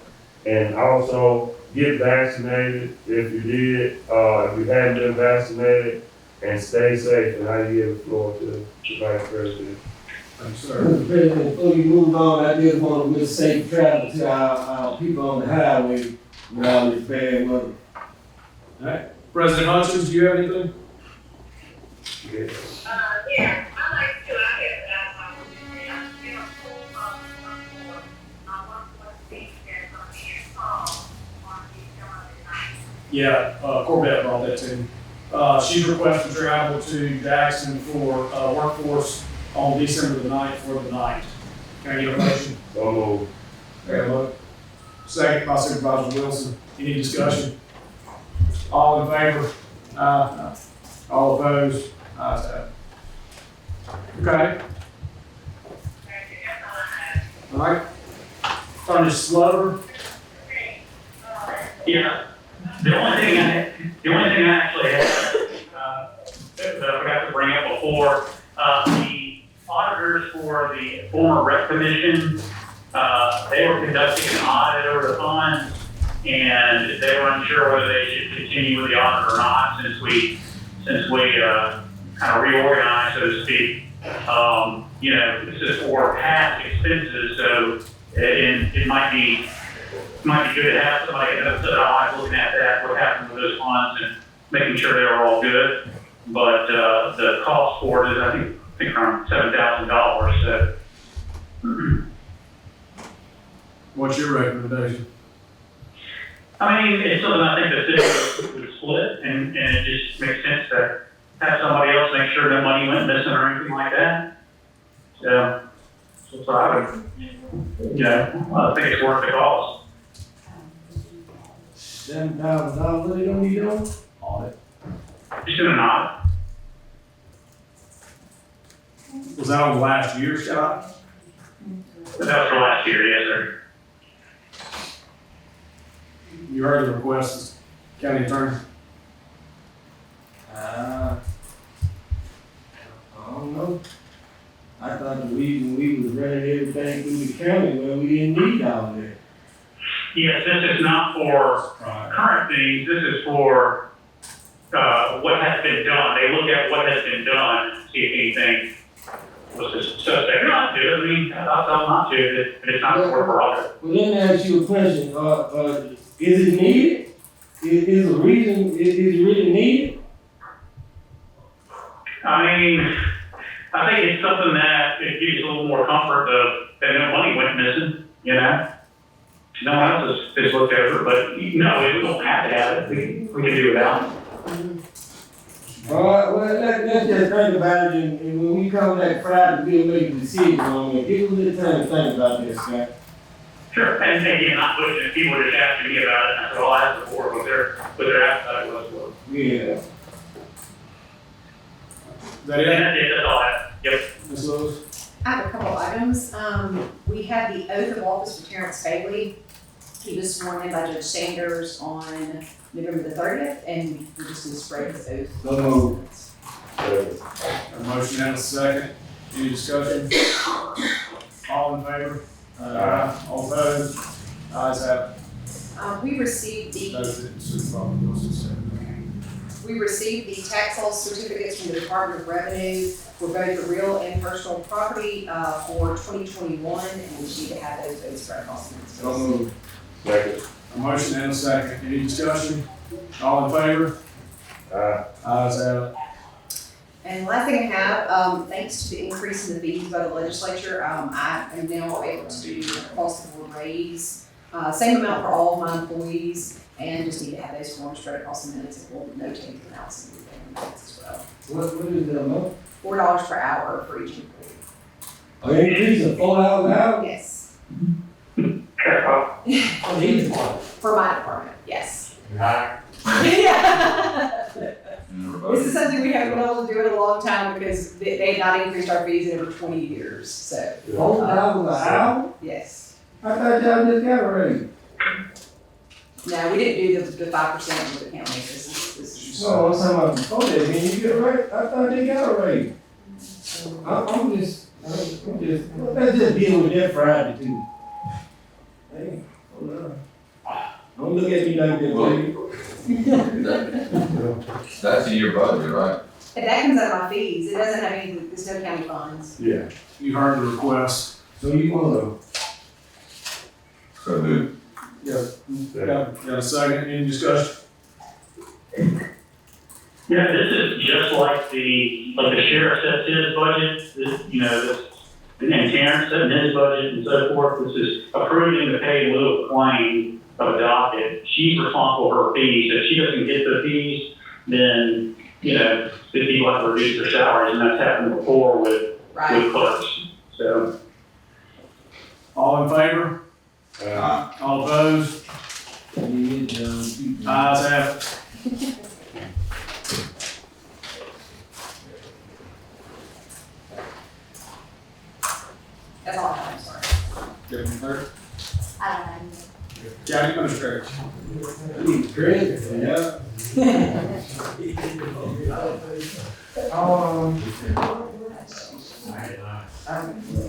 and also get vaccinated if you did, if you hadn't been vaccinated, and stay safe. And I give the floor to the Vice President. Mr. President, before you move on, I just want to wish safe travel to our people on the highway with all this bad weather. All right. President Hutchins, do you have anything? Yeah. Yeah, I like to. I have Yeah, Corbett brought that to me. She's requested travel to Jackson for, workforce on December the 9th for the night. Can I get a motion? So moved. Second by Supervisor Wilson. Any discussion? All in favor? Aye. All opposed? Ayes have it. Okay. All right. Attorney Slover. Yeah. The only thing I actually had, that I forgot to bring up before, the auditors for the former rec commission, they were conducting an audit over the funds, and they were unsure whether they should continue with the audit or not, since we kind of reorganized, so to speak. This is for past expenses, so it might be good to have somebody in the eyes looking at that, what happened with those funds, and making sure they're all good. But the cost for it is, I think around $7,000. So, What's your recommendation? I mean, it's something I think the city would split, and it just makes sense to have somebody else make sure no money went missing or anything like that. So I would, I think it's worth the cost. $7,000, what they gonna be doing? Audit. Just doing an audit. Was that on last year's job? That was for last year, yes, sir. You heard the request, County Attorney. I don't know. I thought the reason we was running everything through the county, well, we didn't need all that. Yes, this is not for current things, this is for, what has been done. They look at what has been done, see if anything was suspect. They're not good, I mean, I'll tell them not to, but it's not for audit. Well, let me ask you a question, is it needed? Is the reason, is it really needed? I mean, I think it's something that it gives you a little more comfort that no money went missing, No one else has looked over, but no, we don't have to have it. We can do without it. All right, well, let's just think about it, and when we come back Friday, we'll make a decision on it. Give us a little time to think about this, Scott. Sure, and again, not pushing it. People just asking me about it, and I said, well, I asked the board what their appetite was. Yeah. Is that it? And that's it, that's all I have. Yep. Ms. Lewis? I have a couple items. We had the oath of office for Terrence Bailey. He was sworn in by Judge Sanders on November the 30th, and we just need to spread his oath. So moved. A motion and a second. Any discussion? All in favor? All opposed? Ayes have it. We received That's it. Supervisor Wilson said. We received the tax loss certificates from the Department of Revenue for both the real and personal property for 2021, and we need to have those votes spread across the next. So moved. Second. A motion and a second. Any discussion? All in favor? Ayes have it. And last thing I have, thanks to the increase in the fees by the legislature, I am now able to do across the board raise, same amount for all of my employees, and just need to have those forms spread across the minutes, and we'll notate the amounts and everything as well. What is the amount? $4 per hour for each employee. Are you increasing $4 an hour? Yes. For each department? For my department, yes. Right. Yeah. This is something we haven't been able to do in a long time because they have not increased our fees in over 20 years, so. $4 an hour? Yes. I thought y'all just got a raise. No, we didn't do the 5% with the county. This is. No, I'm talking about before that, man, you get a raise, I thought they got a raise. I'm just, let's just deal with that Friday too. Hey, hold on. Don't look at me like that, baby. That's in your budget, right? And that comes out of my fees. It doesn't have anything, there's no county funds. Yeah. You heard the request. So you wanna? So moved. Got a second? Any discussion? Yeah, this is just like the sheriff sets his budget. This and Terrence setting his budget and so forth. This is approving the pay in lieu of claim of a docket. She's responsible for her fees. If she doesn't get the fees, then, the people have to reduce their salaries, and that's happened before with clerks. So, All in favor? All opposed? Ayes have it. That's all I have, I'm sorry. Deputy Clerk. I don't know. County Administrator.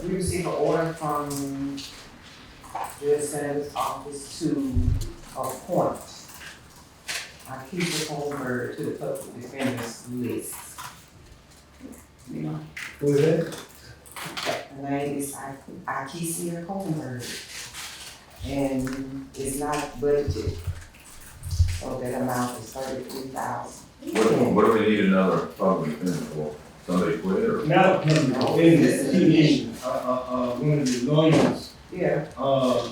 We received an order from the Senator's office to appoint Keisha Holmes to the public defender's list. You know? Who is that? Her name is Keisha Holmes, and it's not budgeted. So that amount is $33,000. What do we need another public defender for? Somebody quit or? Now, in this TV, one of the lawyers, Yeah.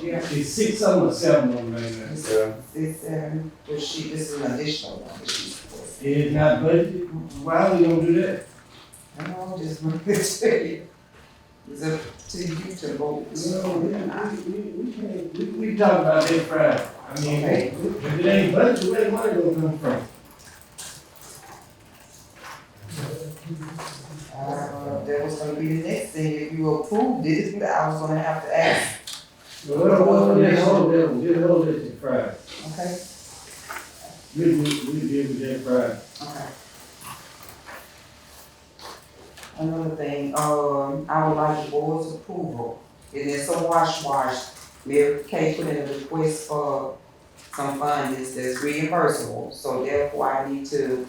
it's 6 of them or 7 of them right now. This is an additional one that she's supposed to. It's not budgeted, why are we gonna do that? I know, just want to tell you. It's up to you to vote. No, we can't, we talk about that Friday. I mean, Okay. if it ain't budgeted, where the money gonna come from? That was gonna be the next thing, if you approved it, I was gonna have to ask. Well, just hold that to Friday. Okay. We deal with that Friday. Okay. Another thing, I would like the board's approval, it is so wash. Mary Kay put in a request for some fundings that's reimbursable, so therefore I need to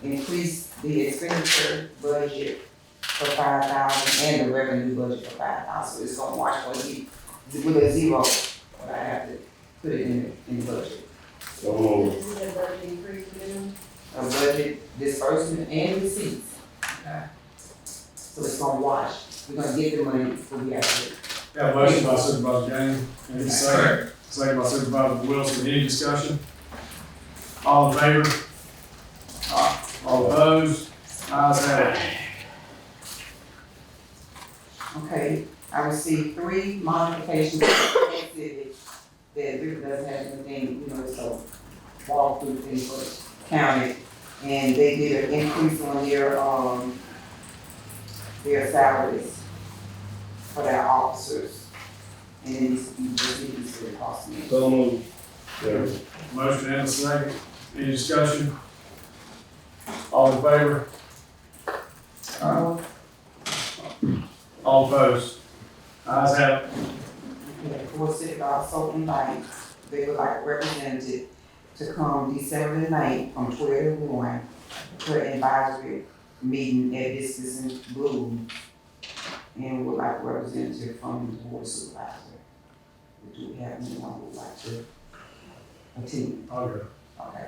increase the expenditure budget for $5,000 and the revenue budget for $5,000, so it's gonna wash with a zero, but I have to put it in the budget. So, This is a budget increase for them. A budget disbursement and receipts. Okay. So it's gonna wash, we're gonna get the money before we have to. Got a motion by Supervisor Gaines, any second? Second by Supervisor Wilson, any discussion? All in favor? All opposed? Ayes have it. Okay, I received 3 modifications to the exhibit that really doesn't have anything, so walkthrough thing for the county. And they did an increase on their salaries for their officers. And it needs to be released to the cost me. So moved. Motion and a second, any discussion? All in favor? All opposed? Ayes have it. For City also invite, they would like a representative to come December the 9th from 12 to 1 for an advisory meeting at Business in Bloom. And would like a representative from the board of supervisor. Do we have anyone who would like to attend? Okay. Okay.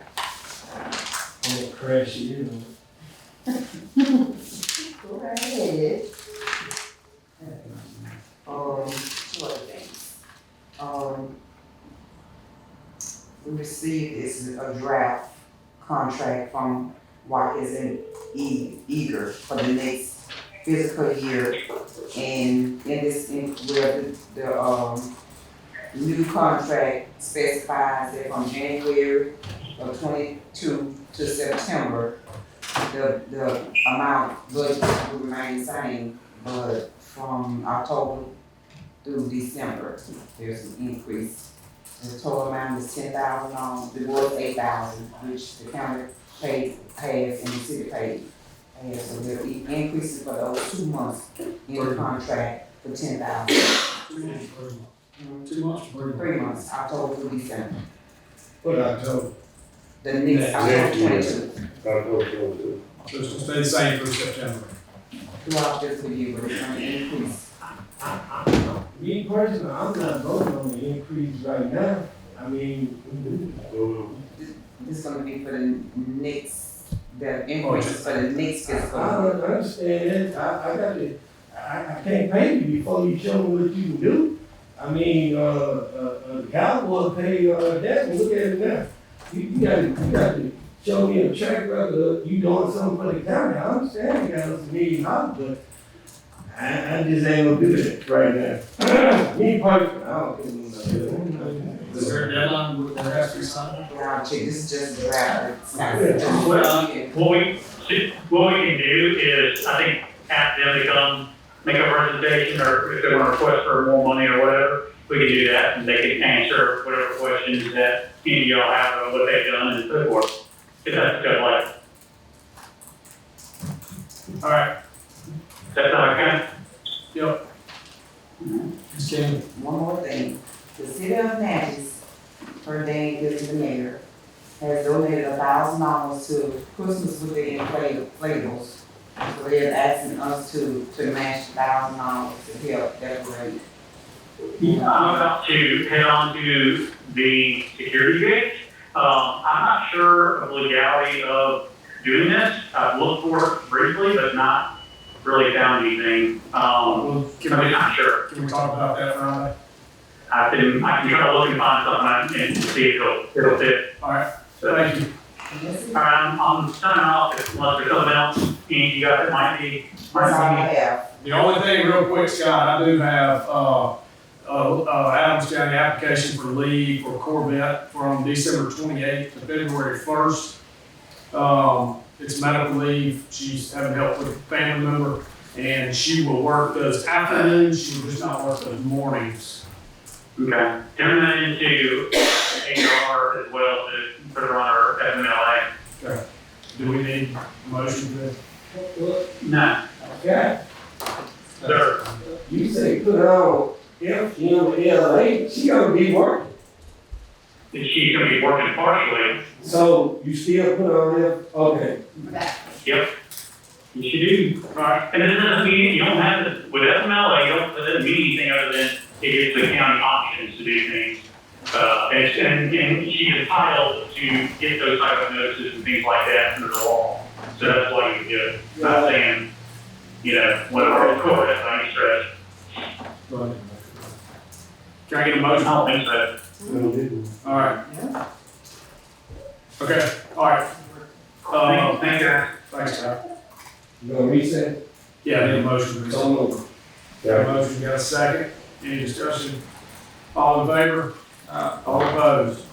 I'm gonna crash you. Go right ahead. Two other things. We received a draft contract from Watkins and Eager for the next fiscal year. And where the new contract specifies that from January of 22 to September, the amount budget will remain the same, but from October through December, there's an increase. The total amount is $10,000, the board is $8,000, which the county pays and the city pays. And so there'll be increases for those 2 months in the contract for $10,000. 2 months? 3 months, October through December. What October? The next October 22. So it's gonna stay the same through September. Throughout this year, but it's gonna increase. Me personally, I'm not voting on the increase right now. I mean, This is gonna be for the next, the increase for the next fiscal I year. understand it. I can't pay you before you show me what you can do. I mean, the cowboy pay, that, look at it now. You gotta show me a track record of you doing something for the county. I understand you got us $1 million, but I just ain't gonna do that right now. Me personally, I don't care what I'm doing. Is there a deadline that has to be signed? Yeah, this is just a draft. What we can do is, I think, ask them to come make a presentation, or if they want to request for more money or whatever, we can do that, and they can answer whatever questions that any of y'all have on what they've done and so forth. If that's good, like. All right. That's all okay? Yep. Just kidding. One more thing, the city of Natchez, per day, this is the mayor, has donated $1,000 to Christmas with the inflatables. So they're asking us to match $1,000 to help decorate. I'm about to head on to the security gate. I'm not sure of the legality of doing this. I've looked for it briefly, but not really found anything. I'm not sure. Can we talk about that Friday? I can try to look and find something and see if it'll fit. All right, So, thank you. all right, I'm signing off unless there's something else you got that might be. That's all I have. The only thing, real quick, Scott, I do have, Adams County application for leave for Corvette from December 28th to February 1st. It's medical leave. She's having help with a family member, and she will work those afternoons. She will just not work those mornings. Okay. Turn that into HR as well to put her on our FMLA. Okay. Do we need a motion for that? No. Okay. Sir. You say put her on FMLA, she gonna be working. She's gonna be working partially. So you still put her on F, okay. Yep. You should do. All right. And it doesn't mean, you don't have to, with FMLA, it doesn't mean anything other than it gives the county options to do things. And she's entitled to get those type of notices and things like that under the law. So that's why you can do it. Not saying, whatever, of course, that's not any stretch. Can I get a motion? I don't think so. All right. Okay, all right. Thank you. Thanks, Scott. You gonna reset? Yeah, I need a motion. So moved. Got a motion, got a second? Any discussion? All in favor? All opposed?